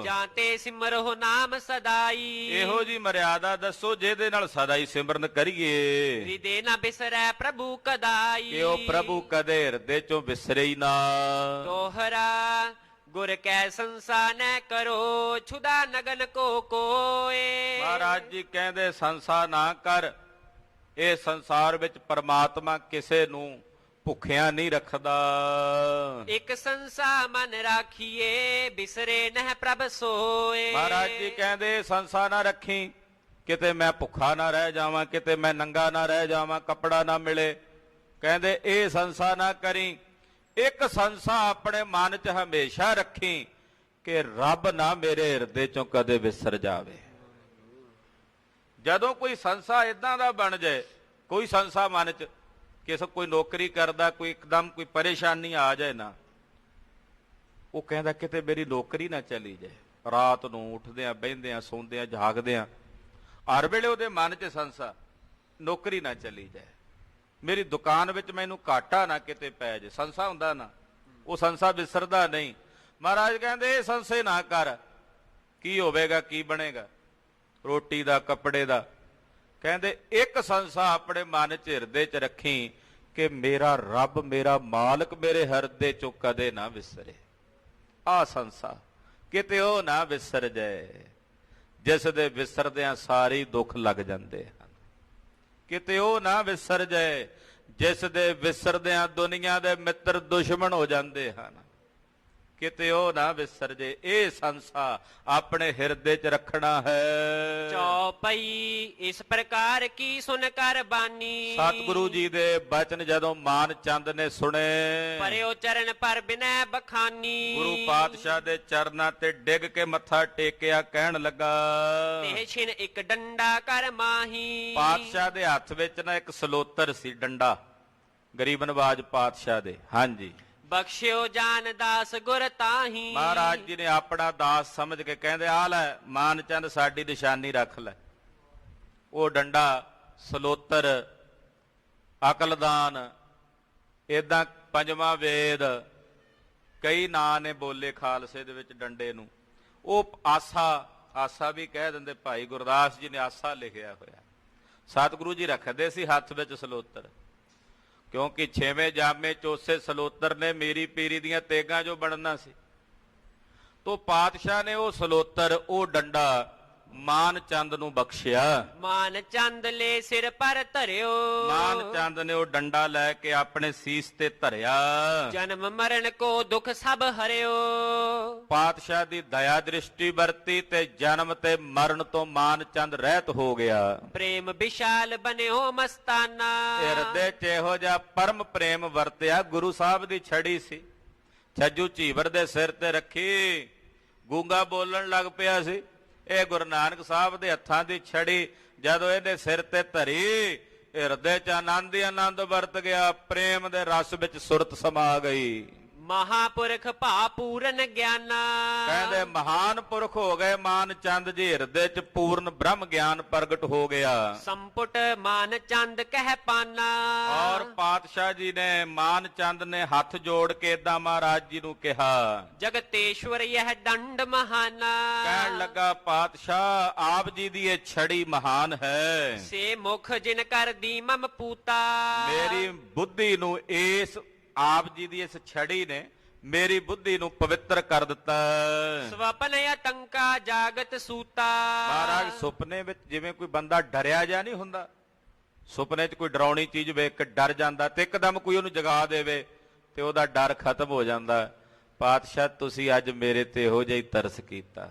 ਜਾਂਤੇ ਸਿਮਰੋ ਨਾਮ ਸਦਾਈ। ਇਹੋ ਜੀ ਮਰਿਆਦਾ ਦੱਸੋ ਜਿਹਦੇ ਨਾਲ ਸਦਾ ਹੀ ਸਿਮਰਨ ਕਰੀਏ। ਹਿਰਦੇ ਨਾ ਬਿਸਰੈ ਪ੍ਰਭੂ ਕਦਾਈ। ਕਿ ਉਹ ਪ੍ਰਭੂ ਕਦੇ ਹਿਰਦੇ ਚੋਂ ਵਿਸਰੇ ਹੀ ਨਾ। ਦੋਹਰਾ ਗੁਰ ਕੈ ਸੰਸਾ ਨੈ ਕਰੋ ਛੁਦਾ ਨਗਨ ਕੋ ਕੋਏ। ਮਹਾਰਾਜ ਜੀ ਕਹਿੰਦੇ ਸੰਸਾ ਨਾ ਕਰ, ਇਹ ਸੰਸਾਰ ਵਿੱਚ ਪਰਮਾਤਮਾ ਕਿਸੇ ਨੂੰ ਭੁੱਖਿਆ ਨਹੀਂ ਰੱਖਦਾ। ਇੱਕ ਸੰਸਾ ਮਨ ਰਾਖੀਏ ਬਿਸਰੇ ਨਹਿ ਪ੍ਰਭ ਸੋਏ। ਮਹਾਰਾਜ ਜੀ ਕਹਿੰਦੇ ਸੰਸਾ ਨਾ ਰੱਖੀ, ਕਿਤੇ ਮੈਂ ਭੁੱਖਾ ਨਾ ਰਹਿ ਜਾਵਾਂ, ਕਿਤੇ ਮੈਂ ਨੰਗਾ ਨਾ ਰਹਿ ਜਾਵਾਂ, ਕੱਪੜਾ ਨਾ ਮਿਲੇ। ਕਹਿੰਦੇ ਇਹ ਸੰਸਾ ਨਾ ਕਰੀ, ਇੱਕ ਸੰਸਾ ਆਪਣੇ ਮਨ 'ਚ ਹਮੇਸ਼ਾ ਰੱਖੀ ਕਿ ਰੱਬ ਨਾ ਮੇਰੇ ਹਿਰਦੇ 'ਚੋਂ ਕਦੇ ਵਿਸਰ ਜਾਵੇ। ਜਦੋਂ ਕੋਈ ਸੰਸਾ ਇਦਾਂ ਦਾ ਬਣ ਜਾਏ, ਕੋਈ ਸੰਸਾ ਮਨ 'ਚ, ਕਿਸੇ ਕੋਈ ਨੌਕਰੀ ਕਰਦਾ, ਕੋਈ ਇੱਕਦਮ ਕੋਈ ਪਰੇਸ਼ਾਨੀ ਆ ਜਾਏ ਨਾ, ਉਹ ਕਹਿੰਦਾ ਕਿਤੇ ਮੇਰੀ ਨੌਕਰੀ ਨਾ ਚਲੀ ਜਾਏ। ਰਾਤ ਨੂੰ ਉੱਠਦਿਆਂ ਬਹਿੰਦਿਆਂ ਸੌਂਦਿਆਂ ਜਾਗਦਿਆਂ ਹਰ ਵੇਲੇ ਉਹਦੇ ਮਨ 'ਚ ਸੰਸਾ ਨੌਕਰੀ ਨਾ ਚਲੀ ਜਾਏ, ਮੇਰੀ ਦੁਕਾਨ ਵਿੱਚ ਮੈਨੂੰ ਘਾਟਾ ਨਾ ਕਿਤੇ ਪੈ ਜਾਏ। ਸੰਸਾ ਹੁੰਦਾ ਨਾ, ਉਹ ਸੰਸਾ ਵਿਸਰਦਾ ਨਹੀਂ। ਮਹਾਰਾਜ ਕਹਿੰਦੇ ਇਹ ਸੰਸੇ ਨਾ ਕਰ, ਕੀ ਹੋਵੇਗਾ ਕੀ ਬਣੇਗਾ, ਰੋਟੀ ਦਾ ਕੱਪੜੇ ਦਾ। ਕਹਿੰਦੇ ਇੱਕ ਸੰਸਾ ਆਪਣੇ ਮਨ 'ਚ ਹਿਰਦੇ 'ਚ ਰੱਖੀ ਕਿ ਮੇਰਾ ਰੱਬ ਮੇਰਾ ਮਾਲਕ ਮੇਰੇ ਹਿਰਦੇ 'ਚੋਂ ਕਦੇ ਨਾ ਵਿਸਰੇ। ਆਹ ਸੰਸਾ ਕਿਤੇ ਉਹ ਨਾ ਵਿਸਰ ਜਾਏ ਜਿਸ ਦੇ ਵਿਸਰਦਿਆਂ ਸਾਰੇ ਦੁੱਖ ਲੱਗ ਜਾਂਦੇ ਹਨ। ਕਿਤੇ ਉਹ ਨਾ ਵਿਸਰ ਜਾਏ ਜਿਸ ਦੇ ਵਿਸਰਦਿਆਂ ਦੁਨੀਆ ਦੇ ਮਿੱਤਰ ਦੁਸ਼ਮਣ ਹੋ ਜਾਂਦੇ ਹਨ। ਕਿਤੇ ਉਹ ਨਾ ਵਿਸਰ ਜੇ। ਇਹ ਸੰਸਾ ਆਪਣੇ ਹਿਰਦੇ 'ਚ ਰੱਖਣਾ ਹੈ। ਚੌਪਈ ਇਸ ਪ੍ਰਕਾਰ ਕੀ ਸੁਨ ਕਰ ਬਾਨੀ। ਸਤਿਗੁਰੂ ਜੀ ਦੇ ਬਚਨ ਜਦੋਂ ਮਾਨ ਚੰਦ ਨੇ ਸੁਣੇ, ਪਰਿਓ ਚਰਨ ਪਰ ਬਿਨੈ ਬਖਾਨੀ। ਗੁਰੂ ਪਾਤਸ਼ਾਹ ਦੇ ਚਰਨਾਂ ਤੇ ਡਿੱਗ ਕੇ ਮੱਥਾ ਟੇਕਿਆ, ਕਹਿਣ ਲੱਗਾ, ਤੇ ਛਿਨ ਇੱਕ ਡੰਡਾ ਕਰ ਮਾਹੀ। ਪਾਤਸ਼ਾਹ ਦੇ ਹੱਥ ਵਿੱਚ ਨਾ ਇੱਕ ਸਲੋਤਰ ਸੀ, ਡੰਡਾ, ਗਰੀਬ ਨਵਾਜ ਪਾਤਸ਼ਾਹ ਦੇ। ਹਾਂਜੀ, ਬਖਸ਼ਿਓ ਜਾਨ ਦਾਸ ਗੁਰ ਤਾਹੀ। ਮਹਾਰਾਜ ਜੀ ਨੇ ਆਪਣਾ ਦਾਸ ਸਮਝ ਕੇ ਕਹਿੰਦੇ, ਆ ਲੈ ਮਾਨ ਚੰਦ ਸਾਡੀ ਨਿਸ਼ਾਨੀ ਰੱਖ ਲੈ। ਉਹ ਡੰਡਾ, ਸਲੋਤਰ, ਅਕਲਦਾਨ, ਏਦਾਂ ਪੰਜਵਾਂ ਵੇਦ, ਕਈ ਨਾਂ ਨੇ ਬੋਲੇ ਖਾਲਸੇ ਦੇ ਵਿੱਚ ਡੰਡੇ ਨੂੰ। ਉਹ ਆਸਾ ਵੀ ਕਹਿ ਦਿੰਦੇ, ਭਾਈ ਗੁਰਦਾਸ ਜੀ ਨੇ ਆਸਾ ਲਿਖਿਆ ਹੋਇਆ। ਸਤਿਗੁਰੂ ਜੀ ਰੱਖਦੇ ਸੀ ਹੱਥ ਵਿੱਚ ਸਲੋਤਰ, ਕਿਉਂਕਿ 6ਵੇਂ ਜਾਮੇ ਚੋਸੇ ਸਲੋਤਰ ਨੇ ਮੇਰੀ ਪੀਰੀ ਦੀਆਂ ਤੇਗਾਂ ਜੋ ਬਣਨਾ ਸੀ। ਤੋ ਪਾਤਸ਼ਾਹ ਨੇ ਉਹ ਸਲੋਤਰ, ਉਹ ਡੰਡਾ ਮਾਨ ਚੰਦ ਨੂੰ ਬਖਸ਼ਿਆ। ਮਾਨ ਚੰਦ ਲੈ ਸਿਰ ਪਰ ਧਰਿਓ। ਮਾਨ ਚੰਦ ਨੇ ਉਹ ਡੰਡਾ ਲੈ ਕੇ ਆਪਣੇ ਸੀਸ ਤੇ ਧਰਿਆ। ਜਨਮ ਮਰਨ ਕੋ ਦੁੱਖ ਸਭ ਹਰਿਓ। ਪਾਤਸ਼ਾਹ ਦੀ ਦਇਆ ਦ੍ਰਿਸ਼ਟੀ ਵਰਤੀ ਤੇ ਜਨਮ ਤੇ ਮਰਨ ਤੋਂ ਮਾਨ ਚੰਦ ਰਹਿਤ ਹੋ ਗਿਆ। ਪ੍ਰੇਮ ਵਿਸ਼ਾਲ ਬਨਿਓ ਮਸਤਾਨਾ। ਹਿਰਦੇ 'ਚ ਇਹੋ ਜਿਹਾ ਪਰਮ ਪ੍ਰੇਮ ਵਰਤਿਆ। ਗੁਰੂ ਸਾਹਿਬ ਦੀ ਛੜੀ ਸੀ, ਛੱਜੂ ਝੀਵਰ ਦੇ ਸਿਰ ਤੇ ਰੱਖੀ, ਗੂੰਗਾ ਬੋਲਣ ਲੱਗ ਪਿਆ ਸੀ। ਇਹ ਗੁਰੂ ਨਾਨਕ ਸਾਹਿਬ ਦੇ ਹੱਥਾਂ ਦੀ ਛੜੀ ਜਦੋਂ ਇਹਦੇ ਸਿਰ ਤੇ ਧਰੀ, ਹਿਰਦੇ 'ਚ ਆਨੰਦ ਹੀ ਆਨੰਦ ਵਰਤ ਗਿਆ। ਪ੍ਰੇਮ ਦੇ ਰਸ ਵਿੱਚ ਸੁਰਤ ਸਮਾ ਗਈ। ਮਹਾਪੁਰਖ ਭਾ ਪੂਰਨ ਗਿਆਨਾ। ਕਹਿੰਦੇ ਮਹਾਨ ਪੁਰਖ ਹੋ ਗਏ ਮਾਨ ਚੰਦ ਜੀ, ਹਿਰਦੇ 'ਚ ਪੂਰਨ ਬ੍ਰਹਮ ਗਿਆਨ ਪ੍ਰਗਟ ਹੋ ਗਿਆ। ਸੰਪੁਟ ਮਾਨ ਚੰਦ ਕਹਿ ਪਾਨਾ। ਔਰ ਪਾਤਸ਼ਾਹ ਜੀ ਨੇ, ਮਾਨ ਚੰਦ ਨੇ ਹੱਥ ਜੋੜ ਕੇ ਏਦਾਂ ਮਹਾਰਾਜ ਜੀ ਨੂੰ ਕਿਹਾ, ਜਗਤੇਸ਼ਵਰ ਇਹ ਦੰਡ ਮਹਾਨਾ। ਕਹਿਣ ਲੱਗਾ, ਪਾਤਸ਼ਾਹ ਆਪ ਜੀ ਦੀ ਇਹ ਛੜੀ ਮਹਾਨ ਹੈ। ਸੇ ਮੁਖ ਜਿਨ ਕਰ ਦੀ ਮਮ ਪੂਤਾ। ਮੇਰੀ ਬੁੱਧੀ ਨੂੰ, ਇਸ ਆਪ ਜੀ ਦੀ ਇਸ ਛੜੀ ਨੇ ਮੇਰੀ ਬੁੱਧੀ ਨੂੰ ਪਵਿੱਤਰ ਕਰ ਦਿੱਤਾ। ਸਵਪਨ ਆਤੰਕਾ ਜਾਗਤ ਸੂਤਾ। ਮਹਾਰਾਜ ਸੁਪਨੇ ਵਿੱਚ ਜਿਵੇਂ ਕੋਈ ਬੰਦਾ ਡਰਿਆ ਜਾਂ ਨਹੀਂ ਹੁੰਦਾ, ਸੁਪਨੇ 'ਚ ਕੋਈ ਡਰਾਉਣੀ ਚੀਜ਼ ਵੇਖ ਕੇ ਡਰ ਜਾਂਦਾ ਤੇ ਇੱਕਦਮ ਕੋਈ ਉਹਨੂੰ ਜਗਾ ਦੇਵੇ ਤੇ ਉਹਦਾ ਡਰ ਖਤਮ ਹੋ ਜਾਂਦਾ। ਪਾਤਸ਼ਾਹ ਤੁਸੀਂ ਅੱਜ ਮੇਰੇ ਤੇ ਇਹੋ ਜਿਹਾ ਹੀ ਤਰਸ ਕੀਤਾ।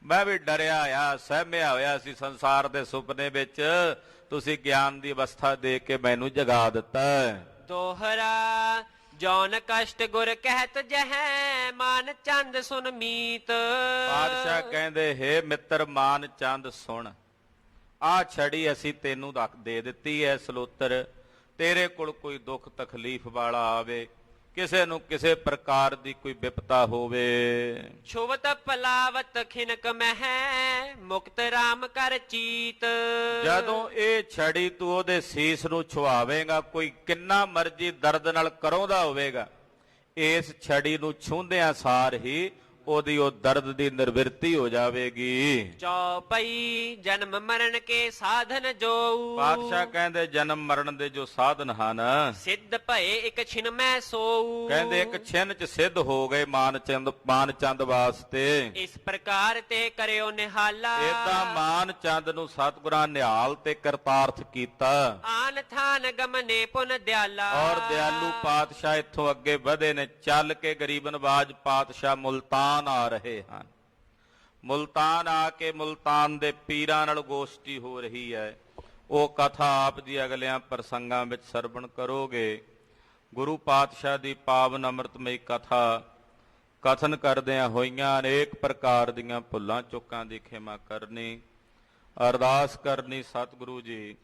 ਮੈਂ ਵੀ ਡਰਿਆ ਆ, ਸਹਿਮਿਆ ਹੋਇਆ ਸੀ ਸੰਸਾਰ ਦੇ ਸੁਪਨੇ ਵਿੱਚ, ਤੁਸੀਂ ਗਿਆਨ ਦੀ ਅਵਸਥਾ ਦੇ ਕੇ ਮੈਨੂੰ ਜਗਾ ਦਿੱਤਾ। ਦੋਹਰਾ ਜੌਨ ਕਸ਼ਟ ਗੁਰ ਕਹਿਤ ਜਹੈ। ਮਾਨ ਚੰਦ ਸੁਨ ਮੀਤ। ਪਾਤਸ਼ਾਹ ਕਹਿੰਦੇ, ਹੇ ਮਿੱਤਰ ਮਾਨ ਚੰਦ ਸੁਣ, ਆਹ ਛੜੀ ਅਸੀਂ ਤੈਨੂੰ ਦੇ ਦਿੱਤੀ ਹੈ ਸਲੋਤਰ। ਤੇਰੇ ਕੋਲ ਕੋਈ ਦੁੱਖ ਤਕਲੀਫ ਵਾਲਾ ਆਵੇ, ਕਿਸੇ ਨੂੰ ਕਿਸੇ ਪ੍ਰਕਾਰ ਦੀ ਕੋਈ ਵਿਪਤਾ ਹੋਵੇ, ਛੁਵਤ ਪਲਾਵਤ ਖਿਨਕ ਮਹਿ ਮੁਕਤ ਰਾਮ ਕਰ ਚੀਤ। ਜਦੋਂ ਇਹ ਛੜੀ ਤੂੰ ਉਹਦੇ ਸੀਸ ਨੂੰ ਛੁਆਵੇਂਗਾ, ਕੋਈ ਕਿੰਨਾ ਮਰਜੀ ਦਰਦ ਨਾਲ ਕਰਾਉਂਦਾ ਹੋਵੇਗਾ, ਇਸ ਛੜੀ ਨੂੰ ਛੂੰਹਦਿਆਂ ਸਾਰ ਹੀ ਉਹਦੀ ਉਹ ਦਰਦ ਦੀ ਨਿਰਵਿਰਤੀ ਹੋ ਜਾਵੇਗੀ। ਚੌਪਈ ਜਨਮ ਮਰਨ ਕੇ ਸਾਧਨ ਜੋ। ਪਾਤਸ਼ਾਹ ਕਹਿੰਦੇ ਜਨਮ ਮਰਨ ਦੇ ਜੋ ਸਾਧਨ ਹਨ, ਸਿੱਧ ਭਏ ਇੱਕ ਛਿਨ ਮੈਂ ਸੋਊ। ਕਹਿੰਦੇ ਇੱਕ ਛਿਨ 'ਚ ਸਿੱਧ ਹੋ ਗਏ ਮਾਨ ਚੰਦ ਵਾਸਤੇ। ਇਸ ਪ੍ਰਕਾਰ ਤੇ ਕਰਿਓ ਨਿਹਾਲਾ। ਏਦਾਂ ਮਾਨ ਚੰਦ ਨੂੰ ਸਤਿਗੁਰਾਂ ਨਿਹਾਲ ਤੇ ਕਰਤਾਰਥ ਕੀਤਾ। ਆਨ ਥਾਨ ਗਮਨੇ ਪੁਨ ਦਿਆਲਾ। ਔਰ ਦਿਆਲੂ ਪਾਤਸ਼ਾਹ ਇੱਥੋਂ ਅੱਗੇ ਵਧੇ ਨੇ। ਚੱਲ ਕੇ ਗਰੀਬ ਨਵਾਜ ਪਾਤਸ਼ਾਹ ਮੁਲਤਾਨ ਆ ਰਹੇ ਹਨ। ਮੁਲਤਾਨ ਆ ਕੇ ਮੁਲਤਾਨ ਦੇ ਪੀਰਾਂ ਨਾਲ ਗੋਸ਼ਟੀ ਹੋ ਰਹੀ ਹੈ। ਉਹ ਕਥਾ ਆਪ ਜੀ ਅਗਲਿਆਂ ਪ੍ਰਸੰਗਾਂ ਵਿੱਚ ਸਰਵਣ ਕਰੋਗੇ। ਗੁਰੂ ਪਾਤਸ਼ਾਹ ਦੀ ਪਾਵਨ ਅੰਮ੍ਰਿਤਮਈ ਕਥਾ ਕਥਨ ਕਰਦਿਆਂ ਹੋਈਆਂ ਅਨੇਕ ਪ੍ਰਕਾਰ ਦੀਆਂ ਭੁੱਲਾਂ ਚੁੱਕਾਂ ਦੀ ਖਿਮਾ ਕਰਨੀ, ਅਰਦਾਸ ਕਰਨੀ ਸਤਿਗੁਰੂ ਜੀ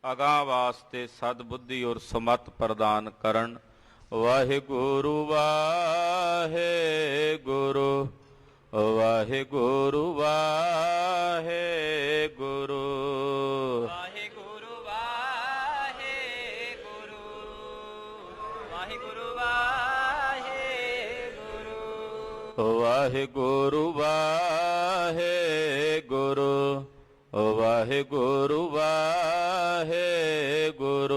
ਅਗਾਂਹ ਵਾਸਤੇ ਸਦਬੁੱਧੀ ਔਰ ਸਮਤ ਪ੍ਰਦਾਨ ਕਰਨ। ਵਾਹਿਗੁਰੂ ਵਾਹਿਗੁਰੂ ਵਾਹਿਗੁਰੂ ਵਾਹਿਗੁਰੂ ਵਾਹਿਗੁਰੂ ਵਾਹਿਗੁਰੂ ਵਾਹਿਗੁਰੂ ਵਾਹਿਗੁਰੂ ਵਾਹਿਗੁਰੂ ਵਾਹਿਗੁਰੂ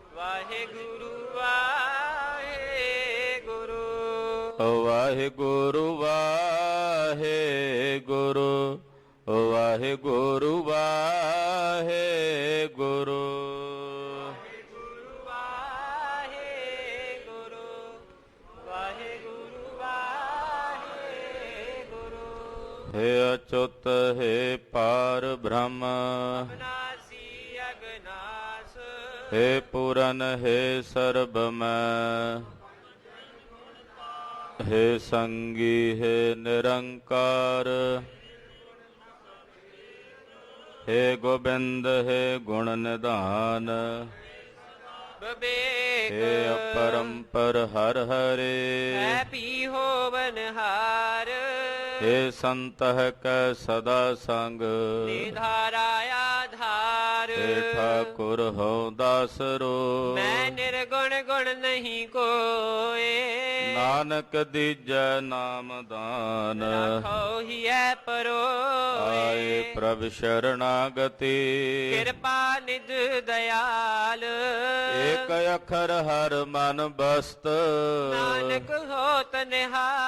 ਵਾਹਿਗੁਰੂ ਵਾਹਿਗੁਰੂ ਵਾਹਿਗੁਰੂ ਵਾਹਿਗੁਰੂ ਵਾਹਿਗੁਰੂ ਵਾਹਿਗੁਰੂ हे अच्युत हे पार ब्रह्म अविनाशी अगनाश हे पूरन हे सर्वमय हे संगी हे निरंकार हे गोविंद हे गुण निधान विवेक हे अपरंपर हर हरे है पीहो बनहार हे संतः कै सदा संग निधारा आधार हे ठाकुर हो दासरो मैं निर्गुण गुण नहीं कोय नानक दीजै नाम दान राखो ही है परो आए प्रभु शरणागति कृपा निज दयाल एक अखर हर मन बस्त नानक होत निहाल